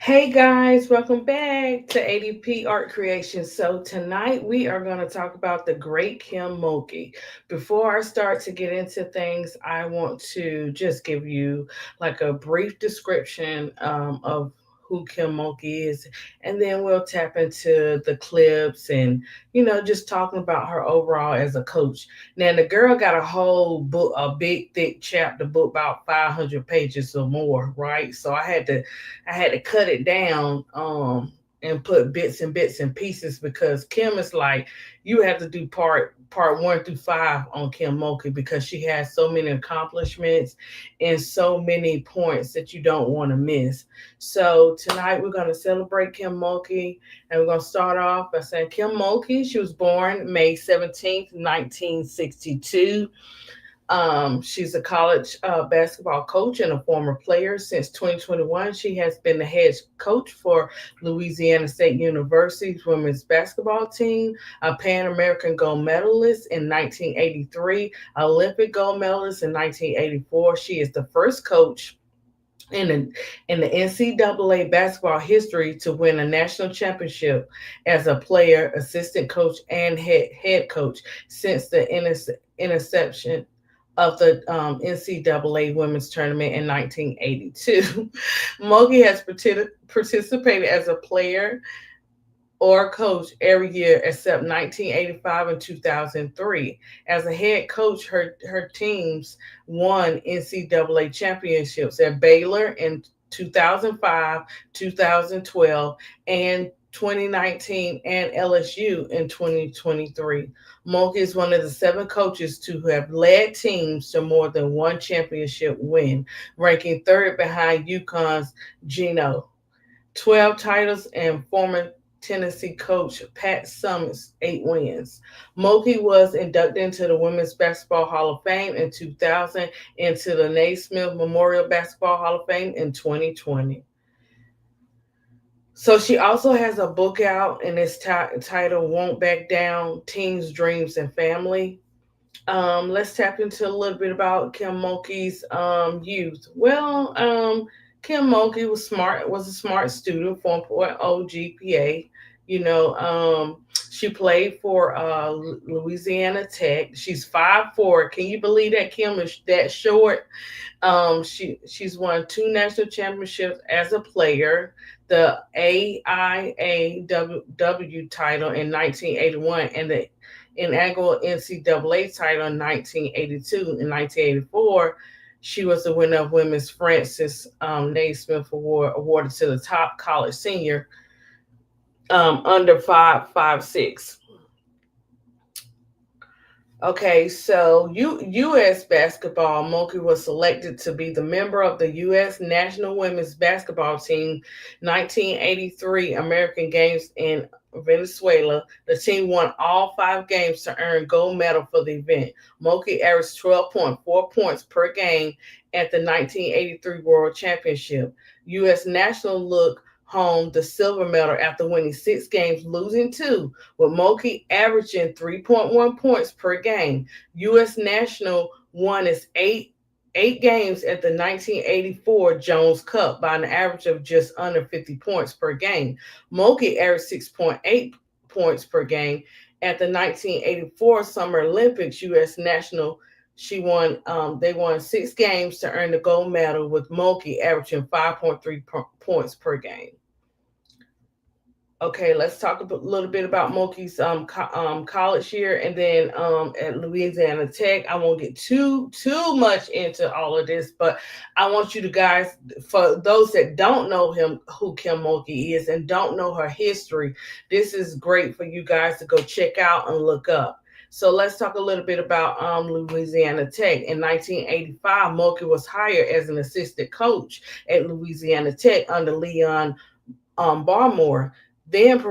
Hey guys, welcome back to ADP Art Creation. So tonight we are going to talk about the great Kim Mulkey. Before I start to get into things, I want to just give you like a brief description of who Kim Mulkey is, and then we'll tap into the clips and just talking about her overall as a coach. Now the girl got a whole book, a big thick chapter book, about 500 pages or more, right? So I had to cut it down and put bits and pieces because Kim is like you have to do part 1 through 5 on Kim Mulkey because she has so many accomplishments and so many points that you don't want to miss. So tonight we're going to celebrate Kim Mulkey, and we're going to start off by saying Kim Mulkey. She was born May 17th, 1962. She's a college basketball coach and a former player. Since 2021, she has been the head coach for Louisiana State University's women's basketball team, a Pan American gold medalist in 1983, Olympic gold medalist in 1984. She is the first coach in the, in the NCAA basketball history to win a national championship as a player, assistant coach, and head coach since the interception of the NCAA women's tournament in 1982. Mogi has participated as a player or coach every year except 1985 and 2003. As a head coach, her teams won NCAA championships at Baylor in 2005, 2012, and 2019, and LSU in 2023. Mulkey is one of the 7 coaches to have led teams to more than one championship win, ranking third behind UConn's Geno 12 titles, and former Tennessee coach Pat Summitt's 8 wins. Mulkey was inducted into the Women's Basketball Hall of Fame in 2000, into the Naismith Memorial Basketball Hall of Fame in 2020. So she also has a book out, and it's titled "Won't Back Down: Teens, Dreams, and Family." Let's tap into a little bit about Kim Mulkey's youth. Kim Mulkey was a smart student, 4.0 GPA. You know, she played for Louisiana Tech. She's 5'4". Can you believe that Kim is that short? She's won 2 national championships as a player, the AIAW title in 1981, and the inaugural NCAA title in 1982. In 1984, she was the winner of Women's Francis Naismith Award, awarded to the top college senior under 5'6". Okay, so U.S. basketball, Mulkey was selected to be the member of the U.S. national women's basketball team 1983 American Games in Venezuela. The team won all 5 games to earn gold medal for the event. Mulkey averaged 12.4 points per game at the 1983 World Championship. U.S. national look home the silver medal after winning 6 games, losing 2, with Mulkey averaging 3.1 points per game. U.S. National won its eight games at the 1984 Jones Cup by an average of just under 50 points per game. Mulkey averaged 6.8 points per game at the 1984 Summer Olympics. U.S. National she won. They won 6 games to earn the gold medal, with Mulkey averaging 5.3 points per game. Okay, let's talk a little bit about Mulkey's college year, and then at Louisiana Tech. I won't get too much into all of this, but I want you to guys, for those that don't know him, who Kim Mulkey is, and don't know her history, this is great for you guys to go check out and look up. So let's talk a little bit about Louisiana Tech. In 1985, Mulkey was hired as an assistant coach at Louisiana Tech under Leon Barmore. Then,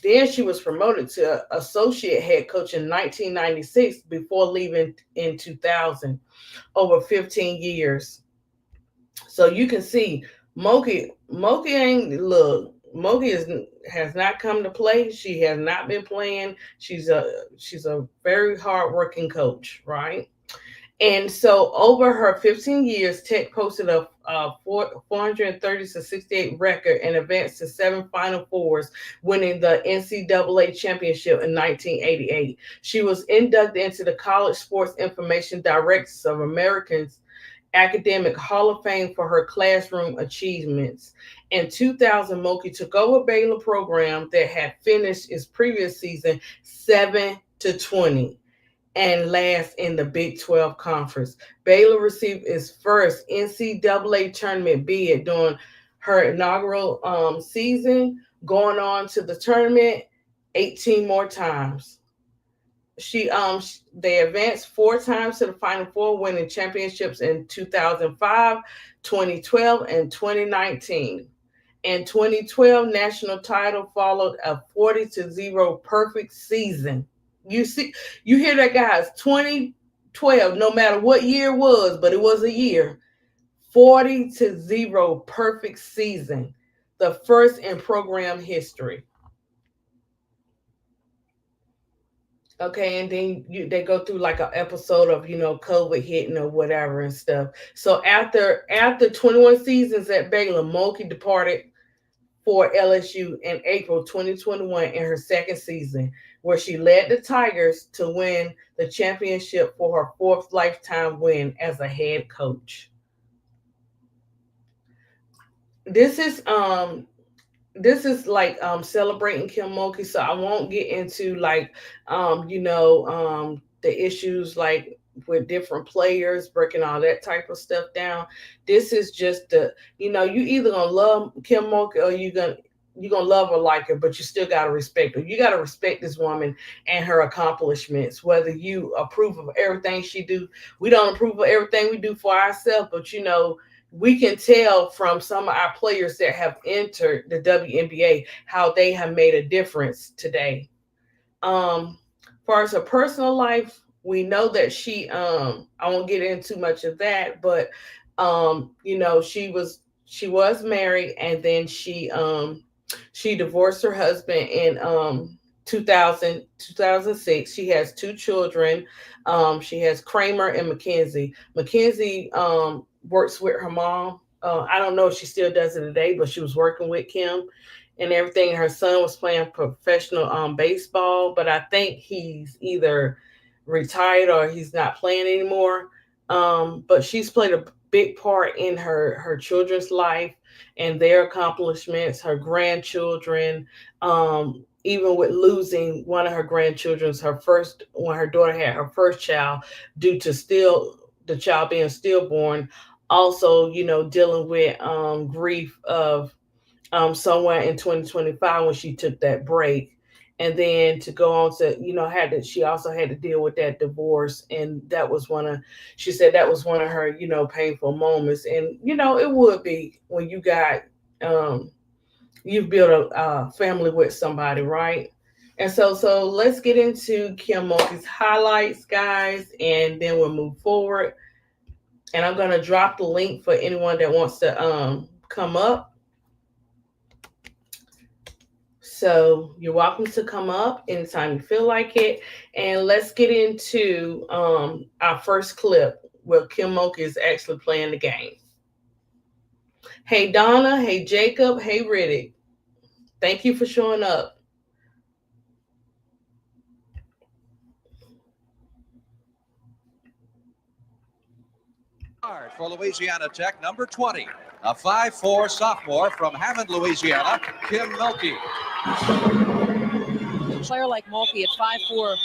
then she was promoted to associate head coach in 1996 before leaving in 2000. Over 15 years. So you can see Moki ain't look. Moki has not come to play. She has not been playing. She's a very hardworking coach, right? And so over her 15 years, Tech posted a 430 to 68 record and advanced to 7 Final Fours, winning the NCAA championship in 1988. She was inducted into the College Sports Information Directors of Americans Academic Hall of Fame for her classroom achievements. In 2000, Mulkey took over Baylor program that had finished its previous season 7-20 and last in the Big 12 Conference. Baylor received its first NCAA tournament bid during her inaugural season, going on to the tournament 18 more times. They advanced 4 times to the Final Four, winning championships in 2005, 2012, and 2019. In 2012, national title followed a 40-0 perfect season. You see, you hear that, guys? 2012, no matter what year it was, but it was a year. 40-0 perfect season, the first in program history. Okay, and then they go through like an episode of COVID hitting or whatever and stuff. So after 21 seasons at Baylor, Mulkey departed for LSU in April 2021 in her second season, where she led the Tigers to win the championship for her fourth lifetime win as a head coach. This is like celebrating Kim Mulkey, so I won't get into like the issues like with different players breaking all that type of stuff down. This is just you either gonna love Kim Mulkey or you're gonna love her like her, but you still gotta respect her. You gotta respect this woman and her accomplishments, whether you approve of everything she do. We don't approve of everything we do for ourselves, but we can tell from some of our players that have entered the WNBA how they have made a difference today. Far as her personal life, we know that I won't get into much of that, but she was married, and then she divorced her husband in 2006. She has two children. She has Kramer and Mackenzie. Mackenzie works with her mom. I don't know if she still does it today, but she was working with Kim and everything. Her son was playing professional baseball, but I think he's either retired or he's not playing anymore. But she's played a big part in her children's life and their accomplishments, her grandchildren. Even with losing one of her grandchildren's, her first when her daughter had her first child due to the child being stillborn. Also, dealing with grief of somewhere in 2025 when she took that break, and then to go on to she also had to deal with that divorce, and that was she said that was one of her painful moments. And it would be when you've built a family with somebody, right? And so let's get into Kim Mulkey's highlights, guys, and then we'll move forward. And I'm going to drop the link for anyone that wants to come up. So you're welcome to come up anytime you feel like it. And let's get into our first clip where Kim Mulkey is actually playing the game. Hey, Donna. Hey, Jacob. Hey, Riddick. Thank you for showing up. For Louisiana Tech, number 20, a 5'4" sophomore from Hammond, Louisiana, Kim Mulkey. A player like Mulkey at 5'4",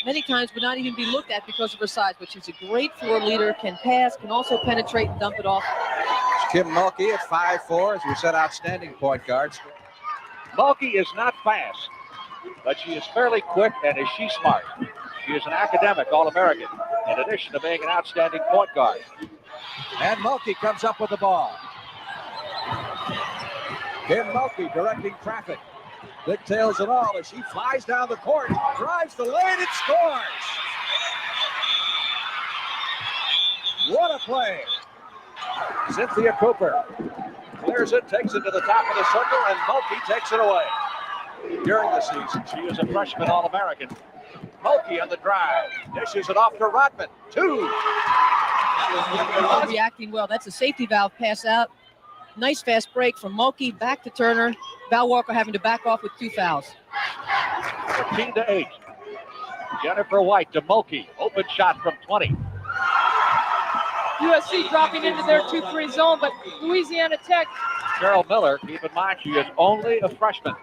many times would not even be looked at because of her size, but she's a great floor leader, can pass, can also penetrate and dump it off. Kim Mulkey at 5'4", as we said, outstanding point guards. Mulkey is not fast, but she is fairly quick, and is she smart. She is an academic All-American, in addition to being an outstanding point guard. And Mulkey comes up with the ball. Kim Mulkey directing traffic. Pigtails and all as she flies down the court, drives the lane and scores. What a play. Cynthia Cooper clears it, takes it to the top of the circle, and Mulkey takes it away. During the season, she is a freshman All-American. Mulkey on the drive. Dishes it off to Rodman. 2. Reacting well. That's a safety valve pass out. Nice fast break from Mulkey back to Turner. Val Walker having to back off with 2 fouls. 14-8. Jennifer White to Mulkey. Open shot from 20. USC dropping into their 2-3 zone, but Louisiana Tech. Cheryl Miller, keep in mind, she is only a freshman.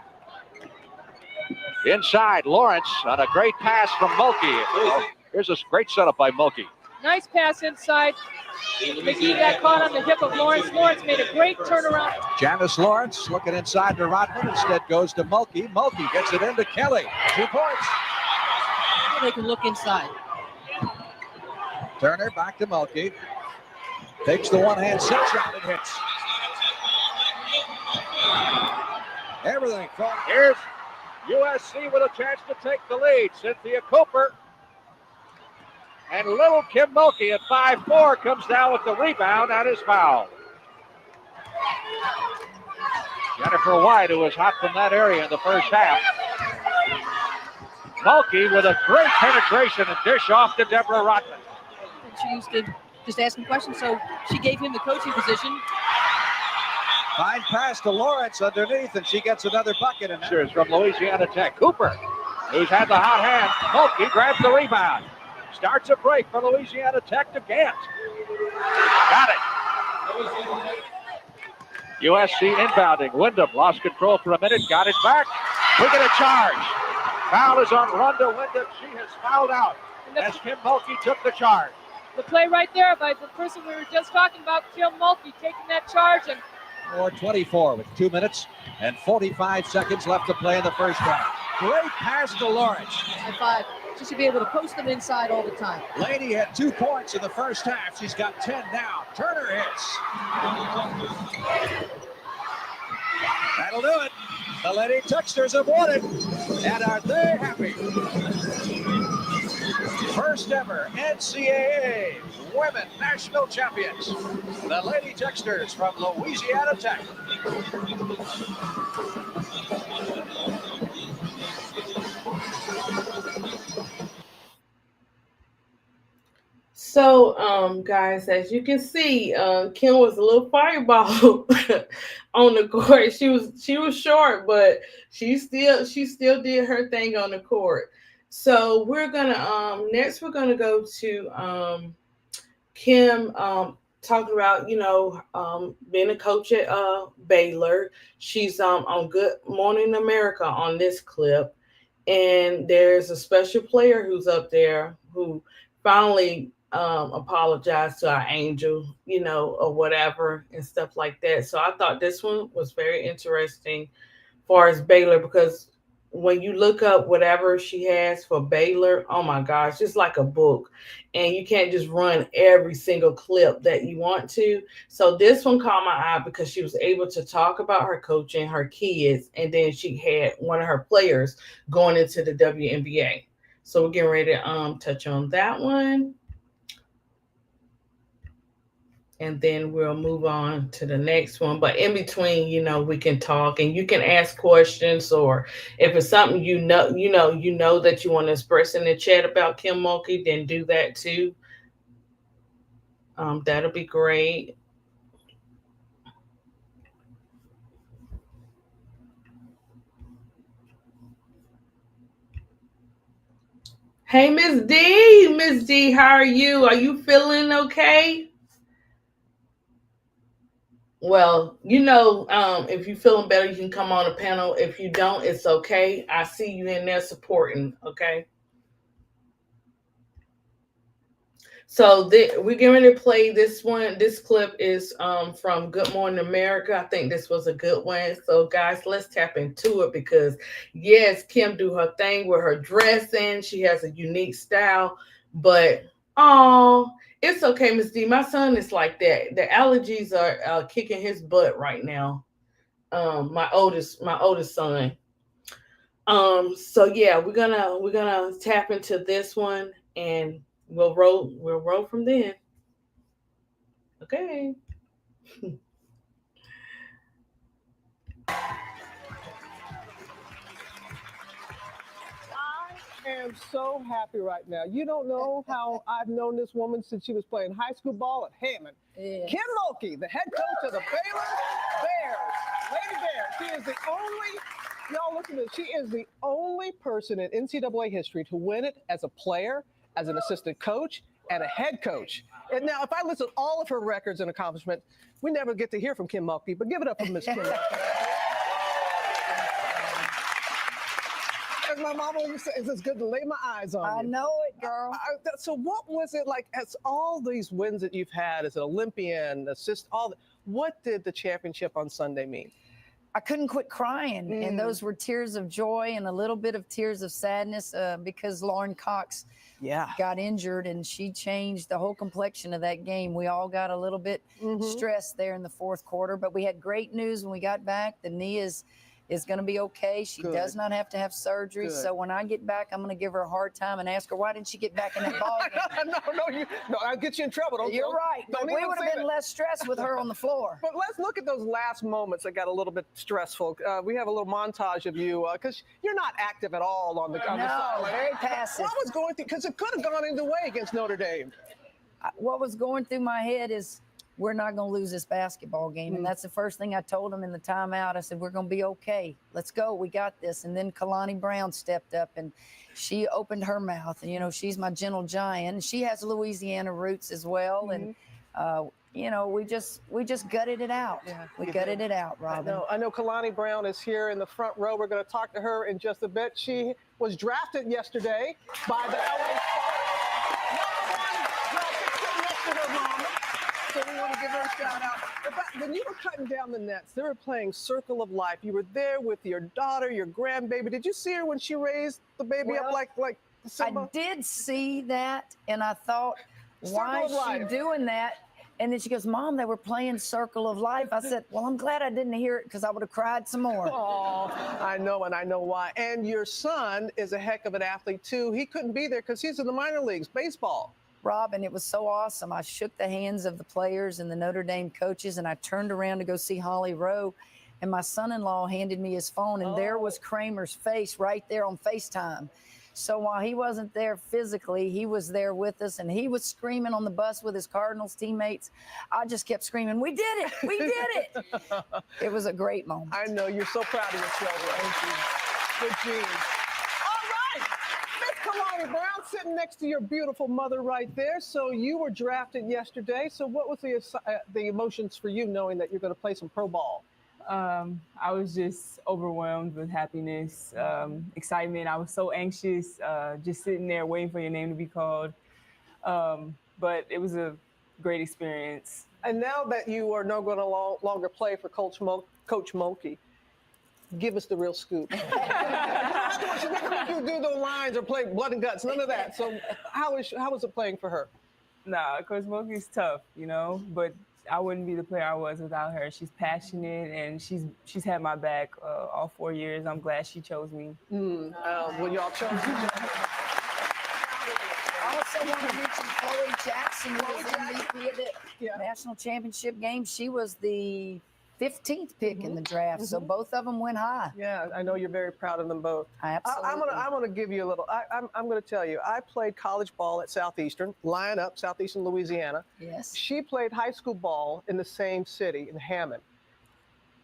Inside, Lawrence on a great pass from Mulkey. Here's a great setup by Mulkey. Nice pass inside. McGee got caught on the hip of Lawrence. Lawrence made a great turnaround. Janice Lawrence looking inside to Rodman. Instead goes to Mulkey. Mulkey gets it into Kelly. 2 points. They can look inside. Turner back to Mulkey. Takes the one-hand set shot and hits. Everything from Here's USC with a chance to take the lead. Cynthia Cooper. And little Kim Mulkey at 5'4" comes down with the rebound and is fouled. Jennifer White, who was hot from that area in the first half. Mulkey with a great penetration and dish off to Deborah Rodman. And she used to just ask him questions, so she gave him the coaching position. fine pass to Lawrence underneath, and she gets another bucket. And Answers from Louisiana Tech. Cooper, who's had the hot hand. Mulkey grabs the rebound. Starts a break for Louisiana Tech to Gant. Got it. USC inbounding. Wyndham lost control for a minute. Got it back. We get a charge. Foul is on Rhonda Wyndham. She has fouled out as Kim Mulkey took the charge. The play right there by the person we were just talking about, Kim Mulkey, taking that charge. And 4:24 with 2 minutes and 45 seconds left to play in the first half. Great pass to Lawrence. At 5. She should be able to post them inside all the time. Lady had 2 points in the first half. She's got 10 now. Turner hits. That'll do it. The Lady Texters have won it. And are they happy? First ever NCAA Women National Champions. The Lady Texters from Louisiana Tech. So, guys, as you can see, Kim was a little fireball on the court. She was short, but she still did her thing on the court. So we're gonna next we're gonna go to Kim talking about being a coach at Baylor. She's on Good Morning America on this clip, and there's a special player who's up there who finally apologize to our angel, or whatever and stuff like that. So I thought this one was very interesting as far as Baylor, because when you look up whatever she has for Baylor, oh my gosh, it's like a book. And you can't just run every single clip that you want to. So this one caught my eye because she was able to talk about her coaching, her kids, and then she had one of her players going into the WNBA. So we're getting ready to touch on that one. And then we'll move on to the next one. But in between, we can talk and you can ask questions, or if it's something that you want to express in the chat about Kim Mulkey, then do that too. That'll be great. Hey, Miss D, how are you? Are you feeling okay? Well, if you're feeling better, you can come on the panel. If you don't, it's okay. I see you in there supporting, okay? So we're going to play this one. This clip is from Good Morning America. I think this was a good one. So, guys, let's tap into it because, yes, Kim do her thing with her dressing. She has a unique style, but, it's okay, Miss D. My son is like that. The allergies are kicking his butt right now. My oldest son. So yeah, we're gonna tap into this one and we'll roll from then. Okay. I am so happy right now. You don't know how I've known this woman since she was playing high school ball at Hammond. Yes. Kim Mulkey, the head coach of the Baylor Bears. Lady Bears. She is the only, y'all listen to this, she is the only person in NCAA history to win it as a player, as an assistant coach, and a head coach. And now, if I list all of her records and accomplishments, we never get to hear from Kim Mulkey, but give it up for Miss Kim Mulkey. As my mama used to say, it's good to lay my eyes on you. I know it, girl. So what was it like, as all these wins that you've had as an Olympian, what did the championship on Sunday mean? I couldn't quit crying, and those were tears of joy and a little bit of tears of sadness because Lauren Cox got injured, and she changed the whole complexion of that game. We all got a little bit stressed there in the fourth quarter, but we had great news when we got back. The knee is going to be okay. She does not have to have surgery. So when I get back, I'm going to give her a hard time and ask her, why didn't she get back in that ball game? No, I'll get you in trouble. You're right. But we would have been less stressed with her on the floor. But let's look at those last moments that got a little bit stressful. We have a little montage of you, because you're not active at all on the sideline. No, very passive. What was going through, because it could have gone either way against Notre Dame. What was going through my head is, we're not going to lose this basketball game. And that's the first thing I told them in the timeout. I said, we're going to be okay. Let's go. We got this. And then Kalani Brown stepped up, and she opened her mouth. And, you know, she's my gentle giant. She has Louisiana roots as well. And, you know, we just gutted it out. Yeah, we gutted it out, Robin. I know Kalani Brown is here in the front row. We're going to talk to her in just a bit. She was drafted yesterday by the LA So we want to give her a shout out. But when you were cutting down the nets, they were playing Circle of Life. You were there with your daughter, your grandbaby. Did you see her when she raised the baby up like Simba? I did see that, and I thought, why is she doing that? And then she goes, Mom, they were playing Circle of Life. I said, well, I'm glad I didn't hear it, because I would have cried some more. Oh, I know, and I know why. And your son is a heck of an athlete, too. He couldn't be there because he's in the minor leagues, baseball. Rob, and it was so awesome. I shook the hands of the players and the Notre Dame coaches, and I turned around to go see Holly Rowe, and my son-in-law handed me his phone, and there was Kramer's face right there on FaceTime. So while he wasn't there physically, he was there with us, and he was screaming on the bus with his Cardinals teammates. I just kept screaming, we did it, we did it. It was a great moment. I know, you're so proud of your children. Good genes. Kalani Brown sitting next to your beautiful mother right there. So you were drafted yesterday. So what was the emotions for you knowing that you're going to play some pro ball? I was just overwhelmed with happiness, excitement. I was so anxious, just sitting there waiting for your name to be called. But it was a great experience. And now that you are no going to longer play for Coach Mulkey, give us the real scoop. I don't want you to do the lines or play blood and guts, none of that. So how is it playing for her? Nah, Coach Mulkey's tough, you know, but I wouldn't be the player I was without her. She's passionate, and she's had my back all 4 years. I'm glad she chose me. Well, y'all chose each other. I also want to mention Chloe Jackson, who was MVP of the national championship game. She was the 15th pick in the draft, so both of them went high. Yeah, I know you're very proud of them both. Absolutely. I'm gonna give you a little. I'm gonna tell you. I played college ball at Southeastern, Line Up, Southeastern Louisiana. Yes. She played high school ball in the same city, in Hammond.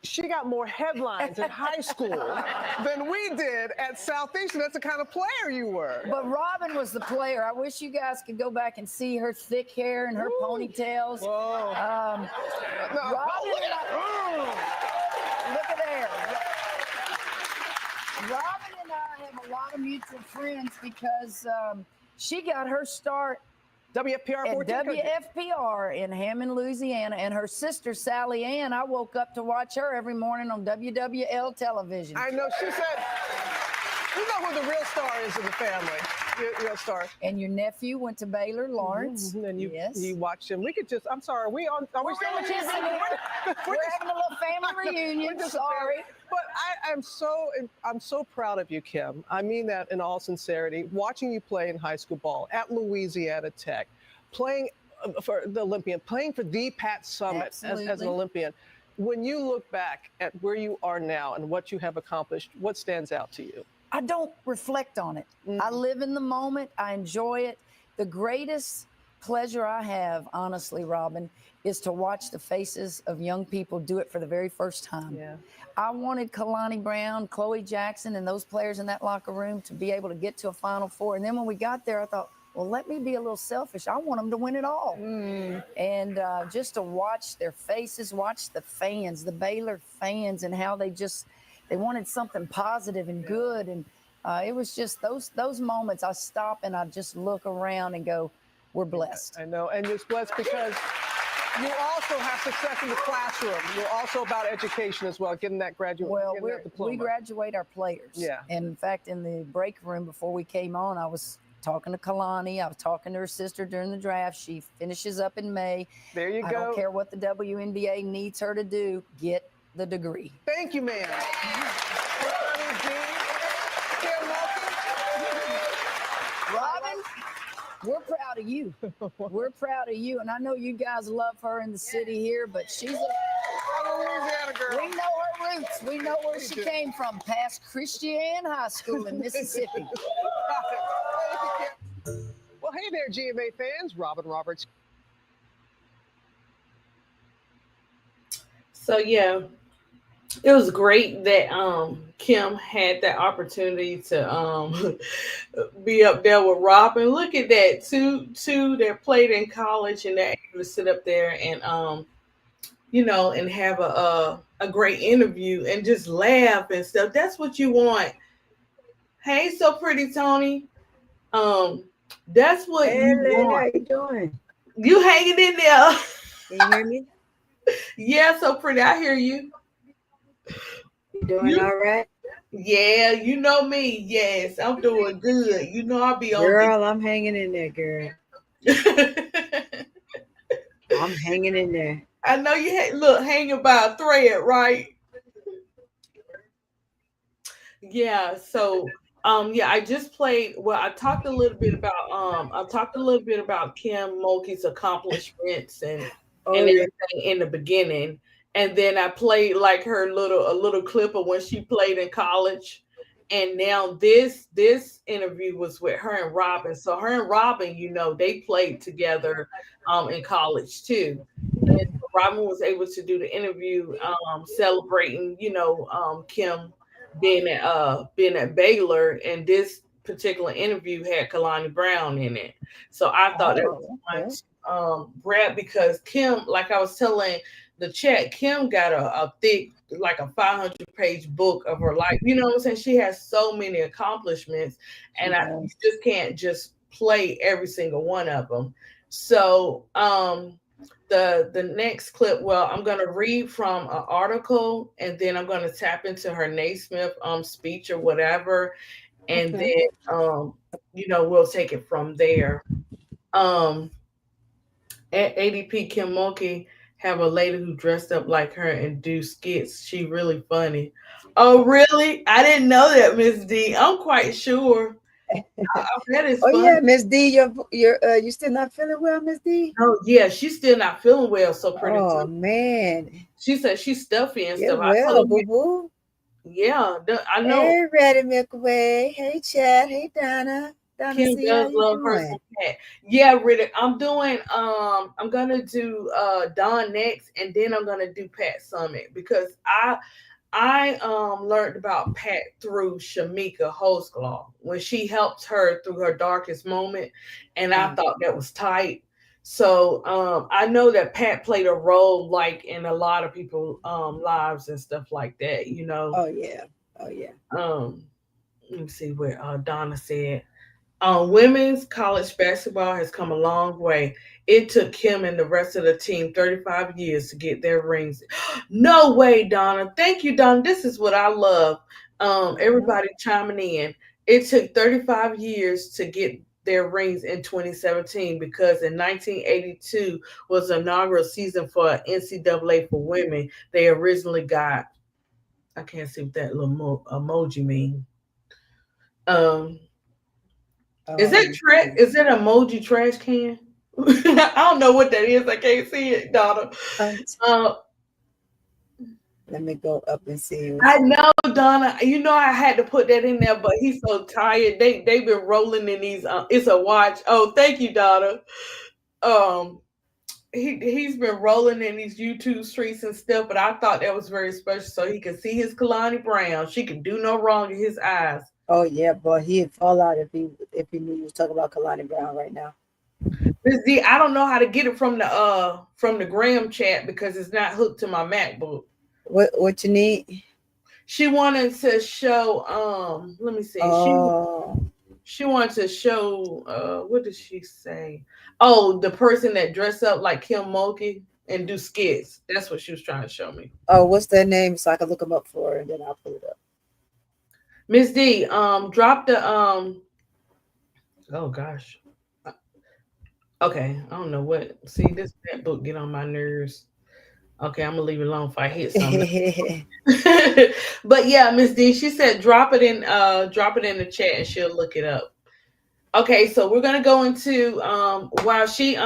She got more headlines in high school than we did at Southeastern. That's the kind of player you were. But Robin was the player. I wish you guys could go back and see her thick hair and her ponytails. Whoa. Robin, look at there. Robin and I have a lot of mutual friends because she got her start WFPR at 14 WFPR in Hammond, Louisiana, and her sister Sally Ann. I woke up to watch her every morning on WWL television. I know. She said, "You know who the real star is in the family." Real star. And your nephew went to Baylor, Lawrence. And you watched him. We could just. I'm sorry. Are we still on TV? We're having a little family reunion. Sorry. But I'm so proud of you, Kim. I mean that in all sincerity. Watching you play in high school ball at Louisiana Tech, playing for the Olympian, playing for the Pat Summit as an Olympian. When you look back at where you are now and what you have accomplished, what stands out to you? I don't reflect on it. I live in the moment. I enjoy it. The greatest pleasure I have, honestly, Robin, is to watch the faces of young people do it for the very first time. Yeah. I wanted Kalani Brown, Chloe Jackson, and those players in that locker room to be able to get to a Final Four. And then when we got there, I thought, well, let me be a little selfish. I want them to win it all. And just to watch their faces, watch the fans, the Baylor fans, and how they wanted something positive and good. And it was just those moments I stop and I just look around and go, we're blessed. I know. And it's blessed because you also have success in the classroom. You're also about education as well, getting that graduate diploma. We graduate our players. Yeah. And in fact, in the break room before we came on, I was talking to Kalani. I was talking to her sister during the draft. She finishes up in May. There you go. I don't care what the WNBA needs her to do. Get the degree. Thank you, ma'am. Robin, we're proud of you. We're proud of you. And I know you guys love her in the city here, but she's a Louisiana girl. We know her roots. We know where she came from, past Christian High School in Mississippi. Well, hey there, GMA fans. Robin Roberts. So yeah, it was great that Kim had that opportunity to be up there with Robin. Look at that, two that played in college and they're able to sit up there and and have a great interview and just laugh and stuff. That's what you want. Hey, so pretty Tony. That's what you want. How you doing? You hanging in there? Can you hear me? Yeah, so pretty. I hear you. You doing all right? Yeah, you know me. Yes, I'm doing good. You know I'll be on. Girl, I'm hanging in there, girl. I'm hanging in there. I know you hanging by a thread, right? Yeah. So, I just played. Well, I talked a little bit about Kim Mulkey's accomplishments and everything in the beginning, and then I played like a little clip of when she played in college, and now this interview was with her and Robin. So her and Robin, they played together in college too. And Robin was able to do the interview celebrating, Kim being at Baylor, and this particular interview had Kalani Brown in it. So I thought that was fun, Brad, because Kim, like I was telling the chat, Kim got a thick, like a 500-page book of her life. You know what I'm saying? She has so many accomplishments, and you just can't just play every single one of them. So the next clip, I'm going to read from an article, and then I'm going to tap into her Naismith speech or whatever, and then we'll take it from there. At ADP, Kim Mulkey have a lady who dressed up like her and do skits. She really funny. Oh, really? I didn't know that, Miss D. I'm quite sure. That is funny. Yeah, Miss D, you still not feeling well, Miss D? Oh, yeah, she's still not feeling well. So pretty. Oh man. She said she's stuffy and stuff. Well, boo boo. Yeah, I know. Hey, Ready Milk Away. Hey, Chad. Hey, Donna. Kim does love her some Pat. Yeah, Riddick. I'm doing. I'm gonna do Don next, and then I'm gonna do Pat Summit because I learned about Pat through Shamika Holsclaw when she helped her through her darkest moment, and I thought that was tight. So I know that Pat played a role like in a lot of people's lives and stuff like that. Oh yeah. Let me see where Donna said. Women's college basketball has come a long way. It took Kim and the rest of the team 35 years to get their rings. No way, Donna. Thank you, Donna. This is what I love. Everybody chiming in. It took 35 years to get their rings in 2017 because in 1982 was the inaugural season for NCAA for women. They originally got, I can't see what that little emoji means. Is that emoji trash can? I don't know what that is. I can't see it, Donna. Let me go up and see. I know, Donna. You know I had to put that in there, but he's so tired. They've been rolling in these. It's a watch. Oh, thank you, Donna. He's been rolling in these YouTube streets and stuff, but I thought that was very special, so he could see his Kalani Brown. She could do no wrong in his eyes. Oh yeah, boy, he'd fall out if he knew you was talking about Kalani Brown right now. Miss D, I don't know how to get it from the Graham chat because it's not hooked to my MacBook. What you need? She wanted to show let me see. She wanted to show what did she say? Oh, the person that dressed up like Kim Mulkey and do skits. That's what she was trying to show me. Oh, what's their name so I can look them up for her and then I'll pull it up. Miss D, drop the oh gosh. Okay, I don't know what. See, this book get on my nerves. Okay, I'm gonna leave it alone if I hit something. But yeah, Miss D, she said drop it in the chat and she'll look it up. Okay, so we're gonna go into while she's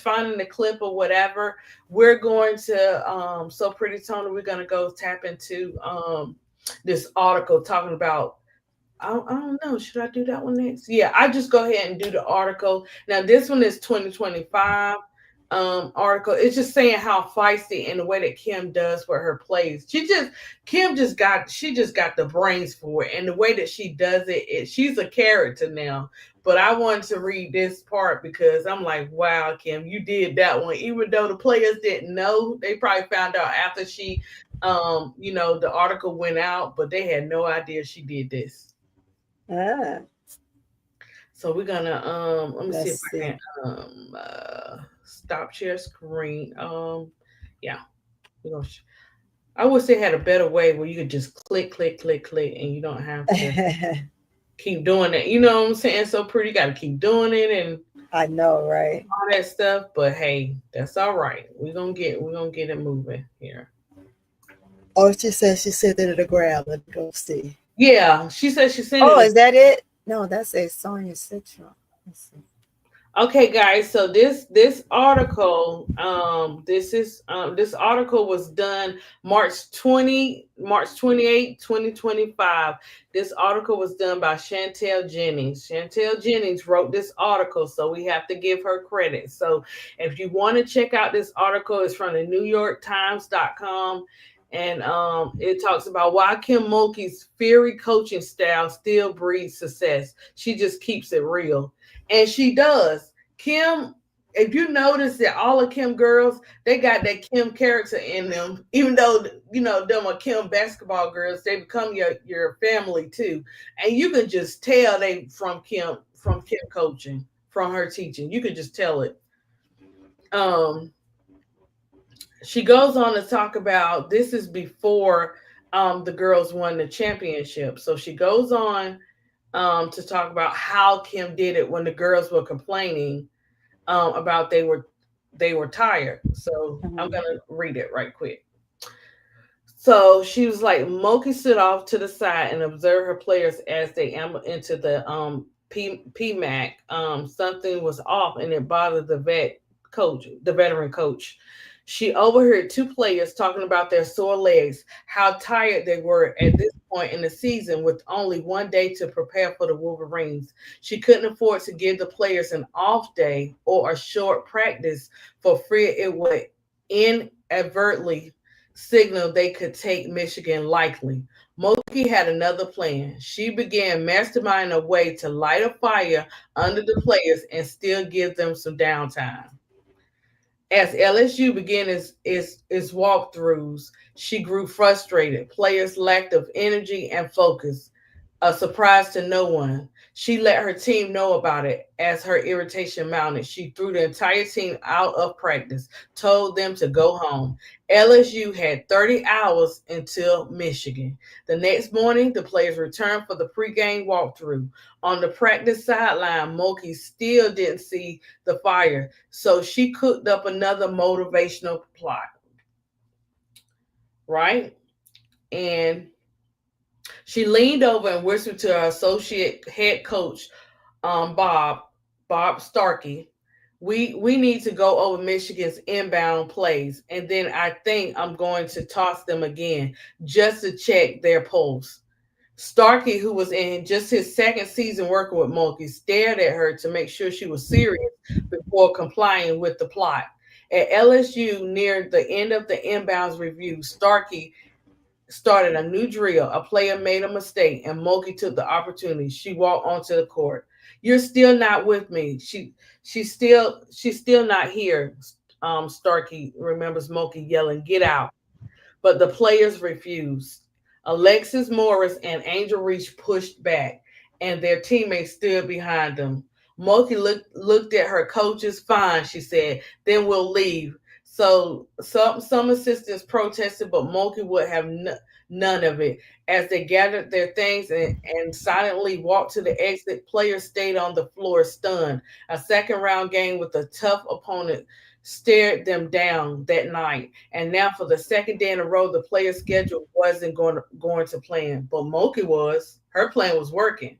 finding the clip or whatever, we're going to so Pretty Tony, we're gonna go tap into this article talking about I don't know. Should I do that one next? Yeah, I just go ahead and do the article. Now, this one is 2025 article. It's just saying how feisty and the way that Kim does with her plays. She just got the brains for it. And the way that she does it, she's a character now. But I wanted to read this part because I'm like, wow, Kim, you did that one. Even though the players didn't know, they probably found out after she the article went out, but they had no idea she did this. So we're gonna let me see if I can stop share screen. Yeah, I wish they had a better way where you could just click, and you don't have to keep doing it. You know what I'm saying? So Pretty, you got to keep doing it, and I know, right? All that stuff. But hey, that's all right. We're gonna get it moving here. Oh, she said she sent it to the ground. Let me go see. Yeah, she said she sent it. Oh, is that it? No, that's a Sonya Citron. Let's see. Okay, guys. So this article, this article was done March 28, 2025. This article was done by Chantel Jennings. Chantel Jennings wrote this article, so we have to give her credit. So if you want to check out this article, it's from the NewYorkTimes.com. And it talks about why Kim Mulkey's fiery coaching style still breeds success. She just keeps it real. And she does. Kim, if you notice that all of Kim girls, they got that Kim character in them. Even though, them are Kim basketball girls, they become your family too. And you can just tell they from Kim coaching, from her teaching. You can just tell it. She goes on to talk about, this is before the girls won the championship. So she goes on to talk about how Kim did it when the girls were complaining about they were tired. So I'm gonna read it right quick. So she was like, Mulkey stood off to the side and observed her players as they ambled into the PMAC. Something was off and it bothered the veteran coach. She overheard two players talking about their sore legs, how tired they were at this point in the season with only one day to prepare for the Wolverines. She couldn't afford to give the players an off day or a short practice for fear it would inadvertently signal they could take Michigan likely. Mulkey had another plan. She began masterminding a way to light a fire under the players and still give them some downtime. As LSU began its walkthroughs, she grew frustrated. Players' lack of energy and focus, a surprise to no one. She let her team know about it. As her irritation mounted, she threw the entire team out of practice, told them to go home. LSU had 30 hours until Michigan. The next morning, the players returned for the pregame walkthrough. On the practice sideline, Mulkey still didn't see the fire, so she cooked up another motivational plot. Right? And she leaned over and whispered to her associate head coach, Bob Starkey, We need to go over Michigan's inbound plays, and then I think I'm going to toss them again just to check their pulse. Starkey, who was in just his second season working with Mulkey, stared at her to make sure she was serious before complying with the plot. At LSU, near the end of the inbounds review, Starkey started a new drill. A player made a mistake, and Mulkey took the opportunity. She walked onto the court. You're still not with me. She's still not here. Starkey remembers Mulkey yelling, "Get out!" But the players refused. Alexis Morris and Angel Reese pushed back, and their teammates stood behind them. Mulkey looked at her coaches. "Fine," she said. "Then we'll leave." So some assistants protested, but Mulkey would have none of it. As they gathered their things and silently walked to the exit, players stayed on the floor stunned. A second round game with a tough opponent stared them down that night. And now for the second day in a row, the player's schedule wasn't going to plan, but Mulkey was. Her plan was working,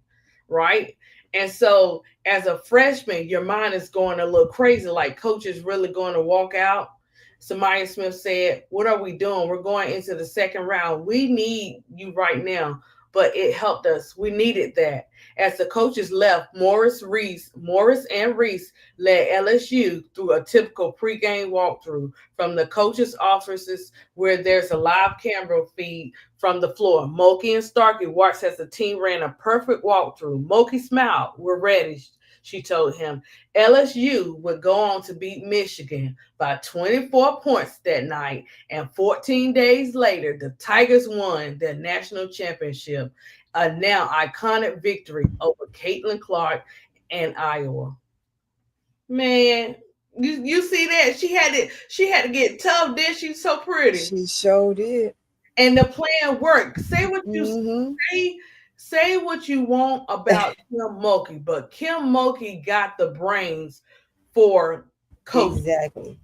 right? And so as a freshman, your mind is going a little crazy, like coach is really going to walk out. Samaya Smith said, "What are we doing? We're going into the second round. We need you right now." But it helped us. We needed that. As the coaches left, Morris and Reese led LSU through a typical pregame walkthrough from the coaches' offices where there's a live camera feed from the floor. Mulkey and Starkey watched as the team ran a perfect walkthrough. Mulkey smiled. "We're ready," she told him. LSU would go on to beat Michigan by 24 points that night, and 14 days later, the Tigers won their national championship, a now iconic victory over Caitlin Clark and Iowa. Man, you see that? She had to get tough, did she? So pretty. She showed it. And the plan worked. Say what you say what you want about Kim Mulkey, but Kim Mulkey got the brains for coaching. Exactly.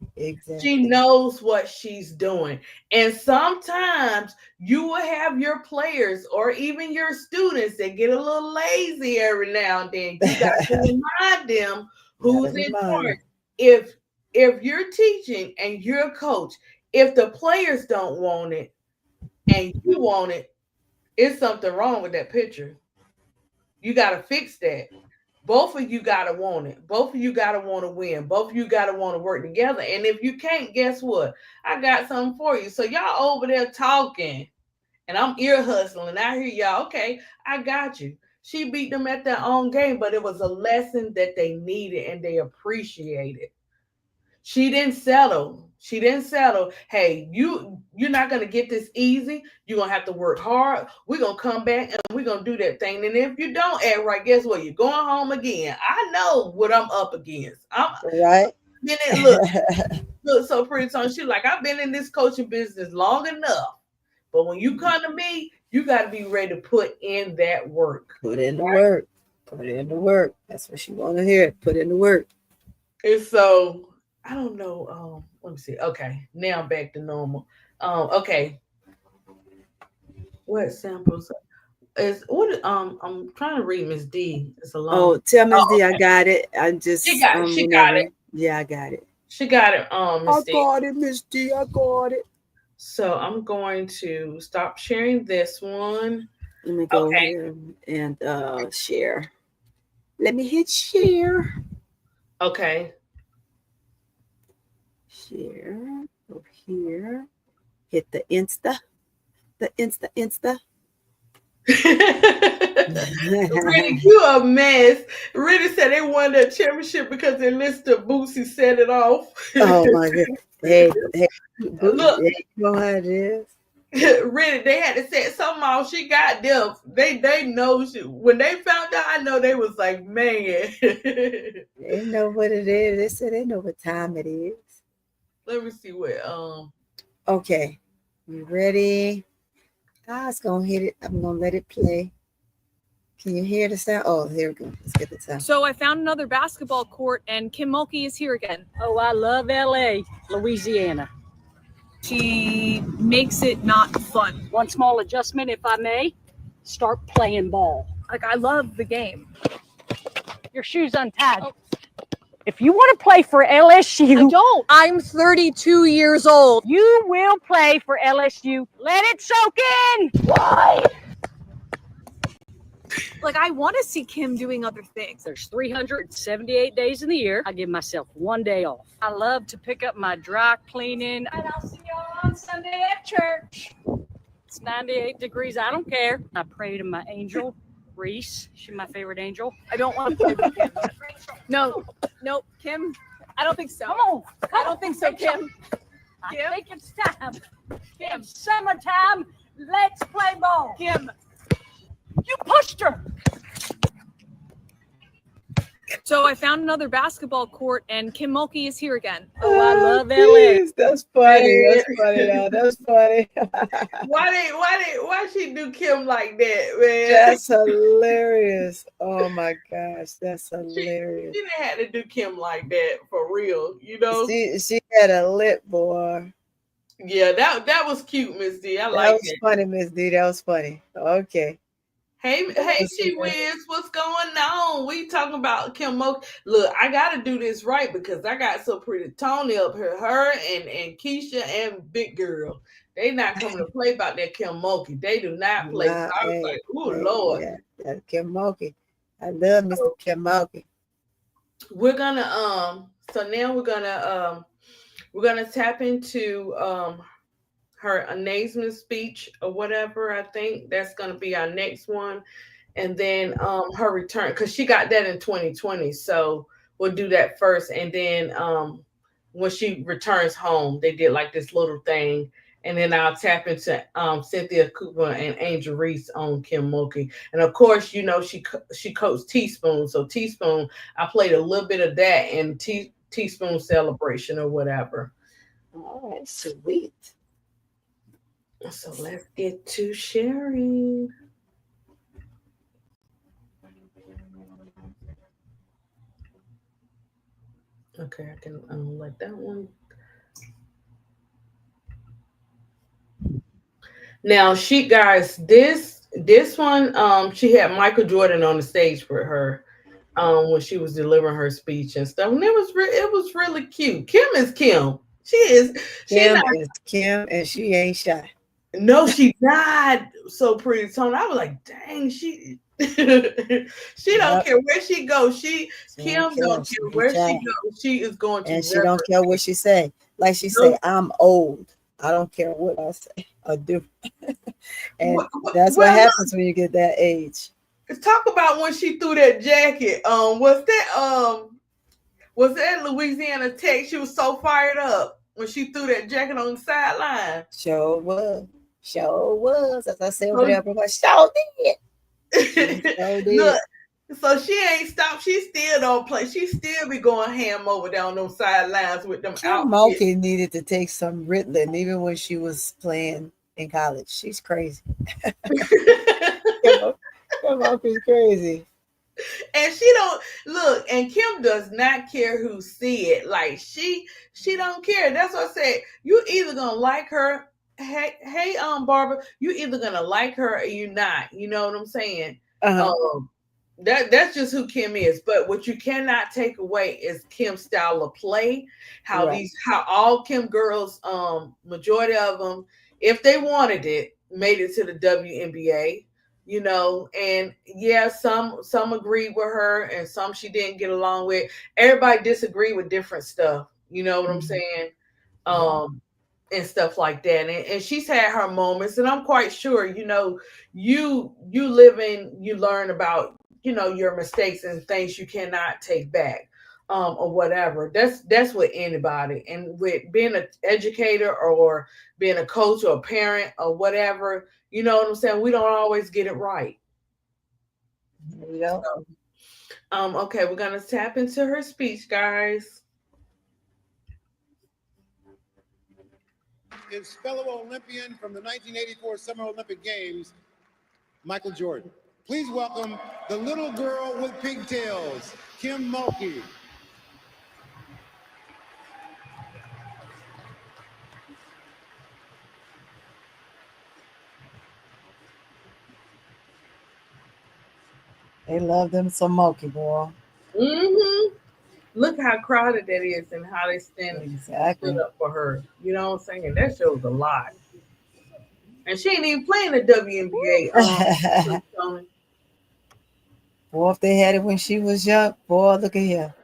She knows what she's doing. And sometimes you will have your players or even your students that get a little lazy every now and then. You got to remind them who's in charge. If you're teaching and you're a coach, if the players don't want it and you want it, it's something wrong with that picture. You got to fix that. Both of you got to want it. Both of you got to want to win. Both of you got to want to work together. And if you can't, guess what? I got something for you. So y'all over there talking and I'm ear hustling. I hear y'all. Okay, I got you. She beat them at their own game, but it was a lesson that they needed and they appreciated. She didn't settle. Hey, you're not going to get this easy. You're going to have to work hard. We're going to come back and we're going to do that thing. And if you don't act right, guess what? You're going home again. I know what I'm up against. Right. Look so pretty. So she's like, "I've been in this coaching business long enough. But when you come to me, you got to be ready to put in that work." Put in the work. Put in the work. That's what she want to hear. Put in the work. And so I don't know. Let me see. Okay, now I'm back to normal. Okay. What samples is what? I'm trying to read Miss D. It's a long. Oh, tell Miss D, I got it. I just she got it. Yeah, I got it. She got it. Miss D. I got it, Miss D. I got it. So I'm going to stop sharing this one. Let me go here and share. Let me hit share. Okay. Share. Go here. Hit the Insta. Really, you a mess. Really said they won that championship because they listed Boosie set it off. Oh my god. Hey, look, you know how it is. Really, they had to set something off. She got them. They know when they found out. I know they was like, man. They know what it is. They said they know what time it is. Let me see what. Okay, you ready? I was gonna hit it. I'm gonna let it play. Can you hear the sound? Oh, here we go. Let's get the sound. So I found another basketball court, and Kim Mulkey is here again. Oh, I love LA, Louisiana. She makes it not fun. One small adjustment, if I may. Start playing ball. Like, I love the game. Your shoe's untied. Oh. If you want to play for LSU, I don't. I'm 32 years old. you will play for LSU. Let it soak in. Why? Like, I want to see Kim doing other things. There's 378 days in the year. I give myself 1 day off. I love to pick up my dry cleaning. And I'll see y'all on Sunday at church. It's 98 degrees. I don't care. I pray to my angel, Reese. She's my favorite angel. I don't want to play with Kim. No, Kim. I don't think so. Come on. I don't think so, Kim. I think it's time. Kim, summertime. Let's play ball. Kim. You pushed her. So I found another basketball court, and Kim Mulkey is here again. Oh, I love LA. Jeez, that's funny. That's funny. Now. That's funny. Why she do Kim like that, man? That's hilarious. Oh my gosh, that's hilarious. She didn't have to do Kim like that for real, you know. She had a lip, boy. Yeah, that was cute, Miss D. I like That was it. funny, Miss D. That was funny. Okay. Hey, She Wiz, what's going on? We talking about Kim Mulkey. Look, I gotta do this right because I got so pretty Tony up here. Her and Keisha and Big Girl. They not coming to play about that Kim Mulkey. They do not play. So I was like, oh Lord. Yeah, that's Kim Mulkey. I love Mr. Kim Mulkey. We're gonna so now we're gonna tap into her amazement speech or whatever. I think that's going to be our next one. And then her return, because she got that in 2020. So we'll do that first. And then when she returns home, they did like this little thing. And then I'll tap into Cynthia Cooper and Angel Reese on Kim Mulkey. And of course, you know, she coached Teaspoon. So Teaspoon, I played a little bit of that in Teaspoon Celebration or whatever. All right, sweet. So let's get to sharing. Okay, I can let that one. Now, this one, she had Michael Jordan on the stage for her when she was delivering her speech and stuff, and it was really cute. Kim is Kim. She is Kim, and she ain't shy. No, she not so pretty, Tony. I was like, dang, she don't care where she goes. Kim don't care where she goes. She is going to. And she don't care what she say. Like she say, I'm old. I don't care what I say or do. And that's what happens when you get that age. Talk about when she threw that jacket. Was that Louisiana Tech? She was so fired up when she threw that jacket on the sideline. Sure was. As I said over there, I sure did. Look, so she ain't stopped. She still don't play. She still be going ham over down those sidelines with them Kim Mulkey needed to take some Ritalin even when she was playing in college. She's crazy. Kim Mulkey's crazy. And she don't look, and Kim does not care who see it. Like she don't care. That's what I said. You either gonna like her. Hey, Barbara, you either gonna like her or you not. You know what I'm saying? That's just who Kim is. But what you cannot take away is Kim's style of play. How all Kim girls, majority of them, if they wanted it, made it to the WNBA. You know, and yeah, some agreed with her and some she didn't get along with. Everybody disagreed with different stuff. You know what I'm saying? And stuff like that. And she's had her moments, and I'm quite sure, you know, you learn about, you know, your mistakes and things you cannot take back. Or whatever. That's with anybody. And with being an educator or being a coach or a parent or whatever, you know what I'm saying? We don't always get it right. Yeah. So, okay, we're gonna tap into her speech, guys. Is fellow Olympian from the 1984 Summer Olympic Games, Michael Jordan. Please welcome the little girl with pigtails, Kim Mulkey. They love them some Mulkey, boy. Mm-hmm. Look how crowded that is and how they stood Exactly. up for her. You know what I'm saying? That shows a lot. And she ain't even playing the WNBA. Tony. Boy, if they had it when she was young, boy, look at here.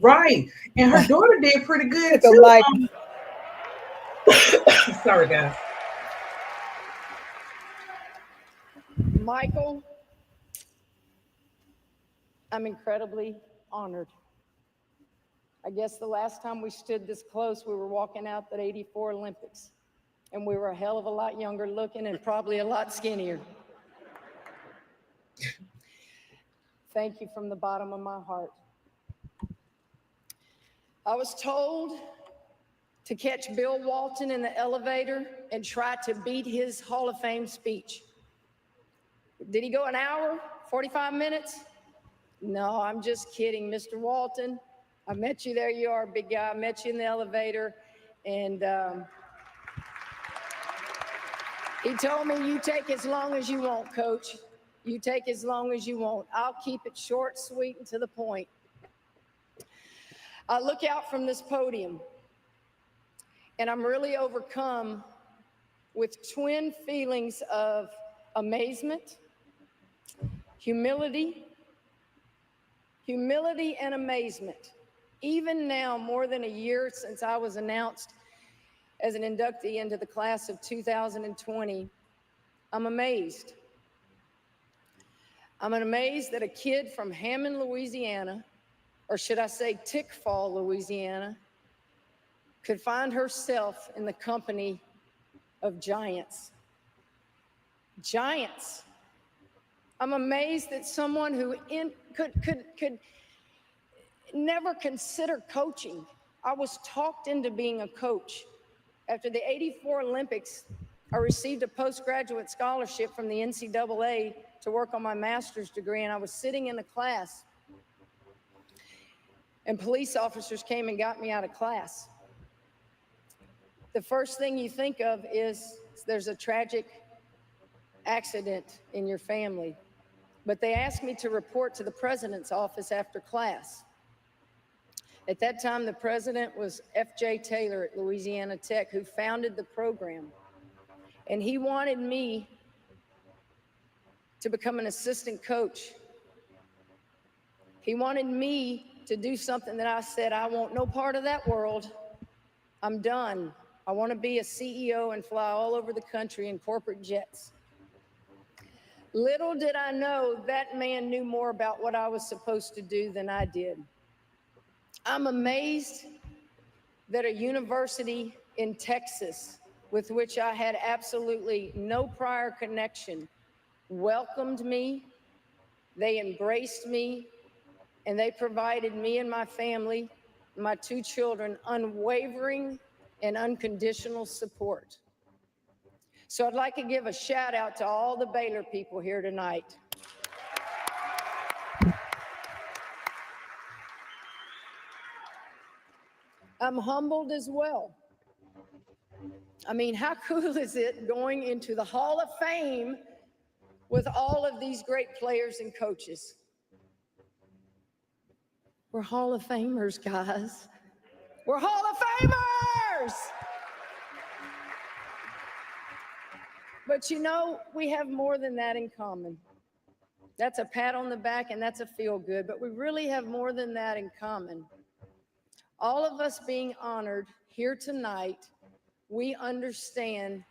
Right. And her daughter did pretty good Look at too. Mike. Sorry, guys. Michael, I'm incredibly honored. I guess the last time we stood this close, we were walking out that '84 Olympics, and we were a hell of a lot younger looking and probably a lot skinnier. Thank you from the bottom of my heart. I was told to catch Bill Walton in the elevator and try to beat his Hall of Fame speech. Did he go an hour, 45 minutes? No, I'm just kidding, Mr. Walton. I met you, there you are, big guy. I met you in the elevator, and he told me, you take as long as you want, Coach. You take as long as you want. I'll keep it short, sweet, and to the point. I look out from this podium, and I'm really overcome with twin feelings of amazement, humility and amazement. Even now, more than a year since I was announced as an inductee into the class of 2020, I'm amazed. I'm amazed that a kid from Hammond, Louisiana, or should I say Tickfall, Louisiana, could find herself in the company of giants. Giants. I'm amazed that someone who could never consider coaching. I was talked into being a coach. After the '84 Olympics, I received a postgraduate scholarship from the NCAA to work on my master's degree, and I was sitting in a class, and police officers came and got me out of class. The first thing you think of is there's a tragic accident in your family. But they asked me to report to the president's office after class. At that time, the president was F.J. Taylor at Louisiana Tech, who founded the program. And he wanted me to become an assistant coach. He wanted me to do something that I said, I want no part of that world. I'm done. I want to be a CEO and fly all over the country in corporate jets. Little did I know that man knew more about what I was supposed to do than I did. I'm amazed that a university in Texas, with which I had absolutely no prior connection, welcomed me, they embraced me, and they provided me and my family, my 2 children, unwavering and unconditional support. So I'd like to give a shout out to all the Baylor people here tonight. I'm humbled as well. I mean, how cool is it going into the Hall of Fame with all of these great players and coaches? We're Hall of Famers, guys. We're Hall of Famers! But you know, we have more than that in common. That's a pat on the back and that's a feel good, but we really have more than that in common. All of us being honored here tonight, we understand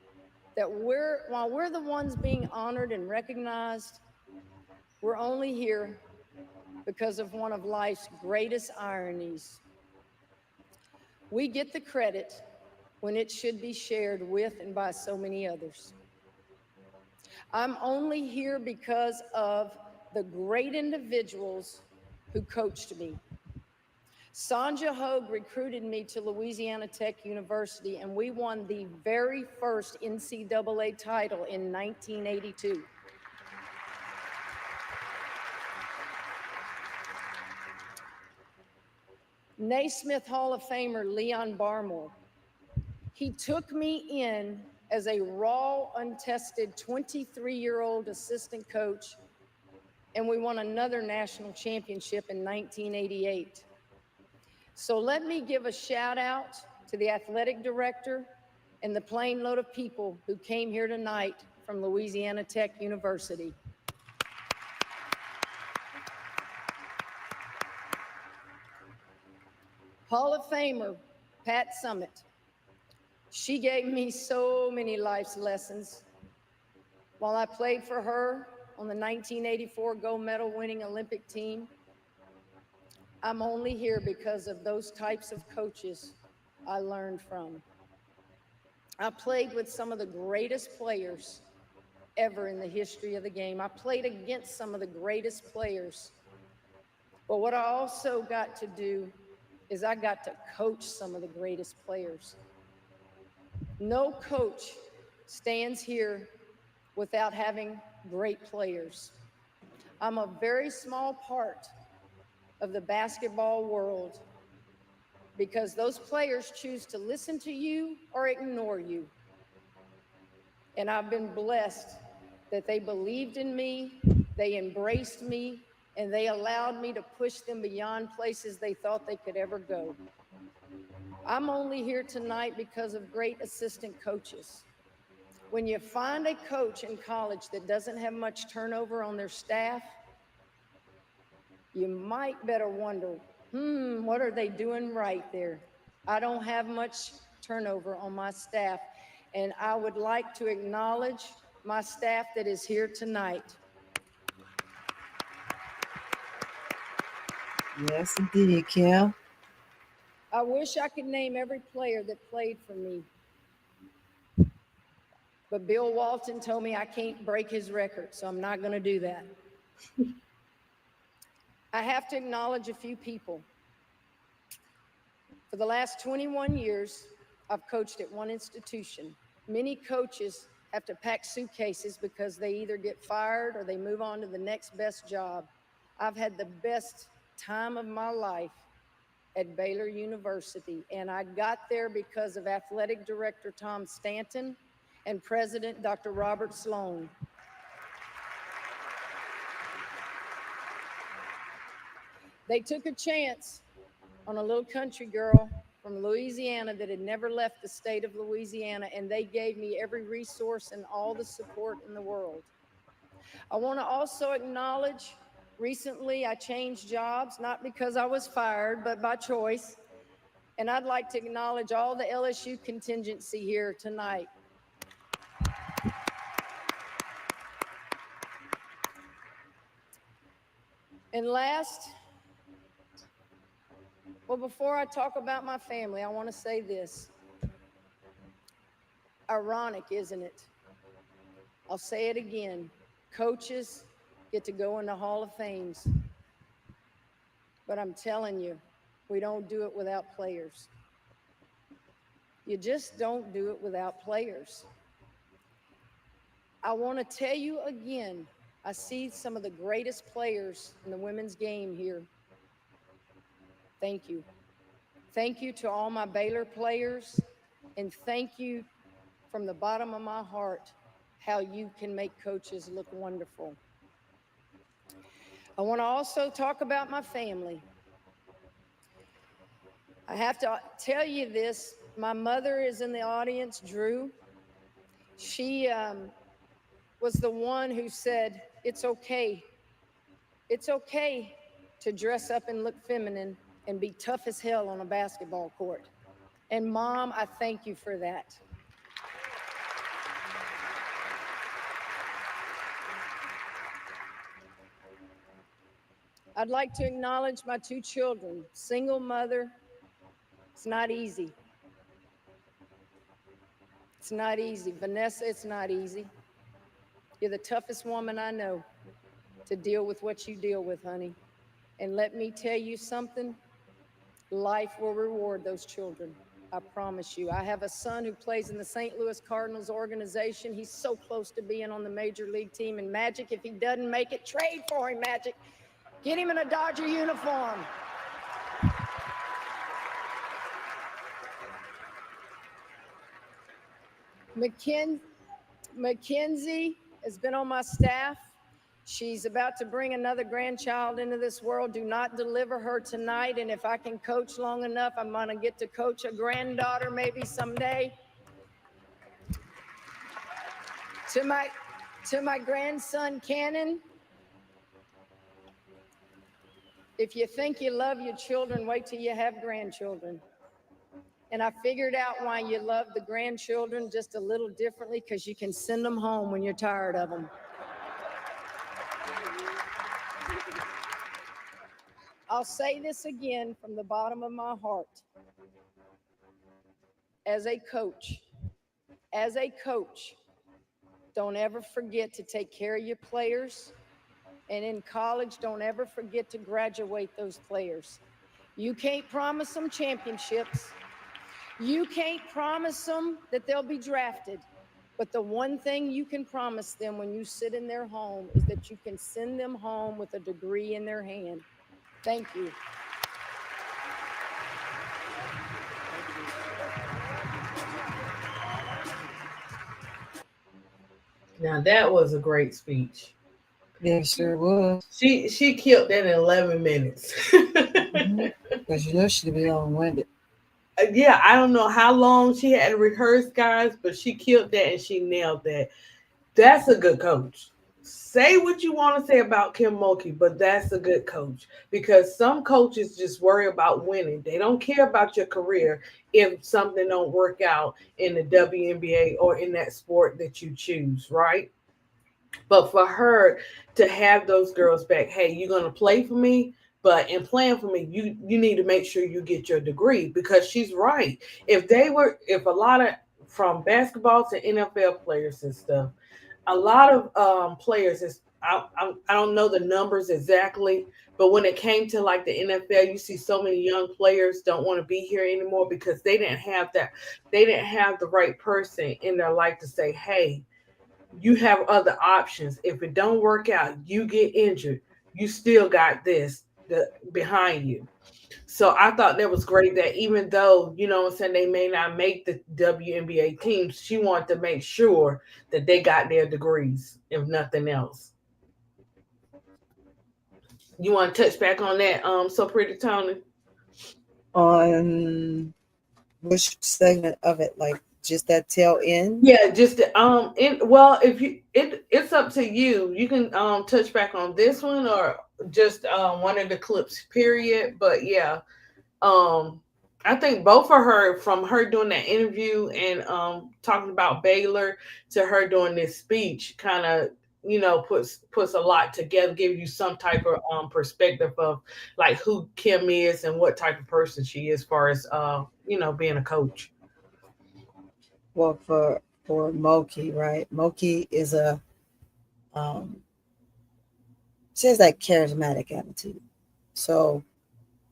that while we're the ones being honored and recognized, we're only here because of one of life's greatest ironies. We get the credit when it should be shared with and by so many others. I'm only here because of the great individuals who coached me. Sonja Hogue recruited me to Louisiana Tech University, and we won the very first NCAA title in 1982. Naismith Hall of Famer Leon Barmore, he took me in as a raw, untested 23-year-old assistant coach, and we won another national championship in 1988. So let me give a shout out to the athletic director and the plane load of people who came here tonight from Louisiana Tech University. Hall of Famer Pat Summitt. She gave me so many life's lessons. While I played for her on the 1984 gold medal winning Olympic team, I'm only here because of those types of coaches I learned from. I played with some of the greatest players ever in the history of the game. I played against some of the greatest players. But what I also got to do is I got to coach some of the greatest players. No coach stands here without having great players. I'm a very small part of the basketball world because those players choose to listen to you or ignore you. And I've been blessed that they believed in me, they embraced me, and they allowed me to push them beyond places they thought they could ever go. I'm only here tonight because of great assistant coaches. When you find a coach in college that doesn't have much turnover on their staff, you might better wonder, what are they doing right there? I don't have much turnover on my staff, and I would like to acknowledge my staff that is here tonight. Yes, indeed, Kim. I wish I could name every player that played for me. But Bill Walton told me I can't break his record, so I'm not going to do that. I have to acknowledge a few people. For the last 21 years, I've coached at one institution. Many coaches have to pack suitcases because they either get fired or they move on to the next best job. I've had the best time of my life at Baylor University, and I got there because of athletic director Tom Stanton and president Dr. Robert Sloan. They took a chance on a little country girl from Louisiana that had never left the state of Louisiana, and they gave me every resource and all the support in the world. I want to also acknowledge, recently I changed jobs, not because I was fired, but by choice. And I'd like to acknowledge all the LSU contingency here tonight. And last, well, before I talk about my family, I want to say this. Ironic, isn't it? I'll say it again. Coaches get to go in the Hall of Fames. But I'm telling you, we don't do it without players. You just don't do it without players. I want to tell you again, I see some of the greatest players in the women's game here. Thank you. Thank you to all my Baylor players, and thank you from the bottom of my heart how you can make coaches look wonderful. I want to also talk about my family. I have to tell you this. My mother is in the audience, Drew. She was the one who said, it's okay. It's okay to dress up and look feminine and be tough as hell on a basketball court. And Mom, I thank you for that. I'd like to acknowledge my two children, single mother. It's not easy. It's not easy. Vanessa, it's not easy. You're the toughest woman I know to deal with what you deal with, honey. And let me tell you something, life will reward those children. I promise you. I have a son who plays in the St. Louis Cardinals organization. He's so close to being on the major league team. And Magic, if he doesn't make it, trade for him, Magic. Get him in a Dodger uniform. Mackenzie has been on my staff. She's about to bring another grandchild into this world. Do not deliver her tonight. And if I can coach long enough, I'm going to get to coach a granddaughter maybe someday. To my grandson, Cannon, if you think you love your children, wait till you have grandchildren. And I figured out why you love the grandchildren just a little differently, because you can send them home when you're tired of them. I'll say this again from the bottom of my heart. As a coach, don't ever forget to take care of your players. And in college, don't ever forget to graduate those players. You can't promise them championships. You can't promise them that they'll be drafted. But the one thing you can promise them when you sit in their home is that you can send them home with a degree in their hand. Thank you. Now that was a great speech. Yeah, sure was. She killed that in 11 minutes. Because you know she'd be long-winded. Yeah, I don't know how long she had to rehearse, guys, but she killed that and she nailed that. That's a good coach. Say what you want to say about Kim Mulkey, but that's a good coach, because some coaches just worry about winning. They don't care about your career if something don't work out in the WNBA or in that sport that you choose, right? But for her to have those girls back, hey, you're gonna play for me, but in playing for me, you need to make sure you get your degree, because she's right. If a lot of, from basketball to NFL players and stuff, a lot of players is I don't know the numbers exactly, but when it came to like the NFL, you see so many young players don't want to be here anymore because they didn't have the right person in their life to say, hey, you have other options. If it don't work out, you get injured, you still got the behind you. So I thought that was great that even though, what I'm saying, they may not make the WNBA teams, she wanted to make sure that they got their degrees, if nothing else. You want to touch back on that, so pretty Tony? On which segment of it? Like just that tail end? Yeah, just if it's up to you. You can touch back on this one or just one of the clips, period. But yeah, I think both of her, from her doing that interview and talking about Baylor to her doing this speech, kind of puts a lot together, give you some type of perspective of like who Kim is and what type of person she is, as far as being a coach. Well, for Mulkey, right? Mulkey is she has that charismatic attitude. So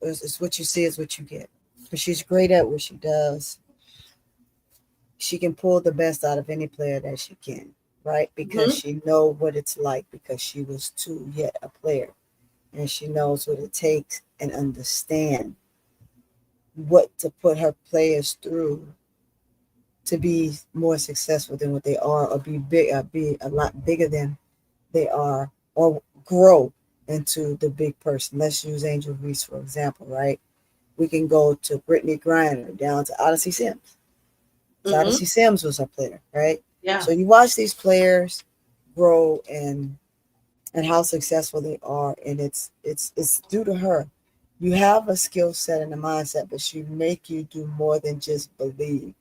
it's what you see is what you get. But she's great at what she does. She can pull the best out of any player that she can, right? Because she knows what it's like, because she was too yet a player. And she knows what it takes and understand what to put her players through to be more successful than what they are, or be a lot bigger than they are, or grow into the big person. Let's use Angel Reese, for example, right? We can go to Brittany Griner, down to Odyssey Sims. Odyssey Sims was a player, right? Yeah. So you watch these players grow and how successful they are, and it's due to her. You have a skill set and a mindset, but she make you do more than just believe.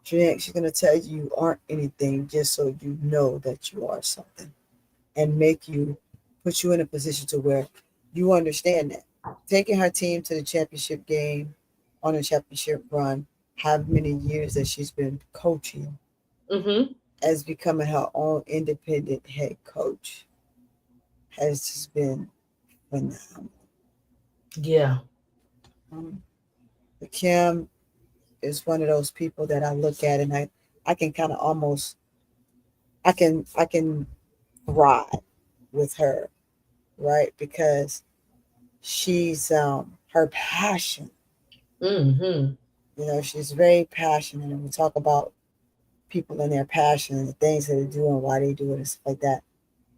She's going to tell you aren't anything just so you know that you are something, and put you in a position to where you understand that. Taking her team to the championship game, on a championship run, how many years that she's been coaching, as becoming her own independent head coach, has just been phenomenal. Yeah. Kim is one of those people that I look at and I can kind of almost I can ride with her, right? Because she's her passion. She's very passionate, and we talk about people and their passion and the things that they do and why they do it and stuff like that.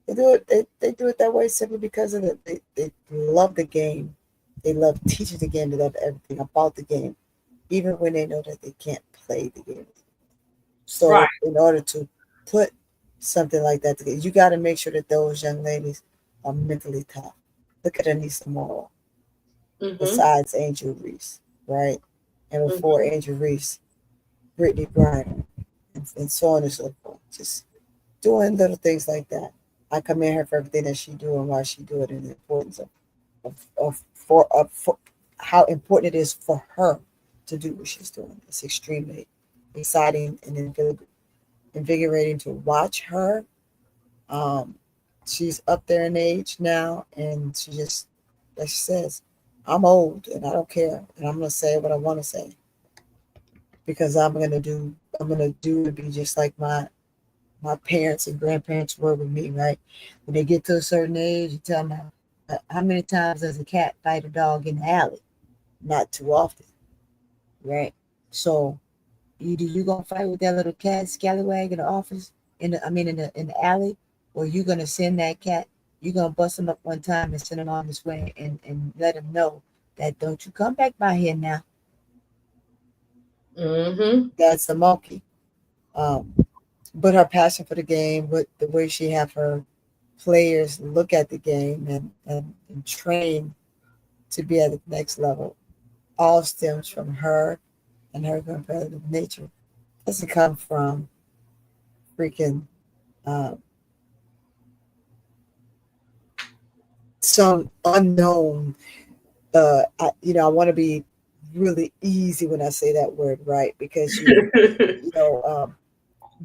They do it. They do it that way simply because of they love the game. They love teaching the game. They love everything about the game, even when they know that they can't play the game. So, Right. in order to put something like that together, you got to make sure that those young ladies are mentally tough. Look at Anissa Morrow, besides Angel Reese, right? And before Angel Reese, Brittany Griner, and so on and so forth. Just doing little things like that. I commend her for everything that she do and why she do it, and the importance for how important it is for her to do what she's doing. It's extremely exciting and invigorating to watch her. She's up there in age now, and she just, like she says, I'm old and I don't care, and I'm gonna say what I want to say because I'm gonna do to be just like my parents and grandparents were with me, right? When they get to a certain age, you tell them how many times does a cat bite a dog in the alley? Not too often, right? So either you gonna fight with that little cat scallywag in the office, in the alley, or you gonna send that cat. You gonna bust him up one time and send him on his way, and let him know that don't you come back by here now. That's the Mulkey. But her passion for the game, with the way she have her players look at the game and train to be at the next level, all stems from her and her competitive nature. Doesn't come from freaking some unknown. I want to be really easy when I say that word, right? Because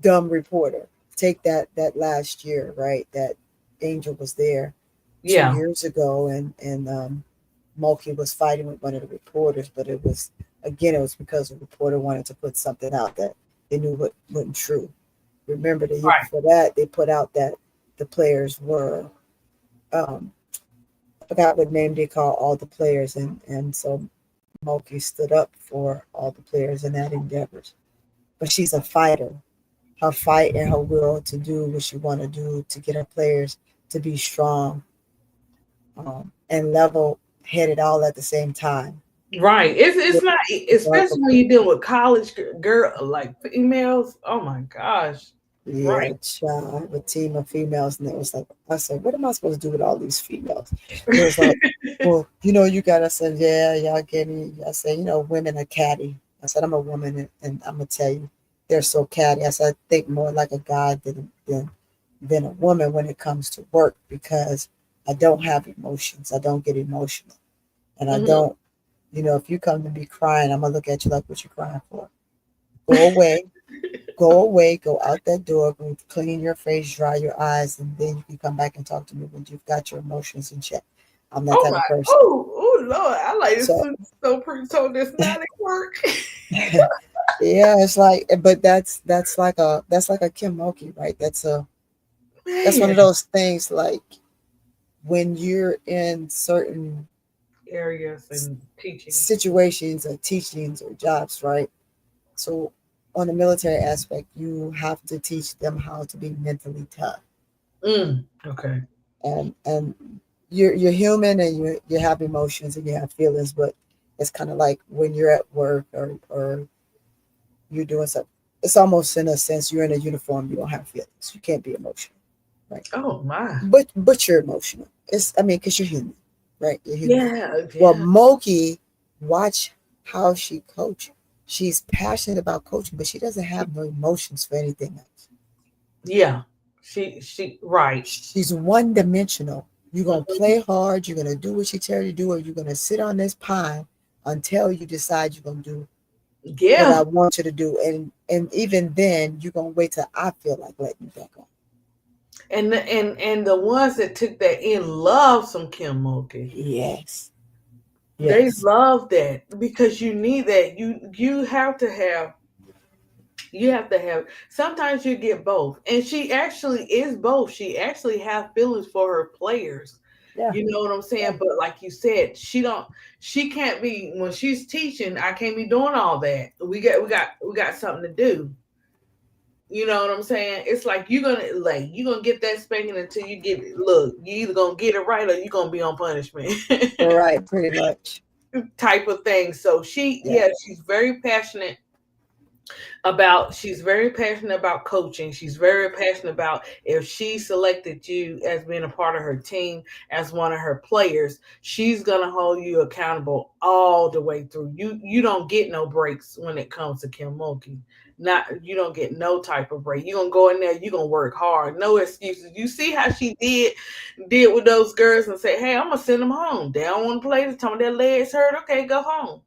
dumb reporter. Take that last year, right? That Angel was there 2 years ago, and Mulkey was fighting with one of the reporters, but it was because the reporter wanted to put something out that they knew wasn't true. Remember the year before that, they put out that the players were, I forgot what name they call all the players, and so Mulkey stood up for all the players in that endeavors. But she's a fighter. Her fight and her will to do what she want to do to get her players to be strong and level-headed all at the same time. Right. It's not, especially when you're dealing with college girl, like females. Oh my gosh. Yeah, Right. child, I have a team of females, and it was like, I said, what am I supposed to do with all these females? It was like, well, you got us. And yeah, y'all get me. I said, women are catty. I said, I'm a woman, and I'm gonna tell you, they're so catty. I said, I think more like a guy than a woman when it comes to work, because I don't have emotions. I don't get emotional, and I don't. If you come to me crying, I'm gonna look at you like, what you crying for? Go away. Go away, go out that door, go clean your face, dry your eyes, and then you can come back and talk to me when you've got your emotions in check. I'm that type of person. Oh Lord, I like this. So pretty told this not at work. Yeah, it's like, but that's like a Kim Mulkey, right? That's one of those things, like when you're in certain areas and teaching situations or teachings or jobs, right? So on the military aspect, you have to teach them how to be mentally tough. Okay. And you're human, and you have emotions and you have feelings, but it's kind of like when you're at work or you're doing something. It's almost, in a sense, you're in a uniform. You don't have feelings. You can't be emotional, right? Oh my! But you're emotional. Because you're human, right? You're human. Yeah. Well, Mulkey, watch how she coaches. She's passionate about coaching, but she doesn't have no emotions for anything else. Yeah, she right. She's one-dimensional. You're gonna play hard. You're gonna do what she tells you to do, or you're gonna sit on this pine until you decide you're gonna do what I want you to do. And even then, you're gonna wait till I feel like letting you back on. And the ones that took that in love some Kim Mulkey. Yes. They love that, because you need that. You have to have. Sometimes you get both, and she actually is both. She actually has feelings for her players. Yeah. You know what I'm saying? But like you said, she can't be, when she's teaching, I can't be doing all that. We got something to do. You know what I'm saying? It's like you're gonna get that spanking until you get it. Look, you either gonna get it right or you're gonna be on punishment. Right, pretty much. Type of thing. So she's very passionate about coaching. She's very passionate about if she selected you as being a part of her team, as one of her players, she's gonna hold you accountable all the way through. You don't get no breaks when it comes to Kim Mulkey. Not you don't get no type of break. You're gonna go in there, you're gonna work hard. No excuses. You see how she did with those girls and say, hey, I'm gonna send them home. They don't want to play this time, their legs hurt. Okay, go home.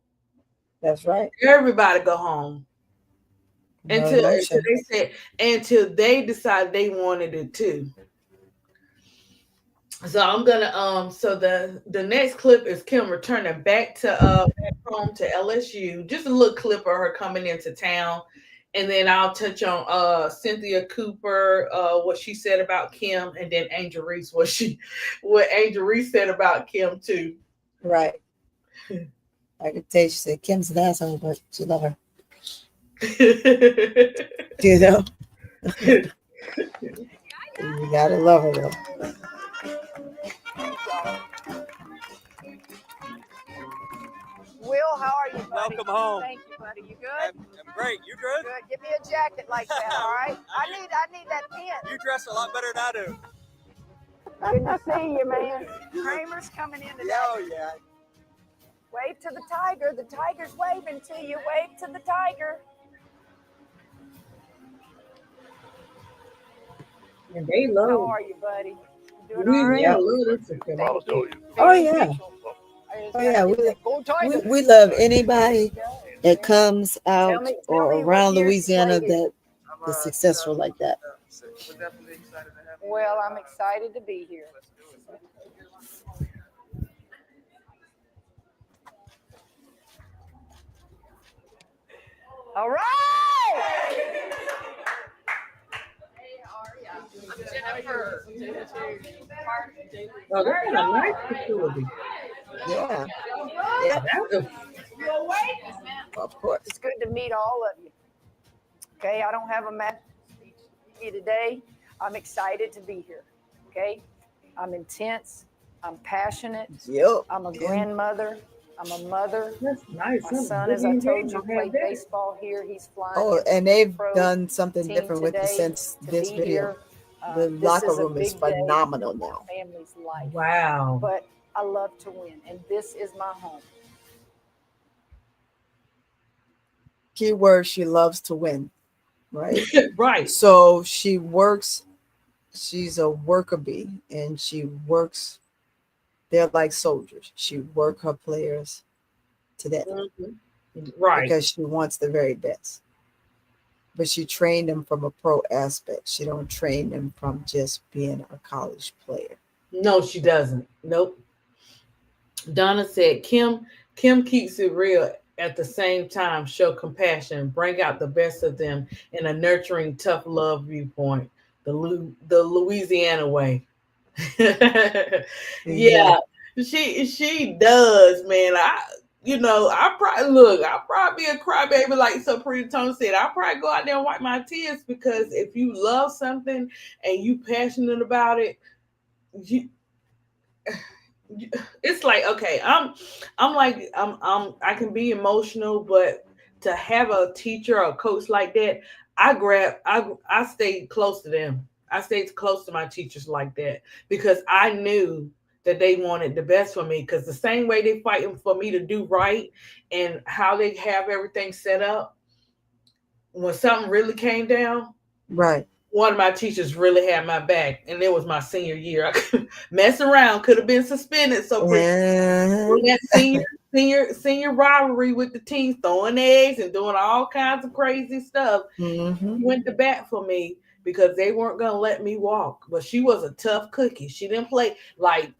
That's right. Everybody go home. No Until emotion. they said, until they decided they wanted it too. So I'm gonna so the next clip is Kim returning back home to LSU. Just a little clip of her coming into town, and then I'll touch on Cynthia Cooper, what she said about Kim, and then Angel Reese, what Angel Reese said about Kim too. Right. I could tell she said Kim's an asshole, but she love her. You know? You gotta love her though. Will, how are you, buddy? Welcome home. Thank you, buddy. You good? I'm great. You good? Good. Give me a jacket like that, all right? I need that pin. You dress a lot better than I do. Good to see you, man. Kramer's coming in today. Oh, yeah. Wave to the tiger. The tiger's waving to you. Wave to the tiger. And they love. How are you, buddy? You doing all right? Yeah, love this. Oh yeah. Oh yeah. We love anybody that comes out or around Louisiana that is successful like that. Well, I'm excited to be here. All right. Jennifer. Oh, that's a nice facility. Yeah. You awake? Of course. It's good to meet all of you. Okay, I don't have a message to you today. I'm excited to be here. Okay, I'm intense. I'm passionate. Yep. I'm a grandmother. I'm a mother. That's nice. My son, as I told you, played baseball here. He's flying. Oh, and they've done something different with it since this video. The locker room is phenomenal now. Family's life. Wow. But I love to win, and this is my home. Key word, she loves to win, right? Right. So she works, she's a worker bee, and she works, they're like soldiers. She works her players to death. Mm-hmm. Right. Because she wants the very best. But she trained them from a pro aspect. She don't train them from just being a college player. No, she doesn't. Nope. Donna said, Kim keeps it real. At the same time, show compassion, bring out the best of them in a nurturing, tough love viewpoint, the Louisiana way. Yeah, she does, man. I'll probably be a crybaby, like so Pretty Tone said. I'll probably go out there and wipe my tears, because if you love something and you passionate about it, it's like, okay, I can be emotional, but to have a teacher or a coach like that, I stayed close to them. I stayed close to my teachers like that, because I knew that they wanted the best for me, because the same way they fighting for me to do right and how they have everything set up, when something really came down, right, one of my teachers really had my back, and it was my senior year. I could mess around, could have been suspended. So that senior rivalry with the team, throwing eggs and doing all kinds of crazy stuff, went to bat for me, because they weren't going to let me walk. But she was a tough cookie. She didn't play like,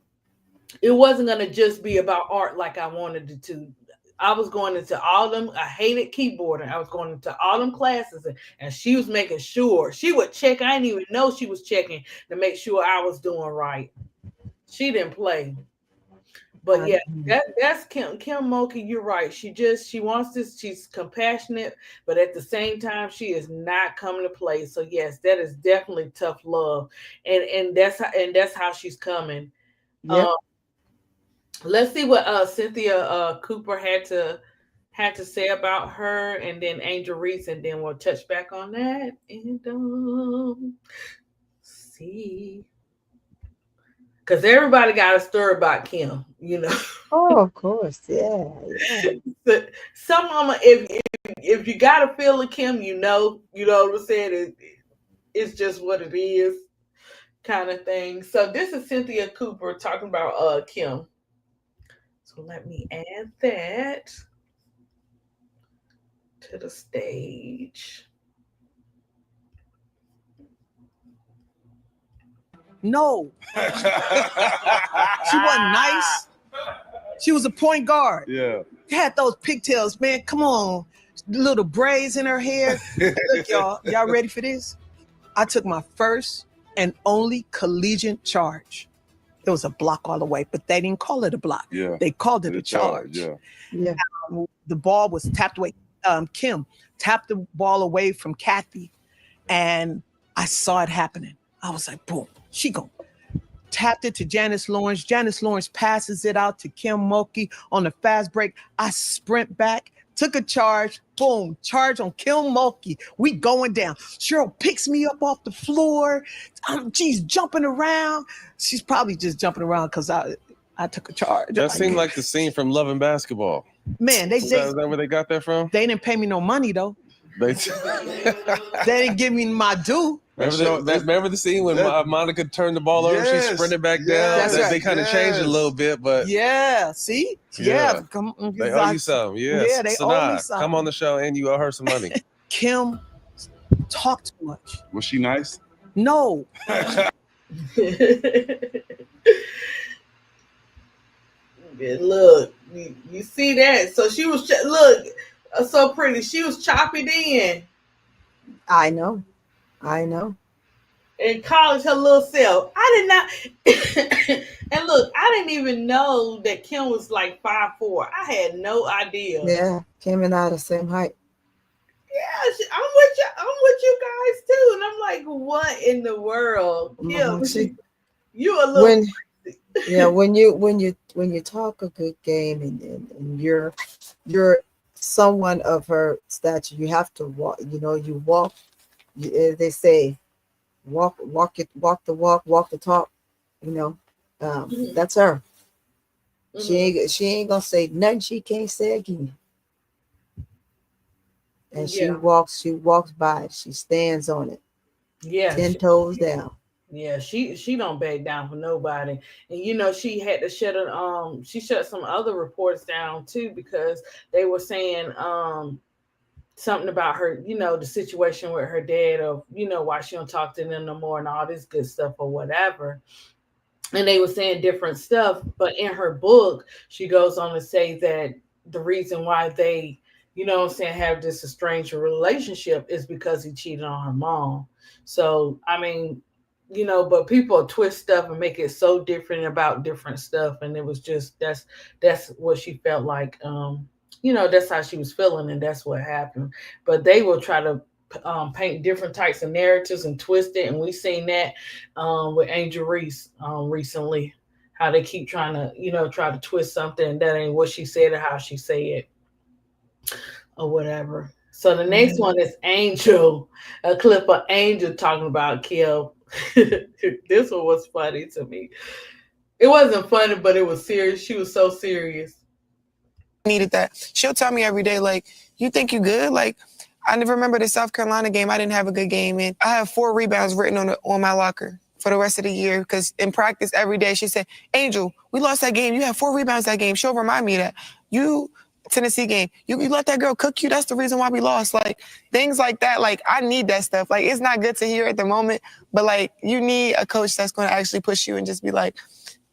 it wasn't going to just be about art like I wanted it to. I was going into all them. I hated keyboarding. I was going into all them classes, and she was making sure she would check. I didn't even know she was checking to make sure I was doing right. She didn't play. But yeah, that's Kim Mulkey. You're right. She wants this. She's compassionate, but at the same time, she is not coming to play. So yes, that is definitely tough love, and that's how she's coming. Yep. Let's see what Cynthia Cooper had to say about her, and then Angel Reese, and then we'll touch back on that and see. Because everybody got a story about Kim, Oh, of course. Yeah. But some mama, if you got a feel of Kim, you know what I'm saying. It's just what it is, kind of thing. So this is Cynthia Cooper talking about Kim. So let me add that to the stage. No. She wasn't nice. She was a point guard. Yeah. Had those pigtails, man. Come on. Little braids in her hair. Look, y'all ready for this? I took my first and only collegiate charge. It was a block all the way, but they didn't call it a block. Yeah. They called it a charge. Yeah. The ball was tapped away. Kim tapped the ball away from Kathy, and I saw it happening. I was like, boom, she go. Tapped it to Janice Lawrence. Janice Lawrence passes it out to Kim Mulkey on the fast break. I sprint back, took a charge, boom, charge on Kim Mulkey. We going down. Cheryl picks me up off the floor. She's jumping around. She's probably just jumping around because I took a charge. That seemed like the scene from Love and Basketball. Man, is that where they got that from? They didn't pay me no money though. They didn't give me my due. Remember the scene when Monica turned the ball over, she sprinted back down? They kind of changed it a little bit, but yeah, see? Yeah. They owe you some. Yes. Yeah, they owe me some. Come on the show and you owe her some money. Kim talked too much. Was she nice? No. Look, you see that? So she was so pretty. She was choppy then. I know. In college, her little self. I did not. And look, I didn't even know that Kim was like 5'4". I had no idea. Yeah, Kim and I are the same height. Yeah, I'm with you guys too, and I'm like, what in the world, Kim? You a little. When you talk a good game and you're someone of her stature, you have to walk. You walk. They say, walk the walk the talk. That's her. Mm-hmm. She ain't gonna say nothing she can't say again. And she walks by. She stands on it. Yeah, 10 toes down. Yeah, she don't back down for nobody. And she had to shut some other reports down too, because they were saying something about her, the situation with her dad, or why she don't talk to them no more and all this good stuff or whatever. And they were saying different stuff, but in her book, she goes on to say that the reason why they, have this estranged relationship is because he cheated on her mom. So, I mean, but people twist stuff and make it so different about different stuff. And it was just, that's what she felt like, that's how she was feeling. And that's what happened. But they will try to paint different types of narratives and twist it. And we've seen that with Angel Reese recently, how they keep trying to, try to twist something that ain't what she said or how she said it or whatever. So the next one is Angel, a clip of Angel talking about Kim. This one was funny to me. It wasn't funny, but it was serious. She was so serious. Needed that. She'll tell me every day, like, you think you good? Like, I never remember the South Carolina game. I didn't have a good game. And I have 4 rebounds written on my locker for the rest of the year. Because in practice every day, she said, Angel, we lost that game. You had 4 rebounds that game. She'll remind me of that. Tennessee game, you let that girl cook you. That's the reason why we lost. Like, things like that. Like, I need that stuff. Like, it's not good to hear at the moment, but like, you need a coach that's going to actually push you and just be like,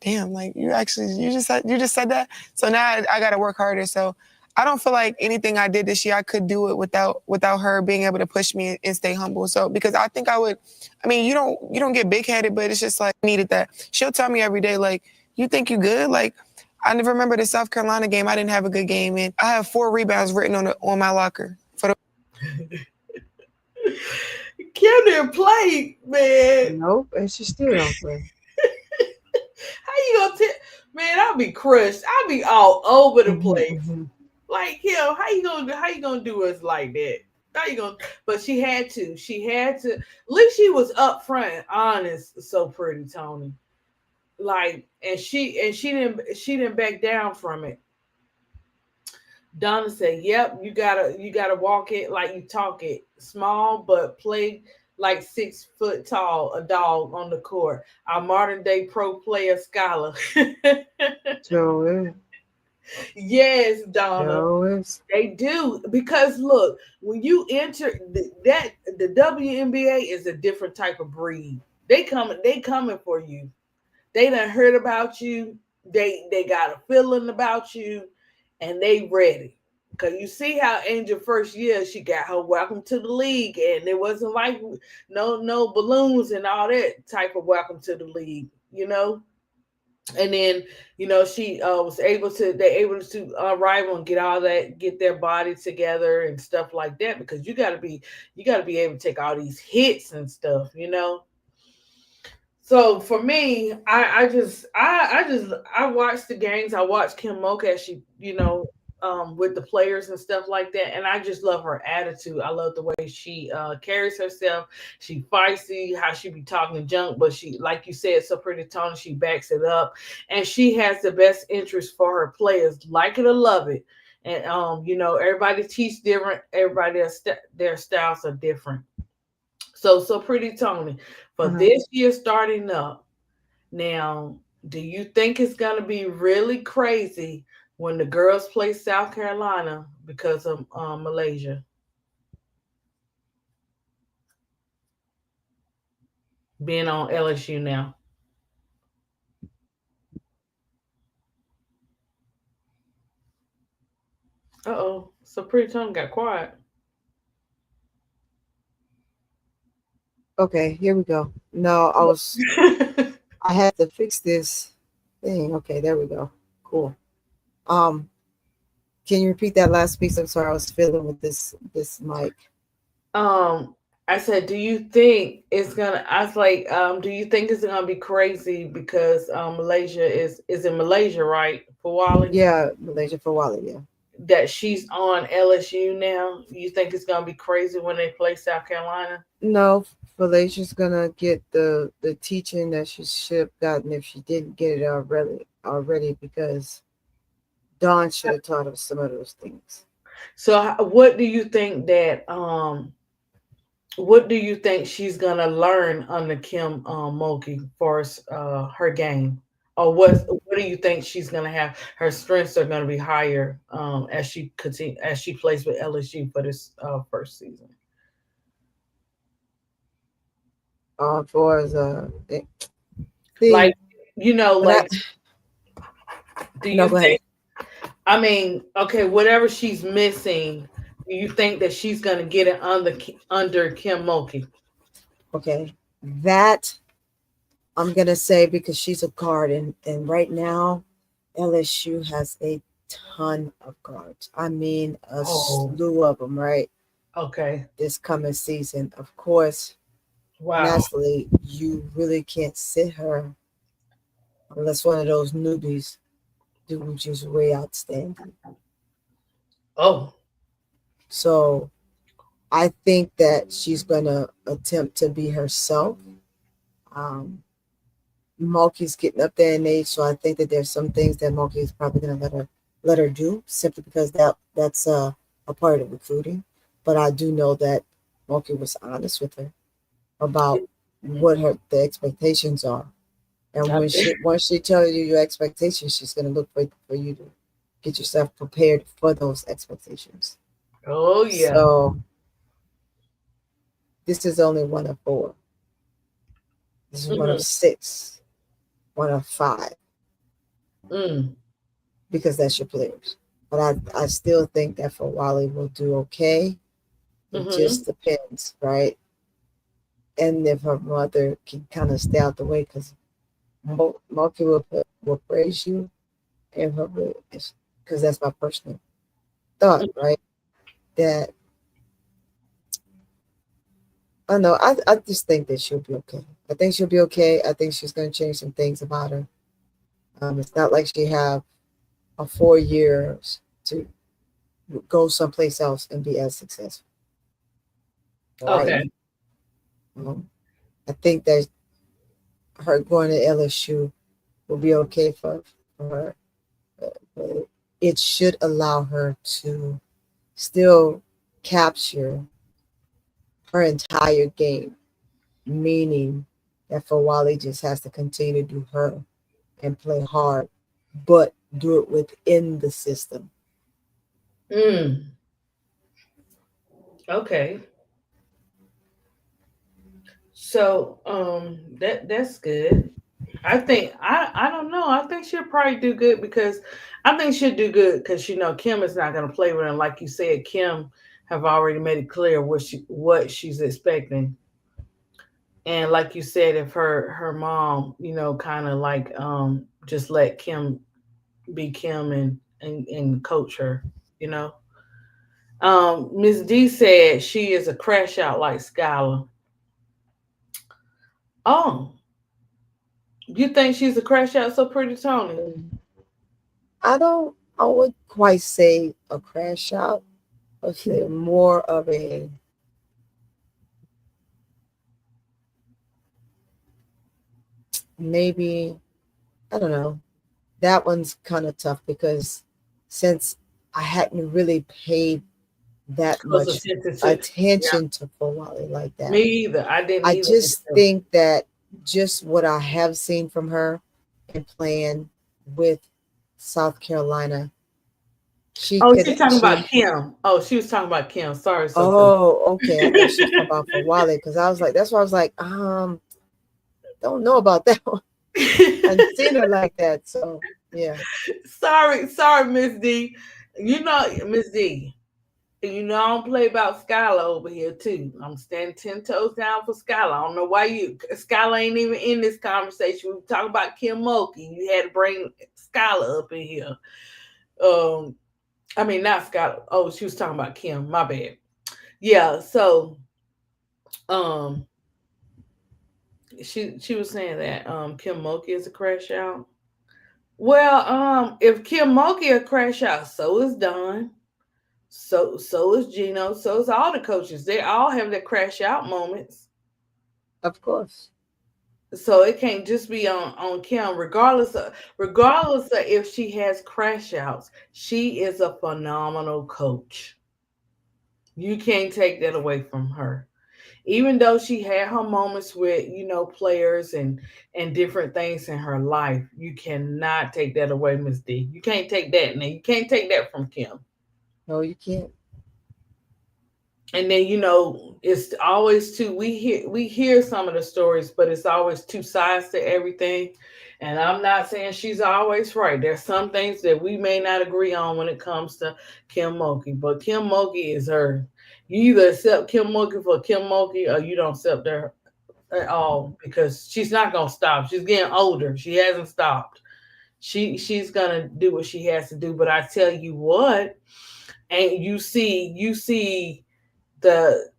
damn, like, you just said that. So now I got to work harder. So I don't feel like anything I did this year, I could do it without her being able to push me and stay humble. So, because I think I would, I mean, you don't get big headed, but it's just like, needed that. She'll tell me every day, like, you think you good? Like, I never remember the South Carolina game. I didn't have a good game, and I have 4 rebounds written on my locker for the. Kim didn't play, man. Nope, and she still don't play. How you gonna tell? Man, I'll be crushed. I'll be all over the place. Like, Kim, how you gonna do us like that? How you gonna? But she had to. She had to. At least she was upfront and honest. So pretty, Tony. Like, and she didn't back down from it. Donna said, "Yep, you gotta walk it like you talk it. Small, but play like 6 foot tall, a dog on the court. Our modern day pro player scholar." So Yes, Donna. so They do, because look, when you enter the WNBA is a different type of breed. They coming for you. They done heard about you. They got a feeling about you, and they ready. Cause you see how Angel first year she got her welcome to the league, and it wasn't like no balloons and all that type of welcome to the league, you know. And then she was able to arrival and get their body together and stuff like that, because you got to be able to take all these hits and stuff, you know. So for me, I watched the games. I watched Kim Mulkey as she, with the players and stuff like that, and I just love her attitude. I love the way she carries herself. She feisty, how she be talking junk, but she, like you said, so pretty Tony. She backs it up, and she has the best interest for her players, like it or love it. And everybody teach different. Everybody their styles are different. So pretty Tony, for this year starting up, now, do you think it's going to be really crazy when the girls play South Carolina because of Malaysia being on LSU now? Uh-oh. So pretty Tony got quiet. Okay, here we go. No, I had to fix this thing. Okay, there we go. Cool. Can you repeat that last piece? I'm sorry, I was fiddling with this mic. I said, do you think it's gonna? I was like, do you think it's gonna be crazy because Malaysia is in Malaysia, right? For Wally, Yeah, Malaysia for Wally, yeah. That she's on LSU now. You think it's gonna be crazy when they play South Carolina? No, Malaysia's gonna get the teaching that she should have gotten if she didn't get it already, because Dawn should have taught us some of those things. So what do you think that what do you think she's gonna learn under Kim Mulkey for her game? Or what do you think she's gonna have? Her strengths are gonna be higher as she plays with LSU for this first season. For as like like do you go think? I mean, okay, whatever she's missing, do you think that she's gonna get it under Kim Mulkey? Okay, that I'm gonna say, because she's a guard, and right now LSU has a ton of guards. I mean, a slew of them, right? Okay. This coming season, of course. Wow. Naturally, you really can't sit her unless one of those newbies do just way outstanding. Oh. So I think that she's gonna attempt to be herself. Mulkey's getting up there in age, so I think that there's some things that Mulkey is probably gonna let her do, simply because that's a part of recruiting. But I do know that Mulkey was honest with her about what the expectations are, and once she tells you your expectations, she's gonna look for you to get yourself prepared for those expectations. Oh yeah. So this is only one of 4. This is one of 6. One of 5. Because that's your players. But I still think that for Wally will do okay. It just depends, right? And if her mother can kind of stay out the way, because Mulkey will praise you, in her, because that's my personal thought, right? That I don't know. I just think that she'll be okay. I think she'll be okay. I think she's going to change some things about her. It's not like she have a 4 years to go someplace else and be as successful. Okay. I think that her going to LSU will be okay for her. But it should allow her to still capture her entire game, meaning that Fawali just has to continue to do her and play hard, but do it within the system. Okay. So that's good. I think I don't know. I think she'll probably do good because I think she'll do good because Kim is not going to play with her. Like you said, Kim have already made it clear what she's expecting. And like you said, if her mom, kind of like just let Kim be Kim and coach her, you know. Miss D said she is a crash out like Skylar. Oh, you think she's a crash out so pretty, Tony? I would quite say a crash out. I would say more of a maybe, I don't know. That one's kind of tough because since I hadn't really paid that much attention to Fawali like that. Me either. I didn't. I just think that just what I have seen from her in playing with South Carolina, she's talking about Kim. Oh, she was talking about Kim. Sorry. Okay. I thought she was talking about Fawali because I was like, that's why I was like, don't know about that one. I've seen her like that, so yeah. Sorry, Miss D. Miss D. I don't play about Skylar over here too. I'm standing 10 toes down for Skylar. I don't know why Skylar ain't even in this conversation. We were talking about Kim Mulkey. You had to bring Skylar up in here. I mean, not Skylar. Oh, she was talking about Kim. My bad. Yeah. So, she was saying that Kim Mulkey is a crash out. Well, if Kim Mulkey a crash out, so is Don. So is Gino. So is all the coaches. They all have their crash out moments. Of course. So it can't just be on Kim, regardless of if she has crash outs. She is a phenomenal coach. You can't take that away from her. Even though she had her moments with players and different things in her life, you cannot take that away, Miss D. You can't take that. Now you can't take that from Kim. No, you can't. And then it's always we hear some of the stories, but it's always two sides to everything. And I'm not saying she's always right. There's some things that we may not agree on when it comes to Kim Mulkey, but Kim Mulkey is her. You either accept Kim Mulkey for Kim Mulkey or you don't accept her at all because she's not gonna stop. She's getting older. She hasn't stopped. She's gonna do what she has to do. But I tell you what, and you see the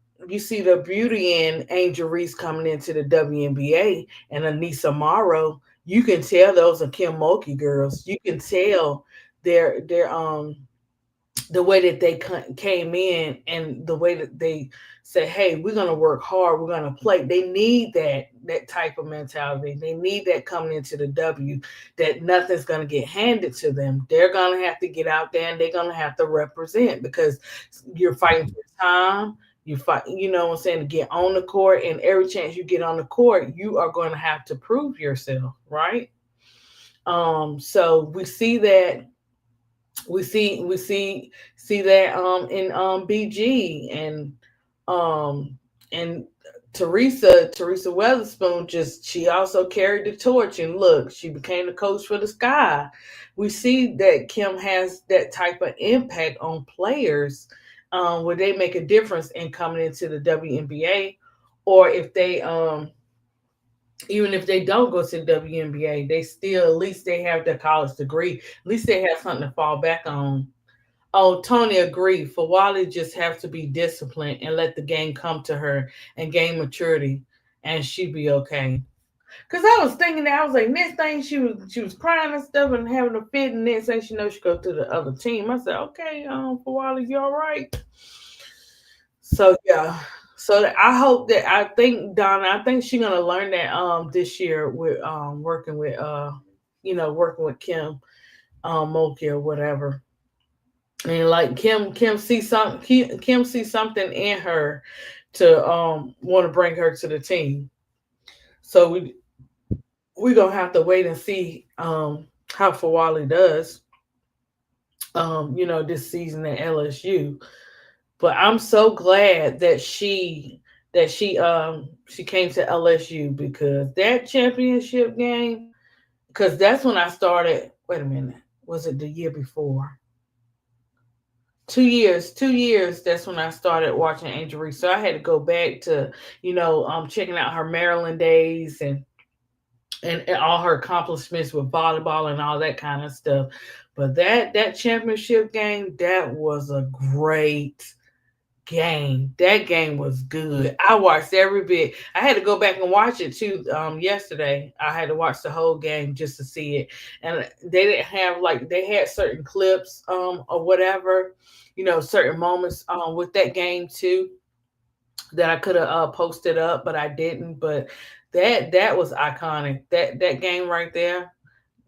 beauty in Angel Reese coming into the WNBA and Anissa Morrow. You can tell those are Kim Mulkey girls. You can tell they're the way that they came in and the way that they said, hey, we're going to work hard. We're going to play. They need that type of mentality. They need that coming into the W, that nothing's going to get handed to them. They're going to have to get out there and they're going to have to represent because you're fighting for time. You fight, what I'm saying, to get on the court, and every chance you get on the court, you are going to have to prove yourself, right? So we see that that in BG and Teresa Weatherspoon, she also carried the torch, and look, she became the coach for the Sky. We see that Kim has that type of impact on players where they make a difference in coming into the WNBA, or if they even if they don't go to the WNBA, they still at least they have their college degree. At least they have something to fall back on. Oh, Tony agreed. For Wally, just have to be disciplined and let the game come to her and gain maturity, and she'd be okay. Cause I was thinking that I was like, next thing she was crying and stuff and having a fit, and next thing she knows she go to the other team. I said, okay, for Wally, you all right? So yeah. So I hope that I think Donna, I think she's gonna learn that this year with working with working with Kim Mulkey or whatever. And like Kim sees something Kim sees something in her to want to bring her to the team. So we're gonna have to wait and see how Fawali does this season at LSU. But I'm so glad that she came to LSU because that championship game, because that's when I started. Wait a minute, was it the year before? 2 years. That's when I started watching Angel Reese. So I had to go back to checking out her Maryland days and all her accomplishments with volleyball and all that kind of stuff. But that championship game, that was a great game. That game was good. I watched every bit. I had to go back and watch it too. Yesterday, I had to watch the whole game just to see it. And they didn't have like they had certain clips or whatever, certain moments with that game too that I could have posted up, but I didn't. But that was iconic. That game right there,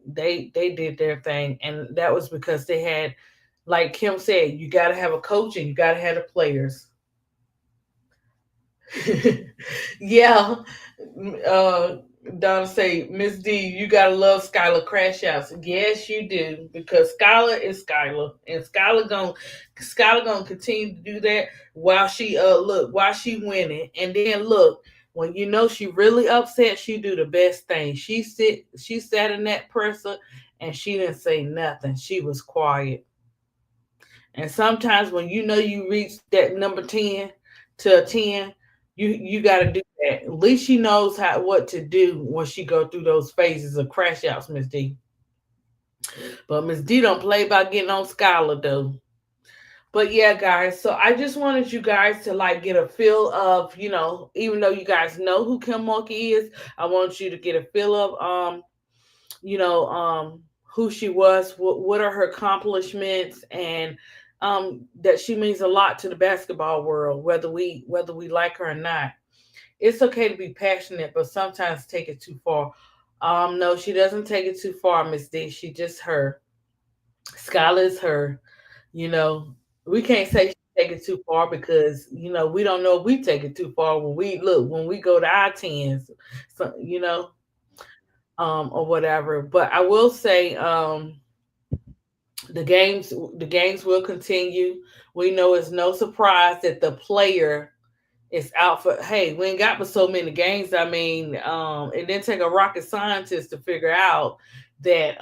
they did their thing, and that was because they had, like Kim said, you got to have a coach and you got to have the players. Yeah. Uh, Donna say, Miss D, you gotta love Skylar crash outs. Yes, you do, because Skylar is Skylar, and Skylar gonna continue to do that while she winning, and then look when she really upset, she do the best thing. She sat in that presser, and she didn't say nothing. She was quiet. And sometimes when you reach that number 10 to a 10, you got to do that. At least she knows what to do when she go through those phases of crash outs, Miss D. But Miss D don't play about getting on Skylar though. But yeah, guys, so I just wanted you guys to like get a feel of, even though you guys know who Kim Mulkey is, I want you to get a feel of who she was, what are her accomplishments, and that she means a lot to the basketball world, whether we like her or not. It's okay to be passionate, but sometimes take it too far. No, she doesn't take it too far, Miss D. She just her. Skylar is her. You know, we can't say she take it too far because we don't know if we take it too far when we go to our tens, so, or whatever. But I will say, the games will continue. We know it's no surprise that the player is out for. Hey, we ain't got but so many games. I mean, it didn't take a rocket scientist to figure out that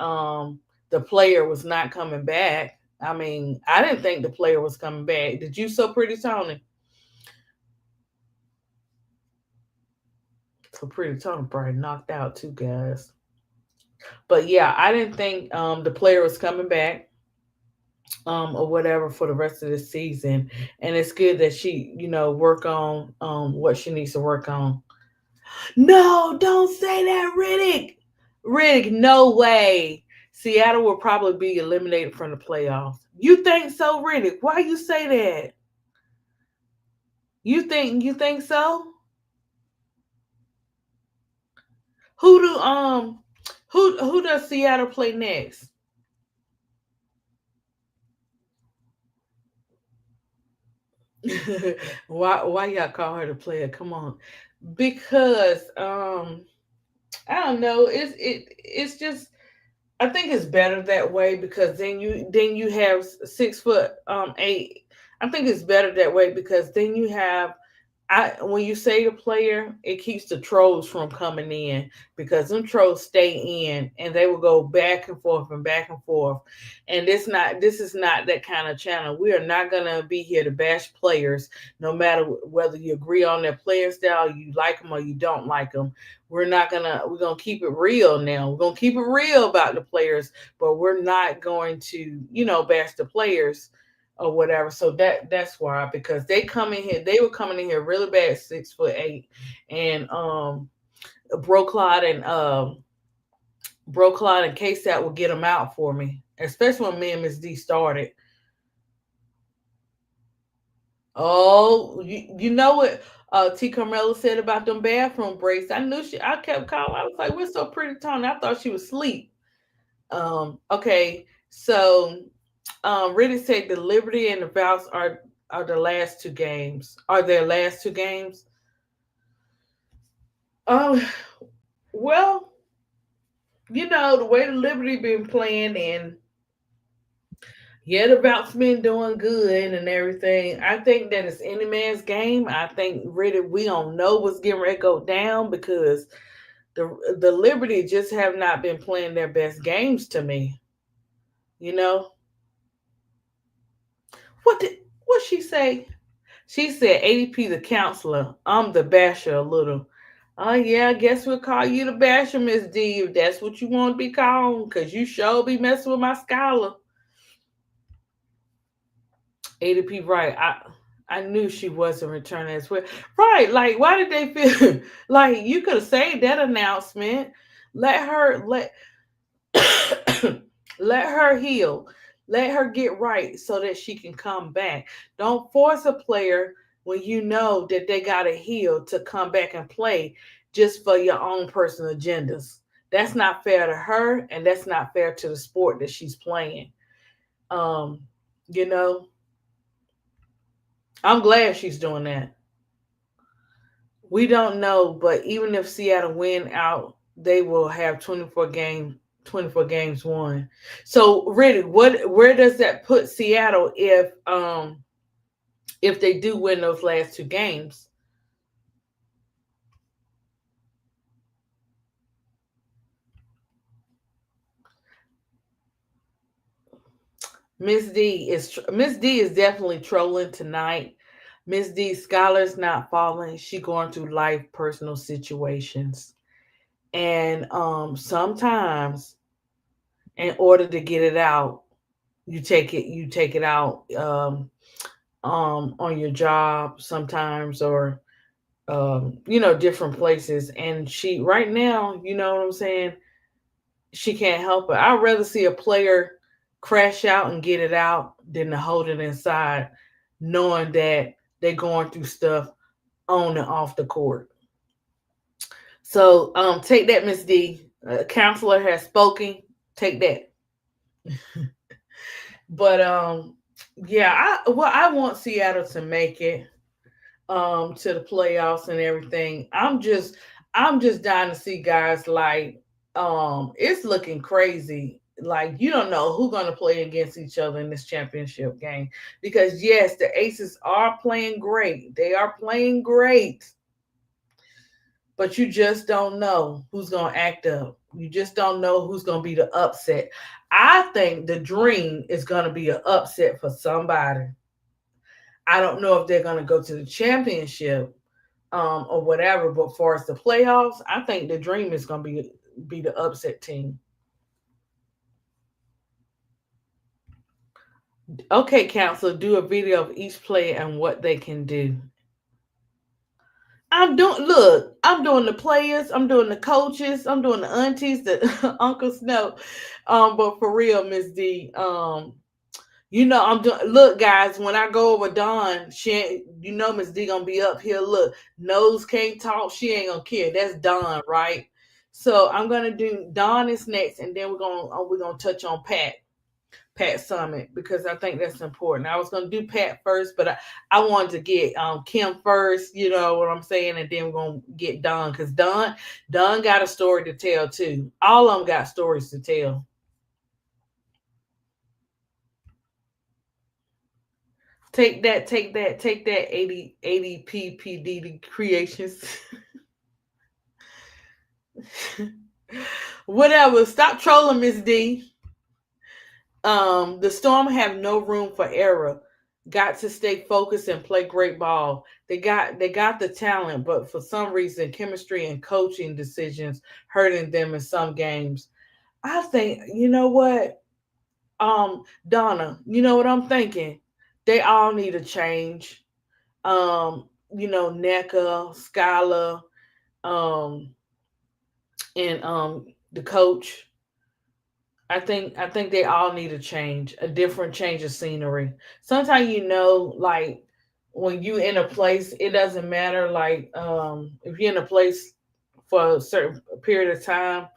the player was not coming back. I mean, I didn't think the player was coming back. Did you, so pretty Tony? So pretty Tony probably knocked out too, guys. But yeah, I didn't think the player was coming back or whatever for the rest of the season. And it's good that she, work on what she needs to work on. No, don't say that, Riddick. Riddick, no way. Seattle will probably be eliminated from the playoffs. You think so, Riddick? Why you say that? You think so? Who do who does Seattle play next? Why y'all call her the player? Come on. Because I don't know. It's just I think it's better that way because then you have 6 foot 8. I think it's better that way because then you have when you say the player, it keeps the trolls from coming in, because them trolls stay in and they will go back and forth and back and forth. And this is not that kind of channel. We are not gonna be here to bash players, no matter whether you agree on their player style, you like them or you don't like them. We're gonna keep it real now. We're gonna keep it real about the players, but we're not going to, bash the players or whatever. So that's why, because they were coming in here really bad, 6'8", and Bro Clyde and K-Stat would get them out for me, especially when me and Miss D started. Oh, you know what T. Carmela said about them bathroom breaks? I kept calling. I was like, we're so pretty, Tony. I thought she was asleep. Okay, so Riddick said the Liberty and the Vows are the last two games. Are their last two games? Well, the way the Liberty been playing, and yeah, the Vows been doing good and everything. I think that it's any man's game. I think really we don't know what's getting ready to go down, because the Liberty just have not been playing their best games to me. What she say? She said ADP the counselor. I'm the basher a little. Oh yeah, I guess we'll call you the basher, Miss D, if that's what you want to be called, because you sure be messing with my scholar. ADP, right. I knew she wasn't returning as well. Right, like why did they feel like you could have saved that announcement? Let her let her heal. Let her get right so that she can come back. Don't force a player when you know that they got to heal to come back and play just for your own personal agendas. That's not fair to her, and that's not fair to the sport that she's playing. Um, you know, I'm glad she's doing that. We don't know, but even if Seattle win out, they will have 24 games won. So really, where does that put Seattle if they do win those last two games? Miss D is definitely trolling tonight. Miss D scholar's not falling. She going through life personal situations. And sometimes in order to get it out, you take it out on your job sometimes, or different places. And she right now, you know what I'm saying, she can't help it. I'd rather see a player crash out and get it out than to hold it inside, knowing that they're going through stuff on and off the court. So take that, Miss D. Counselor has spoken. Take that. But yeah, I want Seattle to make it to the playoffs and everything. I'm just dying to see guys like it's looking crazy. Like you don't know who's going to play against each other in this championship game, because yes, the Aces are playing great. They are playing great. But you just don't know who's going to act up. You just don't know who's going to be the upset. I think the Dream is going to be an upset for somebody. I don't know if they're going to go to the championship or whatever, but for us the playoffs, I think the Dream is going to be the upset team. Okay, counselor, do a video of each player and what they can do. I'm doing the players, I'm doing the coaches, I'm doing the aunties, the uncles. No, but for real, Miss D, I'm doing. Look, guys, when I go over Dawn, Miss D gonna be up here. Look, nose can't talk. She ain't gonna care. That's Dawn, right? So I'm gonna do Dawn is next, and then we're gonna touch on Pat Summit, because I think that's important. I was gonna do Pat first, but I wanted to get Kim first. You know what I'm saying, and then we're gonna get Dawn, because Dawn got a story to tell too. All of them got stories to tell. Take that, 80 PPD creations. Whatever. Stop trolling, Miss D. The Storm have no room for error. Got to stay focused and play great ball. They got the talent, but for some reason, chemistry and coaching decisions hurting them in some games. I think, you know what, Donna, you know what I'm thinking? They all need a change. NECA, Skylar, um, and the coach. I think they all need a change, a different change of scenery. Sometimes, like when you in a place, it doesn't matter. Like if you're in a place for a certain period of time,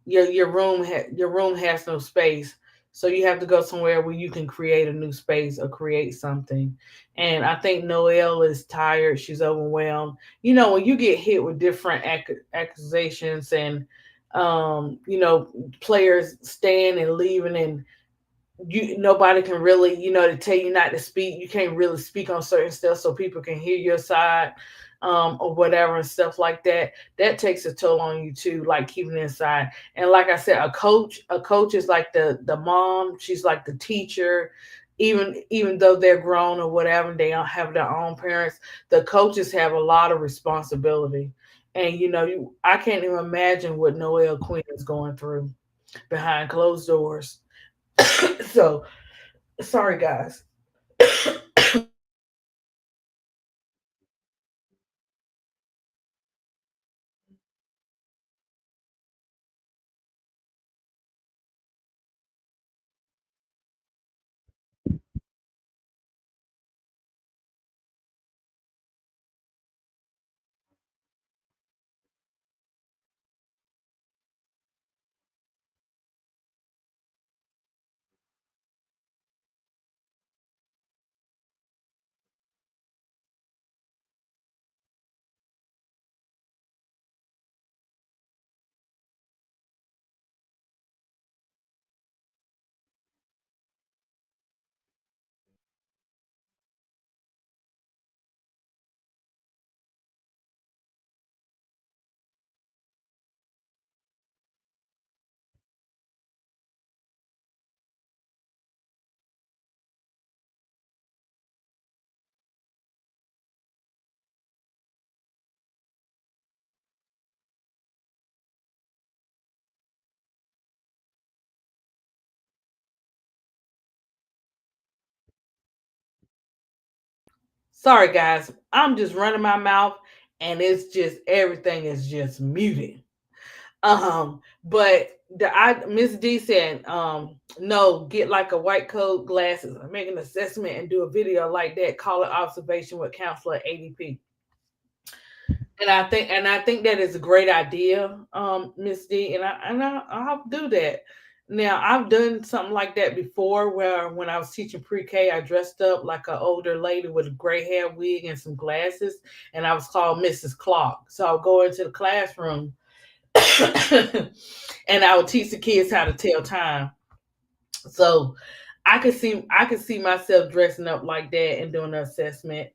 your room has no space, so you have to go somewhere where you can create a new space or create something. And I think Noelle is tired, she's overwhelmed. When you get hit with different accusations and players staying and leaving, and nobody can really, to tell you not to speak. You can't really speak on certain stuff so people can hear your side, or whatever and stuff like that. That takes a toll on you too, like keeping it inside. And like I said, a coach is like the mom. She's like the teacher. Even though they're grown or whatever, they don't have their own parents. The coaches have a lot of responsibility. And I can't even imagine what Noelle Quinn is going through behind closed doors. So sorry, guys. Sorry, guys. I'm just running my mouth, and it's just everything is just muted. But Miss D said, no, get like a white coat, glasses, make an assessment, and do a video like that. Call it observation with counselor at ADP. And I think that is a great idea, Miss D, and I'll do that. Now I've done something like that before, where when I was teaching pre-K, I dressed up like an older lady with a gray hair wig and some glasses, and I was called Mrs. Clark. So I'll go into the classroom and I would teach the kids how to tell time. So I could see myself dressing up like that and doing an assessment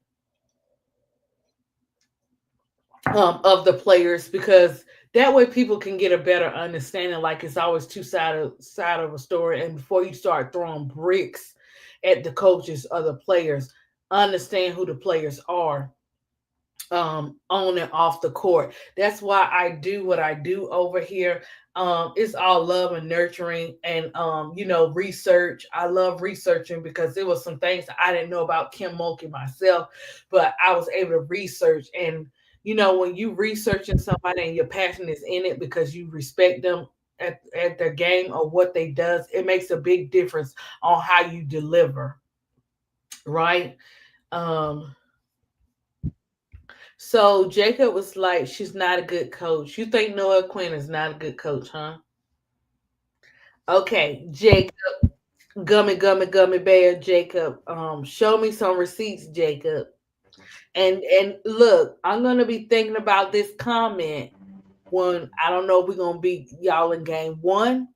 of the players, because that way people can get a better understanding. Like, it's always two side of a story, and before you start throwing bricks at the coaches or the players, understand who the players are, on and off the court. That's why I do what I do over here. It's all love and nurturing, and research. I love researching because there was some things I didn't know about Kim Mulkey myself, but I was able to research. And when you researching somebody and your passion is in it because you respect them at their game or what they does, it makes a big difference on how you deliver, right? Um, So Jacob was like, she's not a good coach. You think Noah Quinn is not a good coach, huh? Okay, Jacob, gummy bear, Jacob. Show me some receipts, Jacob. And look, I'm gonna be thinking about this comment when I don't know if we're gonna beat y'all in game one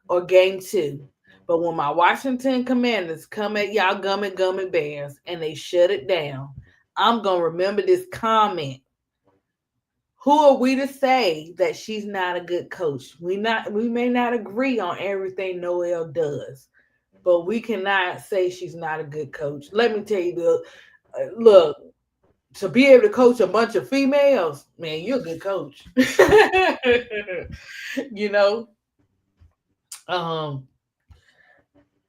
or game two. But when my Washington Commanders come at y'all gummy bears and they shut it down, I'm going to remember this comment. Who are we to say that she's not a good coach? We may not agree on everything Noelle does, but we cannot say she's not a good coach. Let me tell you, look, to be able to coach a bunch of females, man, you're a good coach. You know,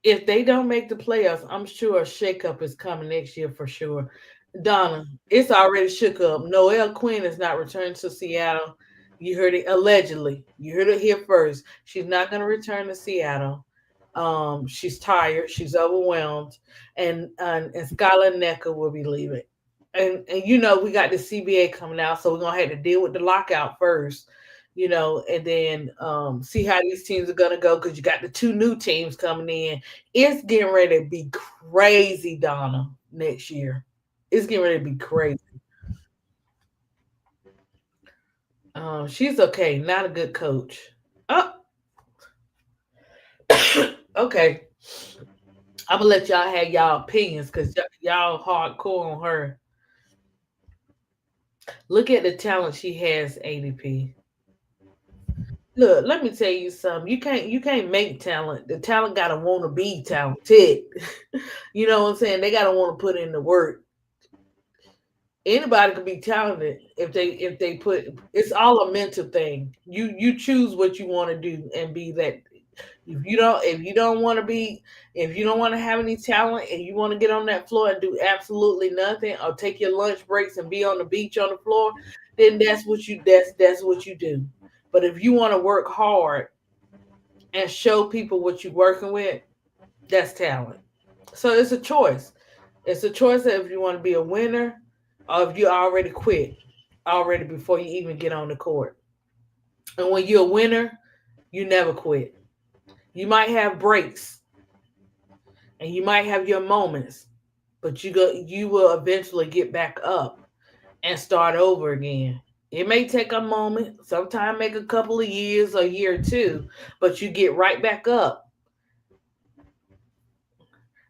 if they don't make the playoffs, I'm sure a shakeup is coming next year for sure. Donna, it's already shook up. Noelle Quinn is not returning to Seattle. You heard it allegedly. You heard it here first. She's not going to return to Seattle. She's tired. She's overwhelmed, and Skylar Necker will be leaving. And you know we got the CBA coming out, so we're gonna have to deal with the lockout first, you know, and then see how these teams are gonna go because you got the 2 new teams coming in. It's getting ready to be crazy, Donna, next year. It's getting ready to be crazy. She's okay, not a good coach. Oh, okay. I'm gonna let y'all have y'all opinions because y'all hardcore on her. Look at the talent she has, ADP. Look, let me tell you something. You can't make talent. The talent gotta want to be talented. You know what I'm saying? They gotta want to put in the work. Anybody can be talented if they put. It's all a mental thing. You choose what you want to do and be that. If you don't want to have any talent and you want to get on that floor and do absolutely nothing or take your lunch breaks and be on the beach on the floor, then that's what you do. But if you want to work hard and show people what you're working with, that's talent. So it's a choice. It's a choice that if you want to be a winner or if you already quit already before you even get on the court. And when you're a winner, you never quit. You might have breaks and you might have your moments, but you will eventually get back up and start over again. It may take a moment, sometimes make a couple of years, a year or two, but you get right back up.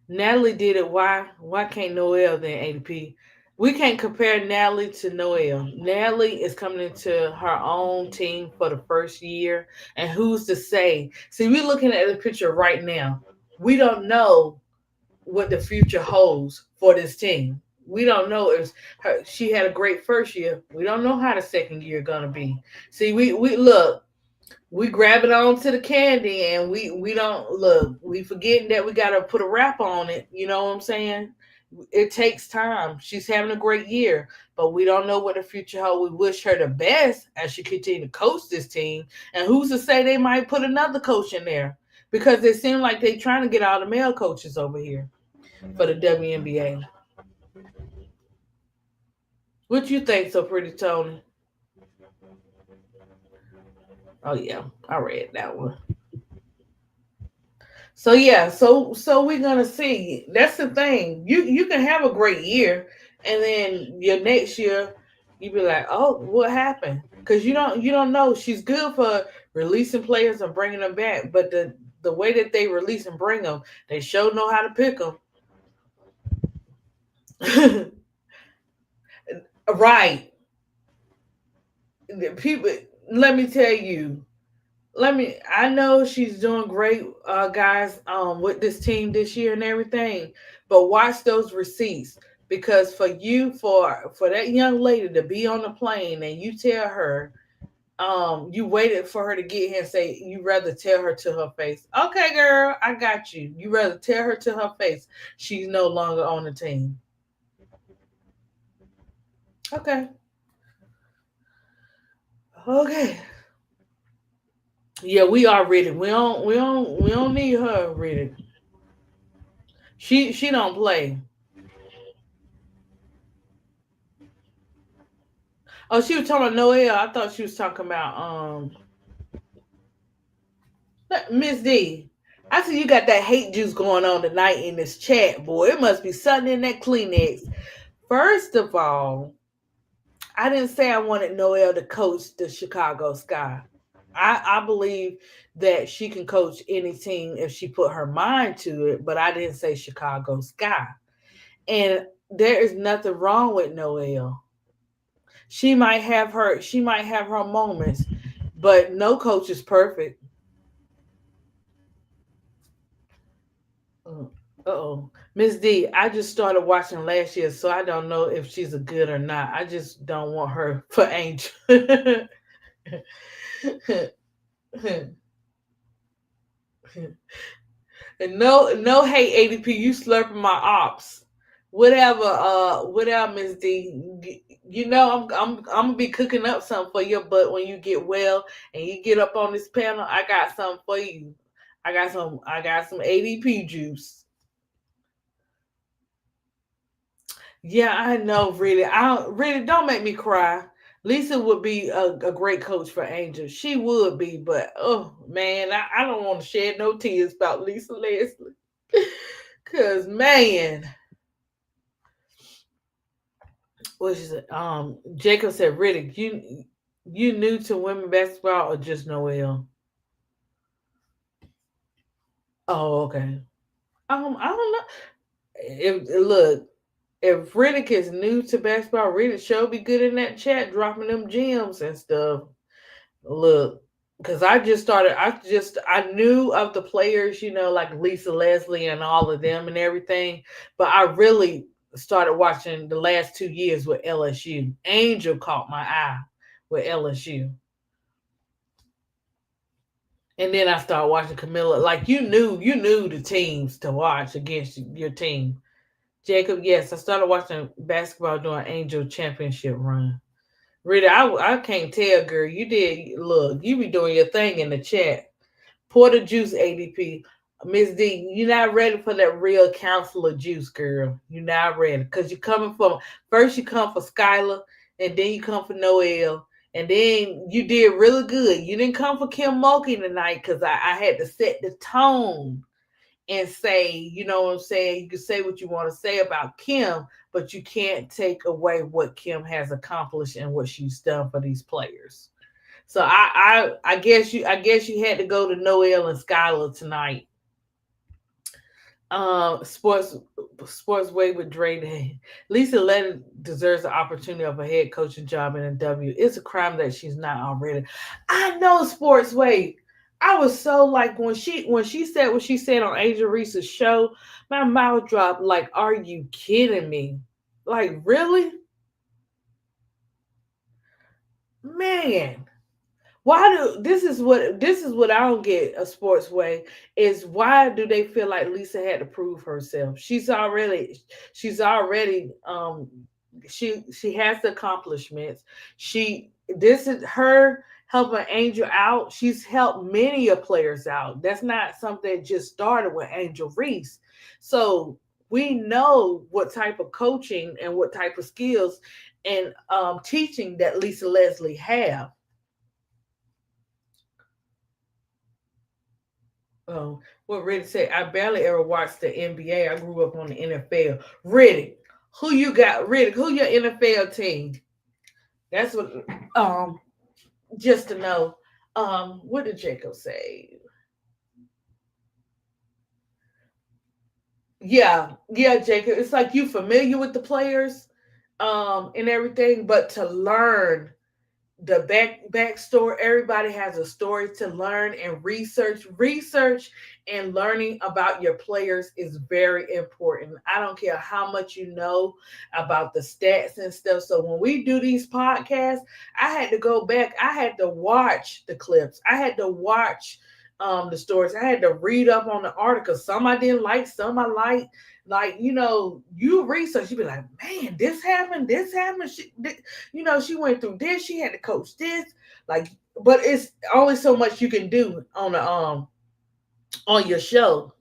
Natalie did it. Why can't Noelle then, ADP? We can't compare Natalie to Noelle. Natalie is coming into her own team for the first year. And who's to say? See, we're looking at the picture right now. We don't know what the future holds for this team. We don't know if she had a great first year. We don't know how the second year gonna be. See, we look, we grabbing on to the candy and we don't look. We forgetting that we gotta put a wrap on it. You know what I'm saying? It takes time. She's having a great year, but we don't know what the future holds. We wish her the best as she continue to coach this team. And who's to say they might put another coach in there? Because it seems like they're trying to get all the male coaches over here for the WNBA. What you think, so pretty Tony? Oh yeah, I read that one. So yeah, so we're gonna see. That's the thing. You can have a great year, and then your next year you be like, oh, what happened? Because you don't know. She's good for releasing players and bringing them back, but the way that they release and bring them, they sure know how to pick them. Right. People, let me tell you. I know she's doing great, guys, with this team this year and everything, but watch those receipts because for that young lady to be on the plane and you tell her, you waited for her to get here and say you rather tell her to her face, okay, girl, I got you. You rather tell her to her face she's no longer on the team. Okay. Okay. Yeah, we are ready. We don't need her ready. She don't play. Oh, she was talking about Noelle. I thought she was talking about Miss D. I see you got that hate juice going on tonight in this chat, boy. It must be something in that Kleenex. First of all, I didn't say I wanted Noelle to coach the Chicago Sky. I believe that she can coach any team if she put her mind to it, but I didn't say Chicago Sky. And there is nothing wrong with Noelle. She might have her moments, but no coach is perfect. Uh-oh. Miss D, I just started watching last year, so I don't know if she's a good or not. I just don't want her for Angel. And no hate ADP, you slurping my ops. Whatever, Miss D. You know I'm gonna be cooking up something for your butt when you get well and you get up on this panel. I got something for you. I got some ADP juice. Yeah, I know, really. Don't make me cry. Lisa would be a great coach for Angel. She would be, but oh man, I don't want to shed no tears about Lisa Leslie. Cause man, what is it? Jacob said, Riddick, you new to women basketball or just Noel? Oh, okay. I don't know. If Riddick is new to basketball, Riddick should be good in that chat, dropping them gems and stuff. Look, because I knew of the players, like Lisa Leslie and all of them and everything, but I really started watching the last 2 years with LSU. Angel caught my eye with LSU. And then I started watching Camilla. Like you knew the teams to watch against your team. Jacob, yes, I started watching basketball during Angel championship run. Rita, I can't tell, girl. You did look. You be doing your thing in the chat. Porter juice, ADP. Miss D, you're not ready for that real counselor juice, girl. You're not ready because you're coming from first. You come for Skylar, and then you come for Noel, and then you did really good. You didn't come for Kim Mulkey tonight because I had to set the tone and say, you know what I'm saying? You can say what you want to say about Kim, but you can't take away what Kim has accomplished and what she's done for these players. So I guess you had to go to Noel and Skylar tonight. Sports way with Dre Day. Lisa Letty deserves the opportunity of a head coaching job in a W. It's a crime that she's not already. I know Sports way. I was so like when she said what she said on Angel Reese's show, my mouth dropped. Like, are you kidding me? Like, really, man? Why do this is what I don't get a sports way is why do they feel like Lisa had to prove herself? She's already she has the accomplishments. This is her helping Angel out. She's helped many of players out. That's not something that just started with Angel Reese. So we know what type of coaching and what type of skills and teaching that Lisa Leslie have. Oh, what Riddick said, I barely ever watched the NBA. I grew up on the NFL. Riddick, who you got? Riddick, who your NFL team? That's what just to know. What did Jacob say? Yeah, Jacob. It's like you familiar with the players, and everything, but to learn the backstory. Everybody has a story to learn and research and learning about your players is very important. I don't care how much you know about the stats and stuff. So when we do these podcasts, I had to go back. I had to watch the clips. I had to watch the stories. I had to read up on the articles. Some I didn't like, some I liked. Like, you research, you be like, man, this happened. She went through this, she had to coach this. Like, but it's only so much you can do on your show.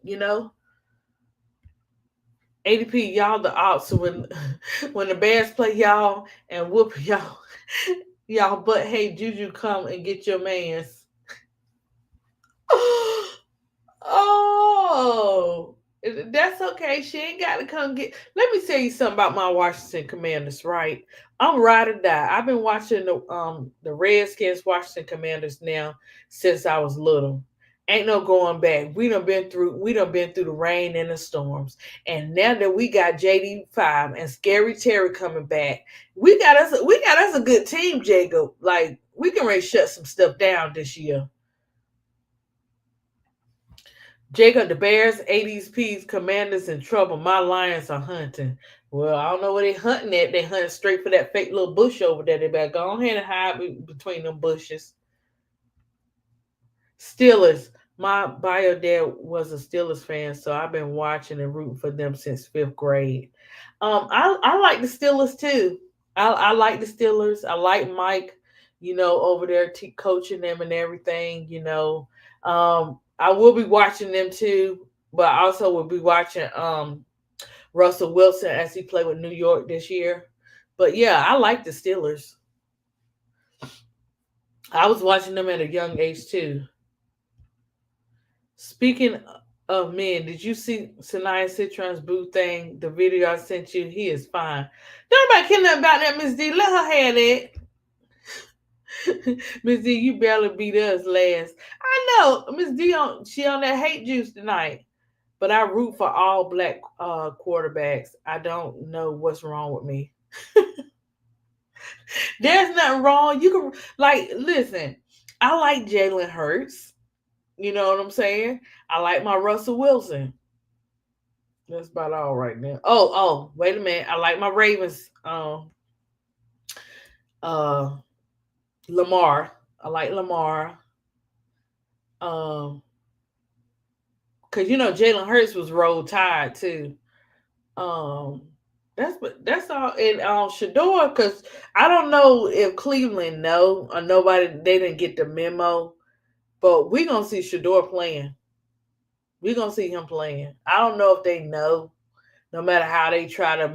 ADP, y'all the ops. So when the Bears play y'all and whoop y'all, but hey, Juju, come and get your mans. Oh, That's okay. She ain't got to come get. Let me tell you something about my Washington Commanders. Right, I'm ride or die. I've been watching the Redskins, Washington Commanders now since I was little. Ain't no going back. We done been through the rain and the storms, and now that we got JD5 and Scary Terry coming back, we got us a good team, Jacob. Like we can ready to shut some stuff down this year. Jacob, the Bears, 80s P's, Commanders in trouble. My Lions are hunting. Well, I don't know where they hunting at. They hunting straight for that fake little bush over there. They better go ahead and hide between them bushes. Steelers. My bio dad was a Steelers fan, so I've been watching and rooting for them since fifth grade. I like the Steelers too. I like the Steelers. I like Mike, over there coaching them and everything. I will be watching them too, but I also will be watching Russell Wilson as he played with New York this year. But yeah, I like the Steelers. I was watching them at a young age too. Speaking of men, did you see Sanaya Citron's boo thing? The video I sent you, he is fine. Don't nobody care nothing about that, Miss D. Let her have that. Miss D, you barely beat us last. I know Miss D she on that hate juice tonight. But I root for all black quarterbacks. I don't know what's wrong with me. There's nothing wrong. You can listen. I like Jalen Hurts. You know what I'm saying? I like my Russell Wilson. That's about all right now. Oh, wait a minute. I like my Ravens. Lamar. I like Lamar. Cause Jalen Hurts was roll tide too. That's all. And Shador, because I don't know if Cleveland know or nobody they didn't get the memo, but we're gonna see Shador playing. We're gonna see him playing. I don't know if they know. No matter how they trying to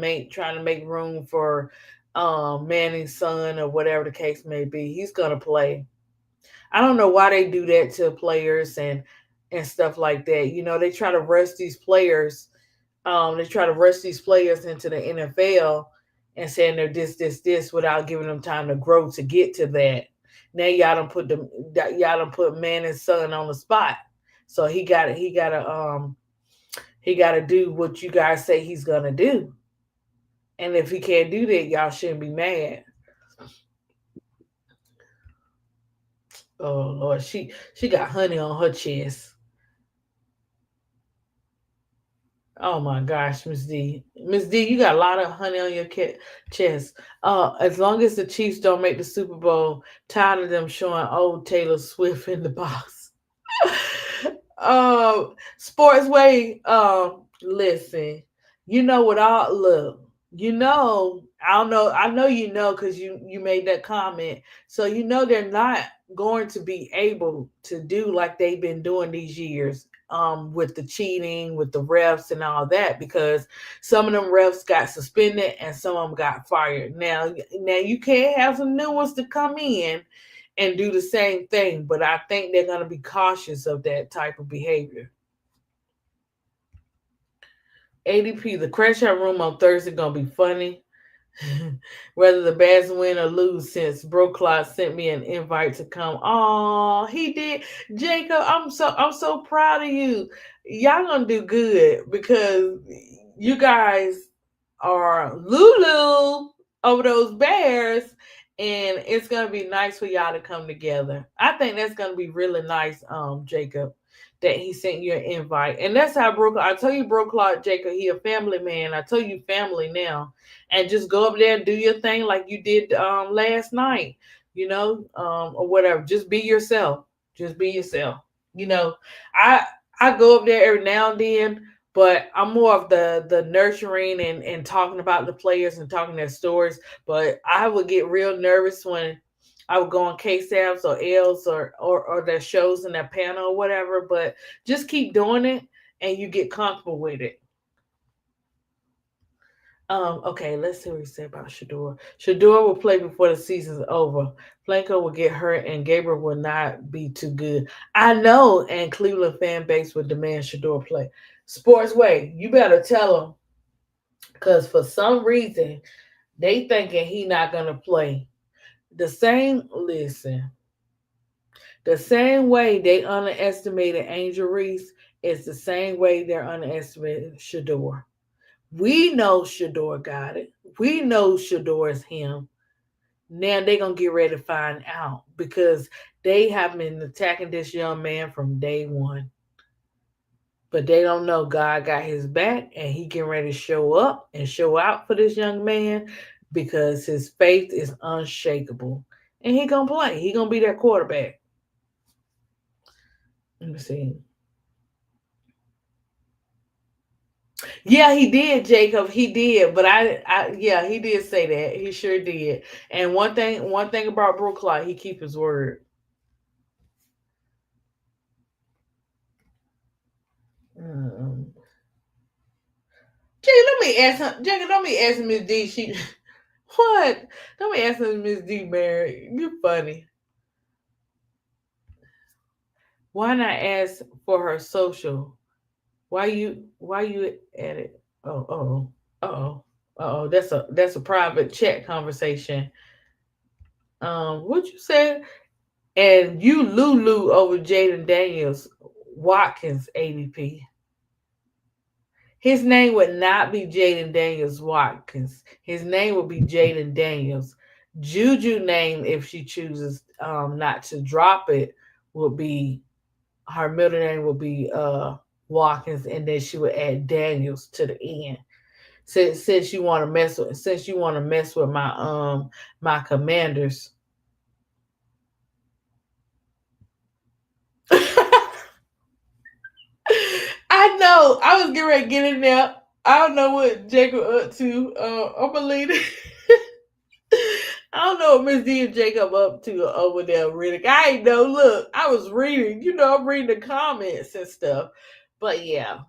make room for Manning's son or whatever the case may be, he's gonna play. I don't know why they do that to players and stuff like that. They try to rush these players. They try to rush these players into the NFL and saying they're this without giving them time to grow to get to that. Now y'all done put Manning's son on the spot, so he got to do what you guys say he's gonna do. And if he can't do that, y'all shouldn't be mad. Oh Lord, she got honey on her chest. Oh my gosh, Miss D. Miss D, you got a lot of honey on your chest. As long as the Chiefs don't make the Super Bowl, tired of them showing old Taylor Swift in the box. Sportsway, listen, what all look, I don't know, I know because you made that comment. So they're not going to be able to do like they've been doing these years with the cheating, with the refs and all that, because some of them refs got suspended and some of them got fired. Now you can't have some new ones to come in and do the same thing, but I think they're going to be cautious of that type of behavior. ADP, the crash out room on Thursday going to be funny. Whether the Bears win or lose, since Bro Cloud sent me an invite to come. Oh, he did. Jacob, I'm so proud of you. Y'all gonna do good because you guys are Lulu over those Bears, and it's gonna be nice for y'all to come together. I think that's gonna be really nice, Jacob, that he sent you an invite. And that's how I tell you, Bro Cloud, Jacob, he a family man. I tell you family now. And just go up there and do your thing like you did last night, or whatever. Just be yourself. Just be yourself. I go up there every now and then, but I'm more of the nurturing and talking about the players and talking their stories. But I would get real nervous when I would go on KSABs or L's or their shows and their panel or whatever. But just keep doing it and you get comfortable with it. Okay, let's see what he said about Shador. Shador will play before the season's over. Blanco will get hurt and Gabriel will not be too good. I know, and Cleveland fan base would demand Shador play. Sportsway, you better tell them, because for some reason they thinking he not gonna play. Listen, the same way they underestimated Angel Reese is the same way they're underestimating Shador. We know Shador got it. We know Shador is him. Now they're gonna get ready to find out, because they have been attacking this young man from day one. But they don't know God got his back, and he getting ready to show up and show out for this young man, because his faith is unshakable. And he gonna play. He gonna be that quarterback. Let me see. Yeah, he did, Jacob. He did, but yeah, he did say that. He sure did. And one thing about Brook Clyde, he keep his word. Jacob, let me ask Miss D. She what? Let me ask Miss D. Mary. You funny. Why not ask for her social? Why you at it? Oh. That's a private chat conversation. What you said? And you Lulu over Jaden Daniels Watkins ADP. His name would not be Jaden Daniels Watkins. His name would be Jaden Daniels. Juju name, if she chooses not to drop it, would be her middle name would be Watkins, and then she would add Daniels to the end. Since you want to mess with my Commanders. I know. I was getting ready to get in there. I don't know what Jacob up to. I'm gonna leave it. I don't know what Miss D and Jacob up to over there reading. I ain't know. Look, I was reading. I'm reading the comments and stuff. But yeah.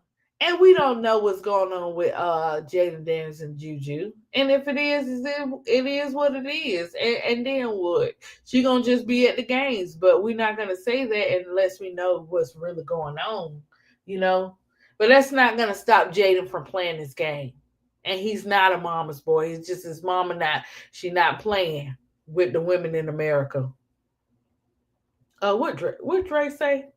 And we don't know what's going on with Jaden Daniels and Juju. And if it is what it is. And then what? She gonna just be at the games. But we're not gonna say that unless we know what's really going on. But that's not gonna stop Jaden from playing this game. And he's not a mama's boy. He's just his mama she not playing with the women in America. What Dre say?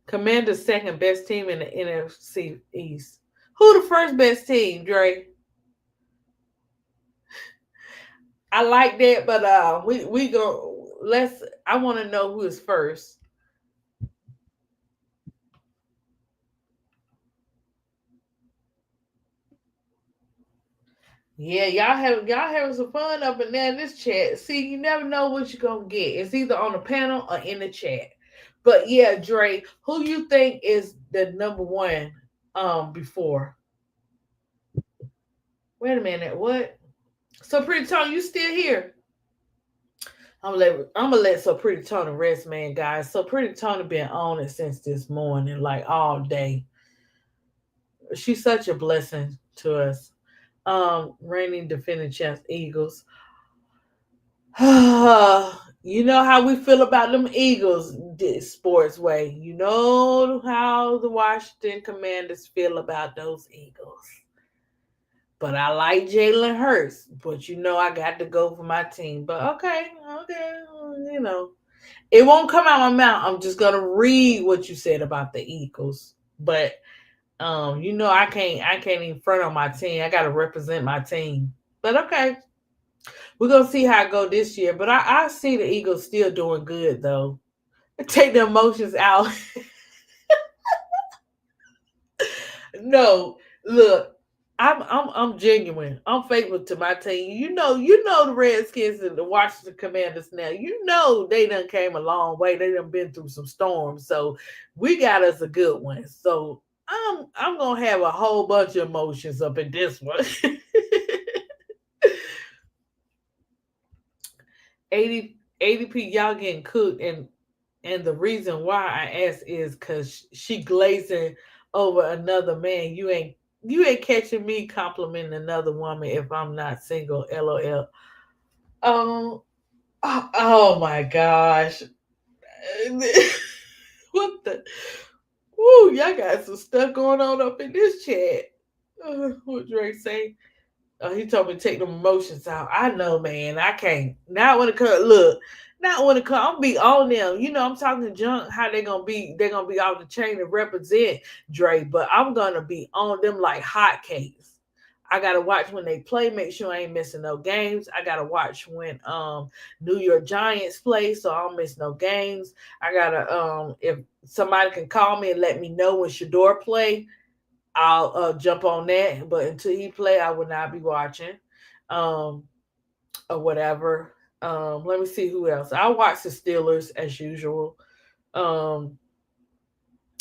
Commander's second best team in the NFC East. Who the first best team, Dre? I like that, but we go. I want to know who is first. Yeah, y'all having some fun up and down this chat. See, you never know what you're gonna get. It's either on the panel or in the chat. But yeah, Dre, who you think is the number one before? Wait a minute, what? So Pretty Tony, you still here? I'm gonna let So Pretty Tony rest, man, guys. So Pretty Tony been on it since this morning, like all day. She's such a blessing to us. Reigning defending champs Eagles. You know how we feel about them Eagles, sports way. You know how the Washington Commanders feel about those Eagles. But I like Jalen Hurts. But I got to go for my team. But okay. It won't come out my mouth. I'm just gonna read what you said about the Eagles. But I can't even front on my team. I gotta represent my team. But okay. We're gonna see how it go this year. But I see the Eagles still doing good though. Take the emotions out. No, look, I'm genuine. I'm faithful to my team. You know the Redskins and the Washington Commanders now. They done came a long way. They done been through some storms. So we got us a good one. So I'm gonna have a whole bunch of emotions up in this one. 80p, y'all getting cooked, and the reason why I ask is because she glazing over another man. You ain't catching me complimenting another woman if I'm not single. LOL. Oh my gosh. What Woo, y'all got some stuff going on up in this chat. What Drake say? He told me to take them emotions out. I know, man. I can't. Not when it comes. Look, not when it comes. I'm be on them. You know, I'm talking to Junk. How they gonna be? They gonna be off the chain to represent Dre, but I'm gonna be on them like hotcakes. I gotta watch when they play. Make sure I ain't missing no games. I gotta watch when New York Giants play, so I don't miss no games. I gotta if somebody can call me and let me know when Shador play, I'll jump on that. But until he play, I will not be watching, um, or whatever. Let me see who else. I'll watch the Steelers as usual. Um,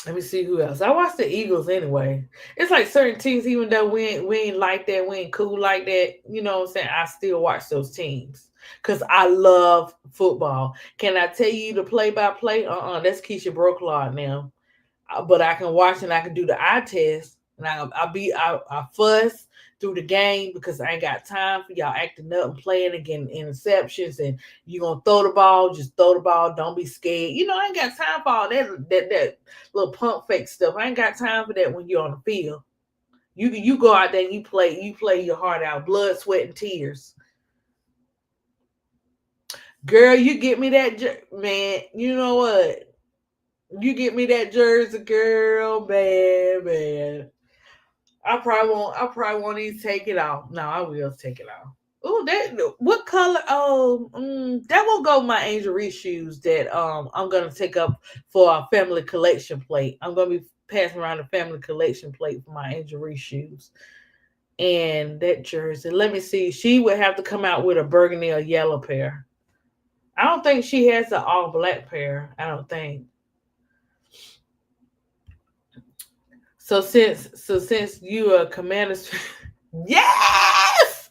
Let me see who else. I watch the Eagles anyway. It's like certain teams, even though we ain't like that, we ain't cool like that. You know what I'm saying? I still watch those teams because I love football. Can I tell you the play by play? That's Keisha Brooklaw now. But I can watch and I can do the eye test, and I fuss through the game because I ain't got time for y'all acting up and playing and getting interceptions, and you gonna throw the ball, just throw the ball, don't be scared. You know, I ain't got time for all that little pump fake stuff. I ain't got time for that when you're on the field. You go out there and you play your heart out, blood, sweat, and tears. Girl, you get me that man. You know what? You get me that jersey, girl, man. I probably won't even take it off. No, I will take it off. Oh, that what color? That will go with my Angel Reese shoes that I'm gonna take up for a family collection plate. I'm gonna be passing around a family collection plate for my Angel Reese shoes. And that jersey. Let me see. She would have to come out with a burgundy or yellow pair. I don't think she has an all black pair. I don't think. So since you are Commanders, yes,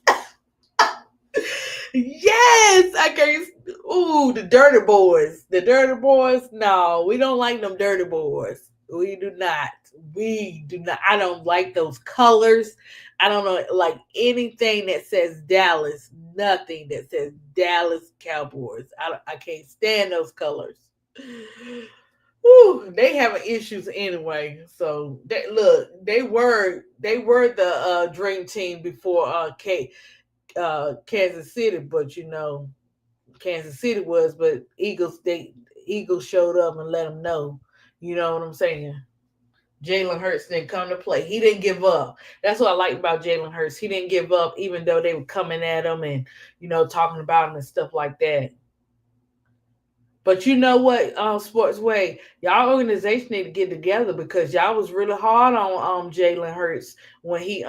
yes, I can't. Ooh, the dirty boys, the dirty boys. No, we don't like them dirty boys. We do not. We do not. I don't like those colors. I don't know, like anything that says Dallas. Nothing that says Dallas Cowboys. I can't stand those colors. Whew, they having issues anyway. So they were the dream team before Kansas City, but you know Kansas City was, but Eagles showed up and let them know. You know what I'm saying? Jalen Hurts didn't come to play. He didn't give up. That's what I like about Jalen Hurts. He didn't give up, even though they were coming at him and talking about him and stuff like that. But you know what, Sports Way, y'all organization need to get together because y'all was really hard on Jalen Hurts when he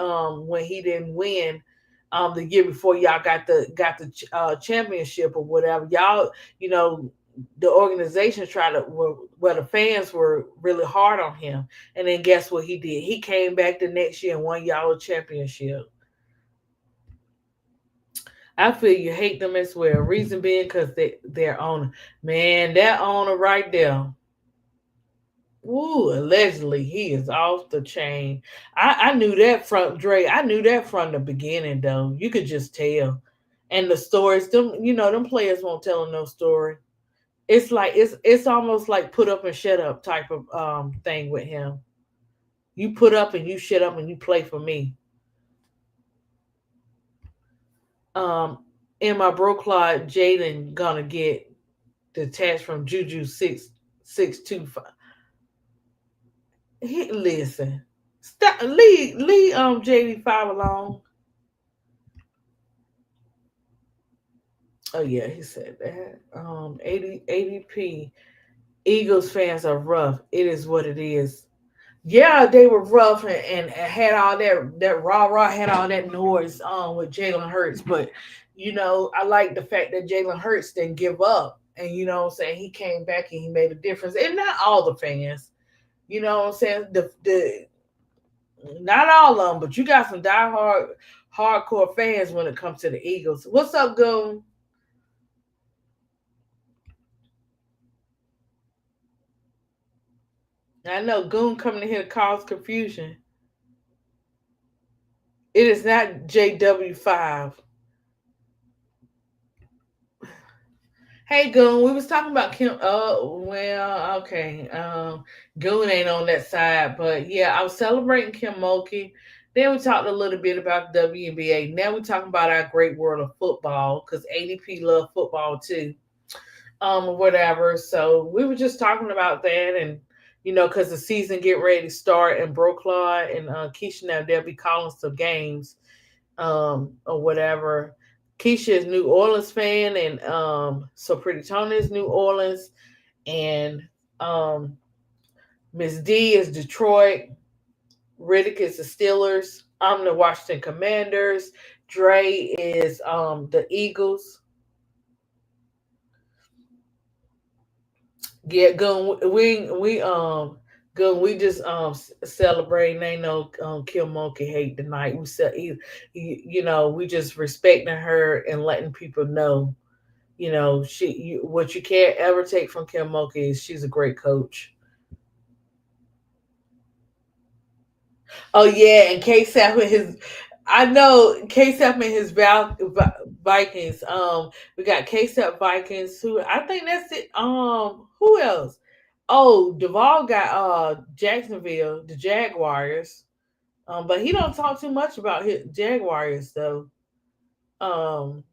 didn't win the year before y'all got the championship or whatever. Y'all, the organization tried to where the fans were really hard on him. And then guess what he did? He came back the next year and won y'all a championship. I feel you hate them as well. Reason being because their owner, man, that owner right there. Ooh, allegedly he is off the chain. I knew that from Dre. I knew that from the beginning, though. You could just tell. And the stories, them players won't tell no story. It's like it's almost like put up and shut up type of thing with him. You put up and you shut up and you play for me. In my bro Clyde, Jaden gonna get detached from Juju 625. Listen, stop, leave JD5 alone. Oh yeah, he said that. 80p Eagles fans are rough. It is what it is. Yeah, they were rough and had all that rah had all that noise with Jalen Hurts, but I like the fact that Jalen Hurts didn't give up, and what I'm saying, he came back and he made a difference, and not all the fans, what I'm saying, the not all of them, but you got some hardcore fans when it comes to the Eagles. What's up, Goon? I know Goon coming in here to cause confusion. It is not JW5. Hey, Goon, we was talking about Kim. Oh, well, okay. Goon ain't on that side, but yeah, I was celebrating Kim Mulkey. Then we talked a little bit about WNBA. Now we're talking about our great world of football because ADP love football too, or whatever. So we were just talking about that, and because the season get ready to start, and Brooklyn and Keisha now they'll be calling some games, or whatever. Keisha is New Orleans fan, and so Pretty Tony is New Orleans, and um, Miss D is Detroit. Riddick is the Steelers. I'm the Washington Commanders. Dre is the Eagles. Yeah, gun we just celebrating. Ain't no Kim Mulkey hate tonight. We just respecting her and letting people know. What you can't ever take from Kim Mulkey is she's a great coach. Oh yeah, and K-Sap with his, I know K-Sap and his Vikings. We got K-Sap Vikings. Who I think that's it. Who else? Oh, Duvall got Jacksonville, the Jaguars. But he don't talk too much about his Jaguars though. Um,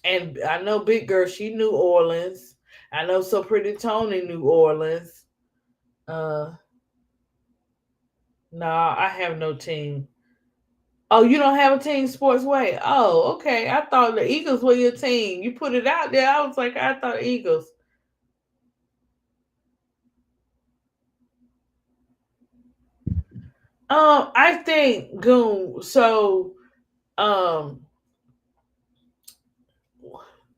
and I know Big Girl, she New Orleans. I know So Pretty Tony, New Orleans. Uh, nah, I have no team. Oh, you don't have a team sports way? Oh, okay. I thought the Eagles were your team. You put it out there. I was like, I thought Eagles. I think Goon. So, um,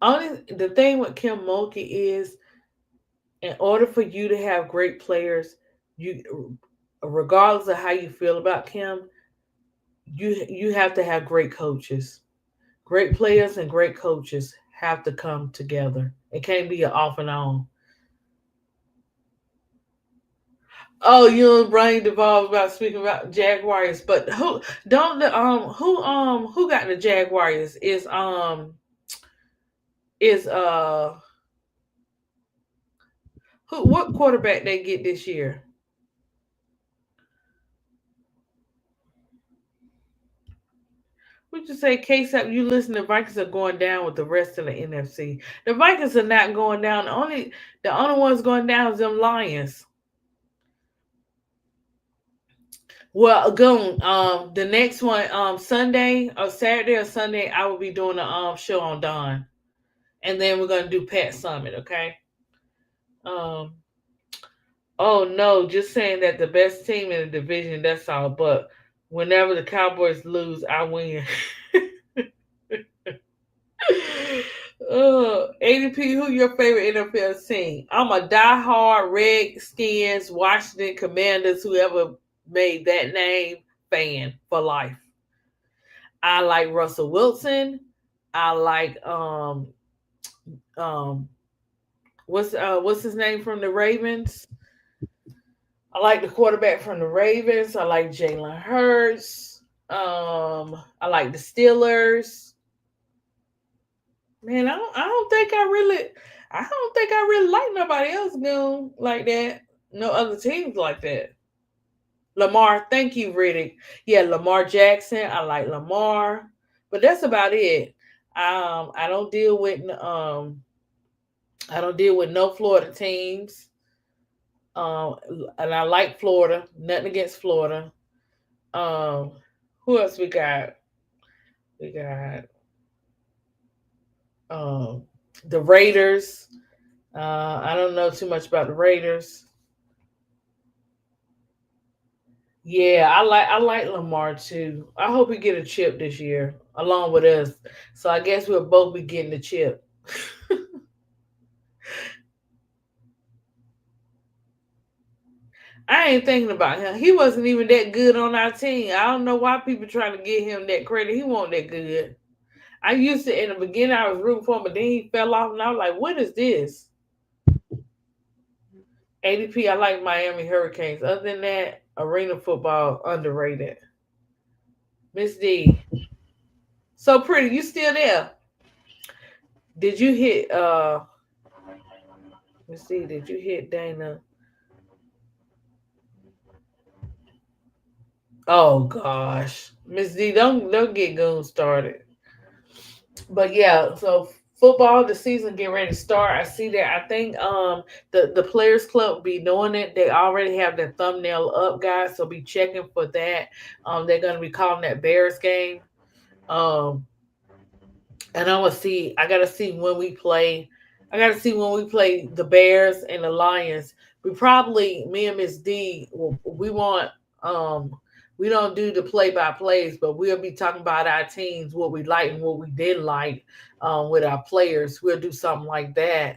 only the thing with Kim Mulkey is, in order for you to have great players, regardless of how you feel about Kim, you have to have great coaches. Great players and great coaches have to come together. It can't be an off and on. Oh, you and Brian Duvall about speaking about Jaguars, but who don't the who got the Jaguars is who what quarterback they get this year? Would you say case up you listen the Vikings are going down with the rest of the NFC. The Vikings are not going down. The only ones going down is them Lions. Well, going the next one Sunday or Saturday or Sunday I will be doing a show on Dawn, and then we're gonna do Pat Summit. Okay. Um. Oh no, just saying that the best team in the division. That's all. But whenever the Cowboys lose, I win. ADP, who your favorite NFL team? I'm a diehard Redskins, Washington Commanders, whoever made that name fan for life. I like Russell Wilson. I like um what's his name from the Ravens? I like the quarterback from the Ravens. I like Jalen Hurts. I like the Steelers. Man, I don't think I really like nobody else doing like that. No other teams like that. Lamar, thank you, Riddick. Yeah, Lamar Jackson. I like Lamar, but that's about it. I don't deal with no Florida teams. And I like Florida. Nothing against Florida. Um, who else we got? We got um the Raiders. I don't know too much about the Raiders. Yeah, I like Lamar too. I hope he get a chip this year along with us. So I guess we'll both be getting the chip. I ain't thinking about him. He wasn't even that good on our team. I don't know why people trying to give him that credit. He wasn't that good. I used to in the beginning I was rooting for him, but then he fell off and I was like, what is this? ADP, I like Miami Hurricanes. Other than that, arena football underrated. Miss D. So pretty, you still there? Did you hit let's see, did you hit Dana? Oh gosh. Miss D, don't get Goon started. But yeah, so football, the season get ready to start. I see that. I think the Players Club be doing it. They already have their thumbnail up, guys. So be checking for that. They're gonna be calling that Bears game. Um, and I gotta see when we play. I gotta see when we play the Bears and the Lions. We probably, me and Miss D, we want we don't do the play by plays, but we'll be talking about our teams, what we like and what we didn't like with our players. We'll do something like that.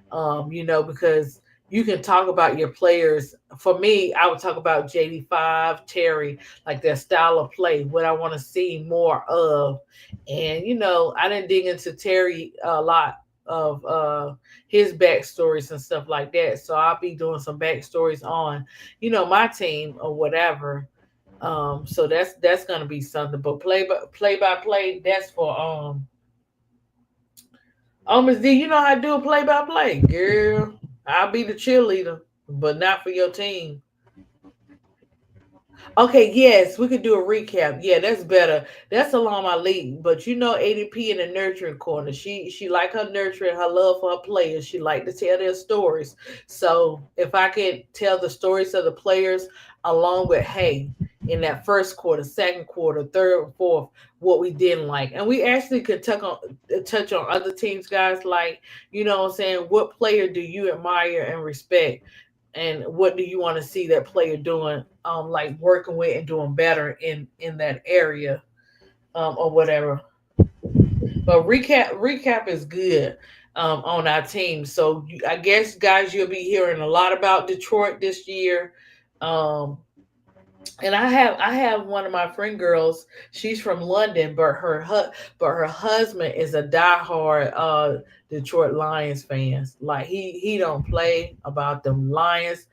Because you can talk about your players. For me, I would talk about JD5, Terry, like their style of play, what I want to see more of. And I didn't dig into Terry a lot of his backstories and stuff like that. So I'll be doing some backstories on, my team or whatever. So that's gonna be something. But play by play, that's for Miss D, you know how to do a play by play, girl. I'll be the cheerleader, but not for your team. Okay, yes, we could do a recap. Yeah, that's better. That's along my league. But ADP in the nurturing corner. She like her nurturing, her love for her players. She like to tell their stories. So if I could tell the stories of the players along with in that first quarter, second quarter, third, fourth, what we didn't like. And we actually could touch on other teams, guys, like, what I'm saying, what player do you admire and respect? And what do you want to see that player doing, like working with and doing better in that area, or whatever. But recap is good on our team. So I guess, guys, you'll be hearing a lot about Detroit this year. And I have one of my friend girls. She's from London, but her husband is a diehard Detroit Lions fans. Like he don't play about them Lions.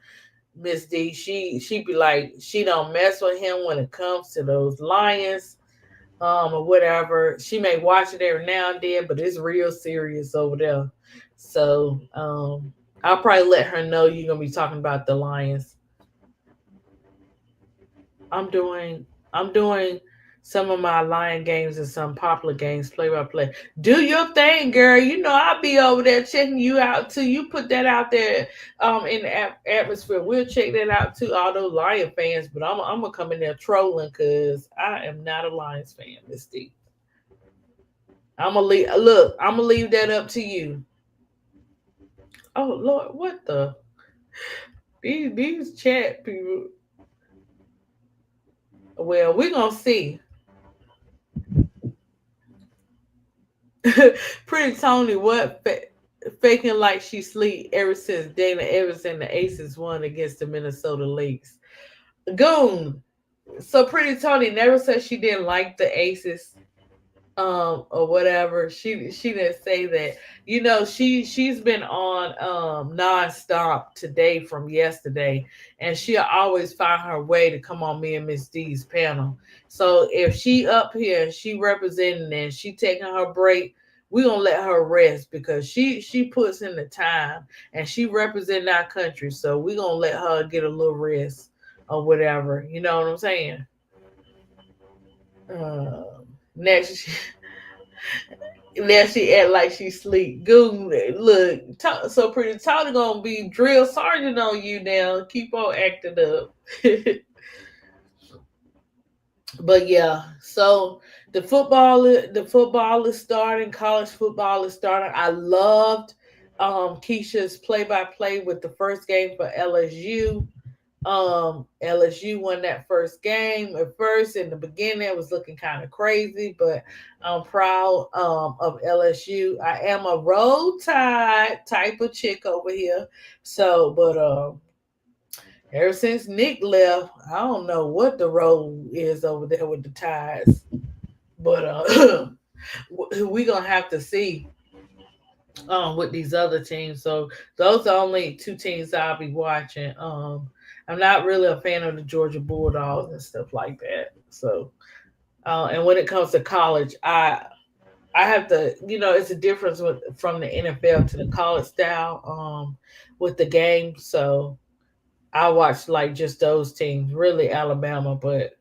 Miss D, she be like, she don't mess with him when it comes to those Lions, or whatever. She may watch it every now and then, but it's real serious over there. So I'll probably let her know you're gonna be talking about the Lions. I'm doing some of my Lion games and some popular games play by play. Do your thing, girl. I'll be over there checking you out too. You put that out there in the atmosphere. We'll check that out too. All those Lion fans, but I'm gonna come in there trolling because I am not a Lions fan, Miss D. I'm gonna leave that up to you. Oh Lord, what the these chat people. Well, we're gonna see. Pretty Tony, what faking like she sleep ever since Dana Evans and the Aces won against the Minnesota Lynx. Goon. So Pretty Tony never said she didn't like the Aces, or whatever. She didn't say that. She's been on nonstop today from yesterday, and she'll always find her way to come on me and Miss D's panel. So if she up here, she representing and she taking her break, we gonna let her rest because she puts in the time and she representing our country. So we gonna let her get a little rest or whatever. You know what I'm saying? Next, now she act like she sleep. Goon, look, so Pretty Tony gonna be drill sergeant on you now. Keep on acting up. But yeah, so the football is starting. College football is starting. I loved Keisha's play by play with the first game for LSU. LSU won that first game. At first, in the beginning, it was looking kind of crazy, but I'm proud of LSU. I am a roll tide type of chick over here. So, but ever since Nick left, I don't know what the role is over there with the Tides. But we gonna have to see with these other teams. So those are only two teams I'll be watching. I'm not really a fan of the Georgia Bulldogs and stuff like that. So and when it comes to college, I have to, it's a difference from the NFL to the college style with the game. So I watch like just those teams, really Alabama, but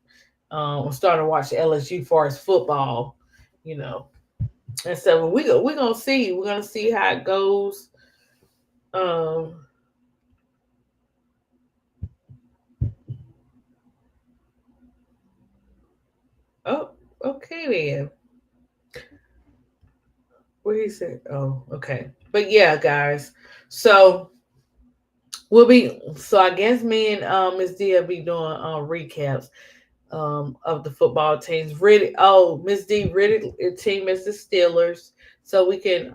I'm starting to watch LSU far as football, you know. And so we're gonna see. We're gonna see how it goes. Um oh, okay then. What he said? Oh, okay. But yeah, guys. So I guess me and Miss D will be doing recaps of the football teams. Really, oh, Miss D, really, team is the Steelers, so we can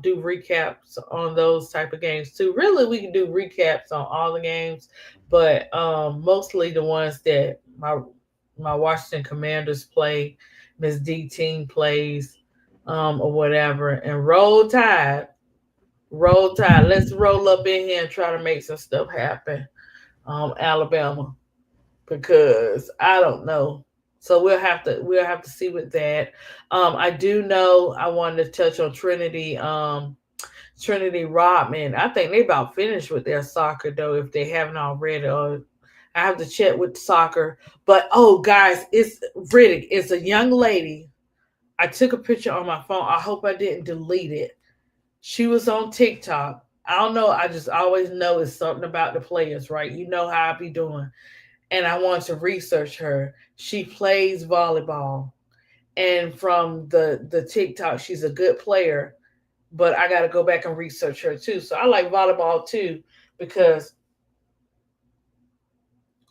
do recaps on those type of games too. Really, we can do recaps on all the games, but mostly the ones that my Washington Commanders play, Miss D team plays, or whatever. And roll tide, roll tide. Let's roll up in here and try to make some stuff happen. Alabama, because I don't know. So we'll have to see with that. I do know I wanted to touch on Trinity. Trinity Rodman. I think they about finished with their soccer though, if they haven't already. Or I have to check with soccer. But oh, guys, it's Riddick. It's a young lady. I took a picture on my phone. I hope I didn't delete it. She was on TikTok. I don't know. I just always know it's something about the players, right? You know how I be doing. And I wanted to research her. She plays volleyball, and from the TikTok, she's a good player. But I got to go back and research her too. So I like volleyball too because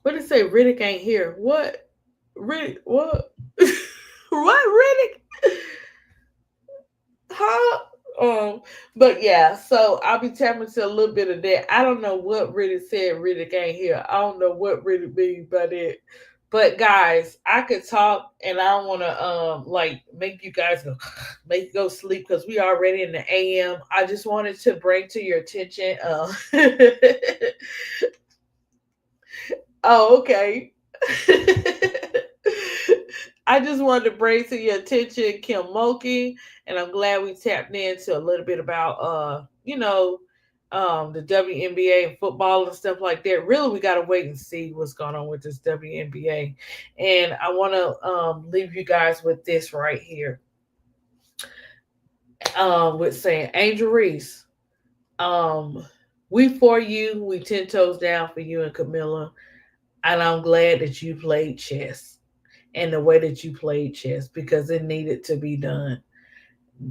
what did it say? Riddick ain't here. What? Riddick? What? What Riddick? Huh? But yeah, so I'll be tapping into a little bit of that. I don't know what Riddick said. Riddick ain't here. I don't know what Riddick means by that. But guys, I could talk, and I don't want to like make you guys make you go sleep because we already in the AM. I just wanted to bring to your attention. Oh, okay. I just wanted to bring to your attention Kim Mulkey, and I'm glad we tapped into a little bit about the WNBA and football and stuff like that. Really, we gotta wait and see what's going on with this WNBA. And I wanna leave you guys with this right here. With saying Angel Reese. We for you, we 10 toes down for you and Camilla. And I'm glad that you played chess and the way that you played chess because it needed to be done.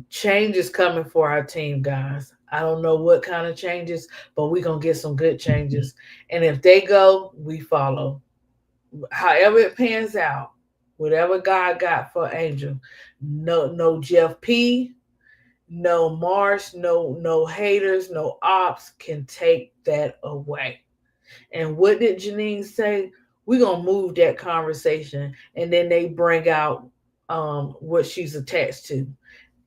Change is coming for our team, guys. I don't know what kind of changes, but we're going to get some good changes. And if they go, we follow. However it pans out, whatever God got for Angel, no Jeff P, no Marsh, no haters, no ops can take that away. And what did Janine say? We're gonna move that conversation, and then they bring out what she's attached to.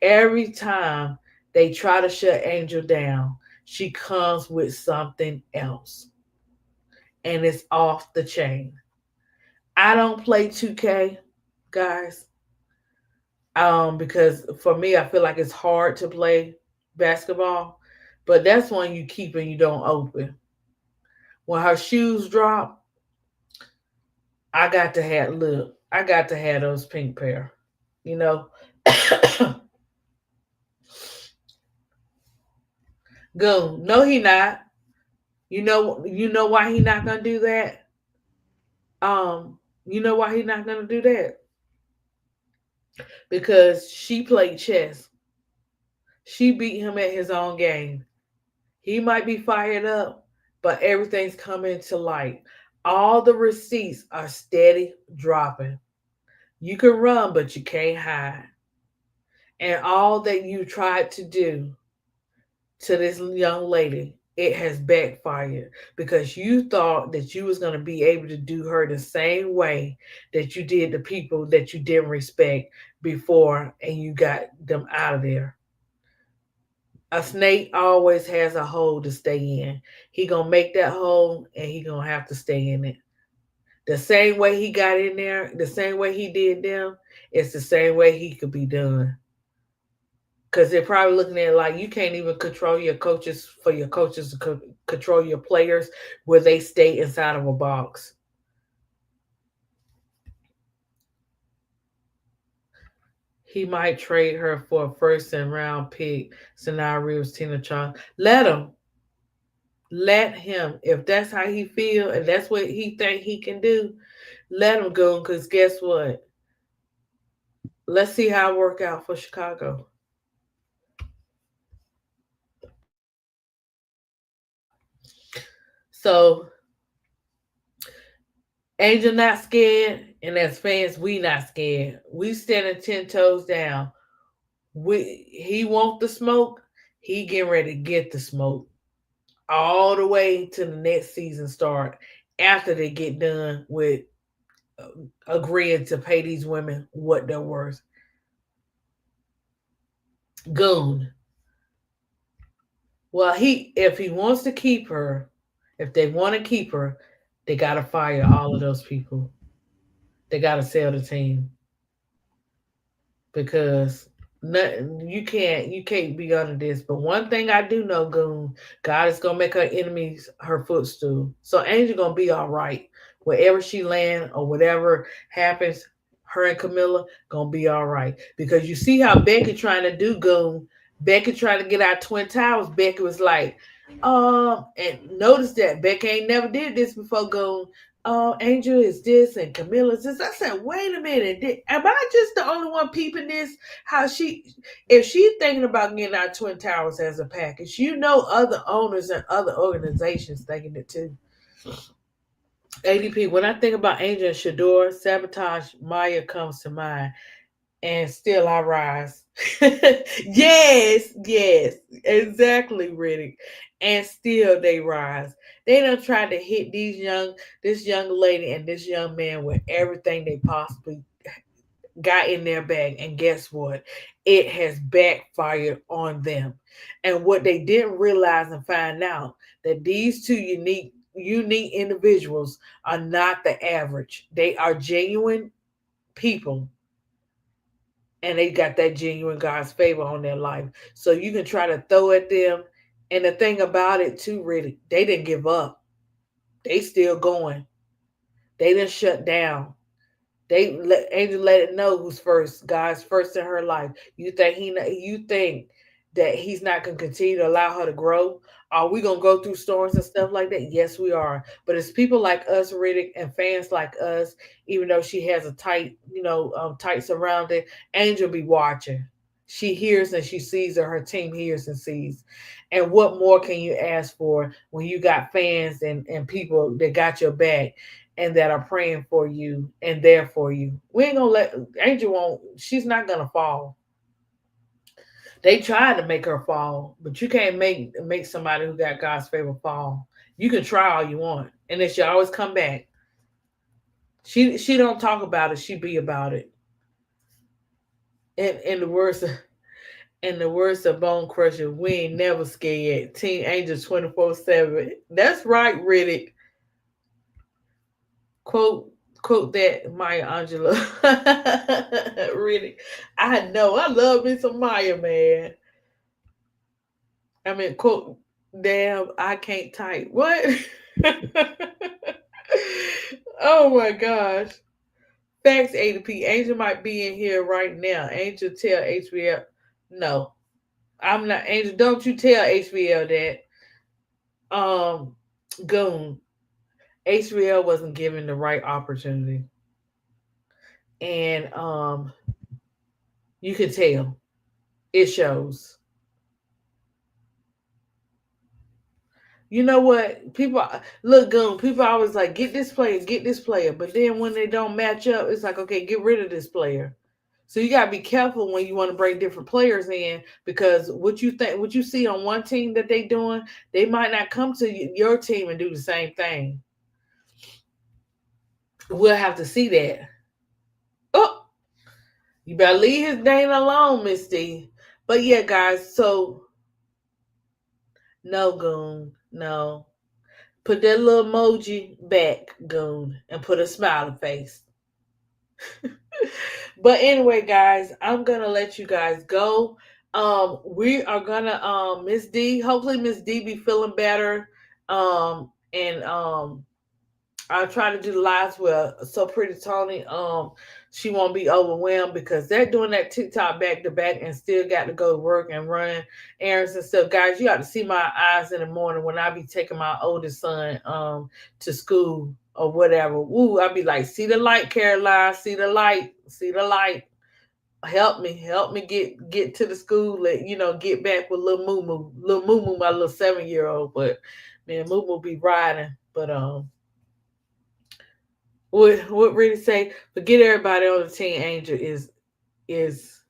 Every time they try to shut Angel down, she comes with something else, and it's off the chain. I don't play 2K, guys, because for me, I feel like it's hard to play basketball, but that's one you keep and you don't open. When her shoes drop, I got to have those pink pair, you know. Go. No, he not. You know why he not gonna do that? You know why he not gonna do that? Because she played chess. She beat him at his own game. He might be fired up, but everything's coming to light. All the receipts are steady dropping. You can run, but you can't hide. And all that you tried to do to this young lady, it has backfired because you thought that you was going to be able to do her the same way that you did the people that you didn't respect before and you got them out of there. A snake always has a hole to stay in. He gonna make that hole and he gonna have to stay in it. The same way he got in there, the same way he did them, it's the same way he could be done. Because they're probably looking at it like you can't even control your coaches for your coaches to control your players where they stay inside of a box. He might trade her for a first and round pick. Sanaa Reeves, Tina Charles. Let him. Let him. If that's how he feel and that's what he think he can do, let him go. Because guess what? Let's see how it work out for Chicago. So Angel not scared, and as fans, we not scared. We standing 10 toes down. He want the smoke. He getting ready to get the smoke all the way to the next season start after they get done with agreeing to pay these women what they're worth. Goon. Well, if he wants to keep her, if they want to keep her, they gotta fire all of those people. They gotta sell the team because you can't be under this. But one thing I do know, Goon, God is gonna make her enemies her footstool. So Angel gonna be all right wherever she land or whatever happens. Her and Camilla gonna be all right because you see how Becky trying to do, Goon. Becky trying to get out Twin Towers. Becky was like, and notice that Becky ain't never did this before, Goon. Angel is this and Camilla's this. I said, wait a minute, am I just the only one peeping this? How if she's thinking about getting out Twin Towers as a package, other owners and other organizations thinking it too. ADP, when I think about Angel and Shador, Sabotage, Maya comes to mind. And still I rise. yes, exactly, Riddick. And still they rise. They done tried to hit this young lady and this young man with everything they possibly got in their bag. And guess what? It has backfired on them. And what they didn't realize and find out that these two unique individuals are not the average. They are genuine people. And they got that genuine God's favor on their life. So you can try to throw at them. And the thing about it too, really, they didn't give up. They still going. They didn't shut down. Angel let it know who's first. God's first in her life. You think that he's not going to continue to allow her to grow? Are we going to go through storms and stuff like that? Yes, we are. But it's people like us, Riddick, and fans like us, even though she has a tight surrounding, Angel be watching. She hears and she sees, or her team hears and sees. And what more can you ask for when you got fans and people that got your back and that are praying for you and there for you? We ain't gonna let Angel she's not gonna fall. They tried to make her fall, but you can't make somebody who got God's favor fall. You can try all you want, and then she always come back. She don't talk about it, she be about it. In the words of Bone Crusher, we ain't never scared. Team Angel 24/7. That's right, Riddick. Quote that, Maya Angelou. Really, I know. I love me some Maya, man. I mean, quote, damn, I can't type. What? Oh my gosh. Facts, ADP. Angel might be in here right now. Angel, tell HBL. No, I'm not. Angel, don't you tell HBL that. Goon. HBL wasn't given the right opportunity. And you can tell. It shows. You know what? People always like, get this player. But then when they don't match up, it's like, okay, get rid of this player. So you gotta be careful when you want to bring different players in, because what you see on one team that they doing, they might not come to your team and do the same thing. We'll have to see that. Oh, you better leave his name alone, Misty. But yeah, guys, so no, Goon, no. Put that little emoji back, Goon, and put a smiley face. But anyway, guys, I'm going to let you guys go. We are gonna Miss D. Hopefully, Miss D be feeling better. And I'll try to do the lives with So Pretty Tony. She won't be overwhelmed because they're doing that TikTok back to back and still got to go to work and run errands and stuff. Guys, you got to see my eyes in the morning when I be taking my oldest son to school or whatever. Ooh, I be like, see the light, Caroline, see the light, see the light. Help me get to the school, get back with little Moo, my little 7-year-old. But man, Moo be riding. But what really say? Forget everybody on the Team Angel is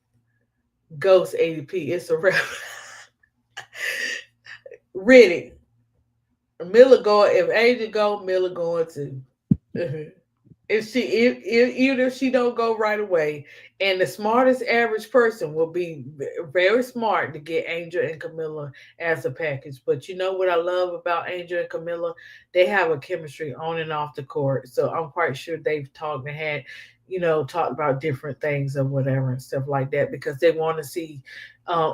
Ghost ADP. It's a rep. Ready. Miller going. If Angel go, Miller going too. If even if she don't go right away, and the smartest average person will be very smart to get Angel and Camilla as a package. But you know what I love about Angel and Camilla? They have a chemistry on and off the court. So I'm quite sure they've talked and had, talked about different things or whatever and stuff like that because they want to see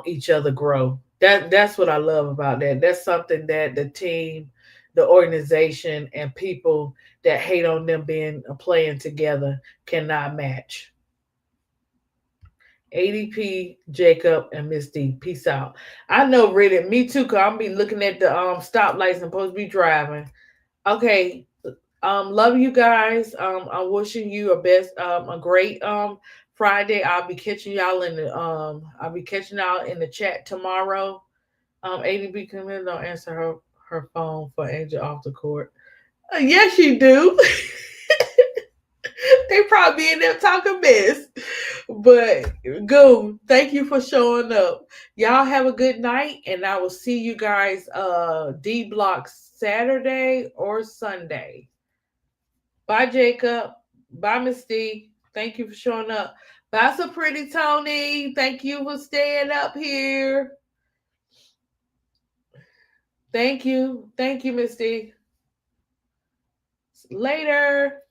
each other grow. That's what I love about that. That's something that the team, the organization, and people that hate on them being playing together cannot match. ADP, Jacob, and Miss D. Peace out. I know, really, me too, because I'm be looking at the stoplights and supposed to be driving. Okay. Love you guys. I'm wishing you a great Friday. I'll be catching y'all in the chat tomorrow. ADP Camille don't answer her phone for Angel off the court. Yes, you do. They probably in there talking mess. But go. Thank you for showing up. Y'all have a good night, and I will see you guys D Block Saturday or Sunday. Bye, Jacob. Bye, Miss D. Thank you for showing up. Bye, So Pretty Tony. Thank you for staying up here. Thank you. Thank you, Miss D. Later.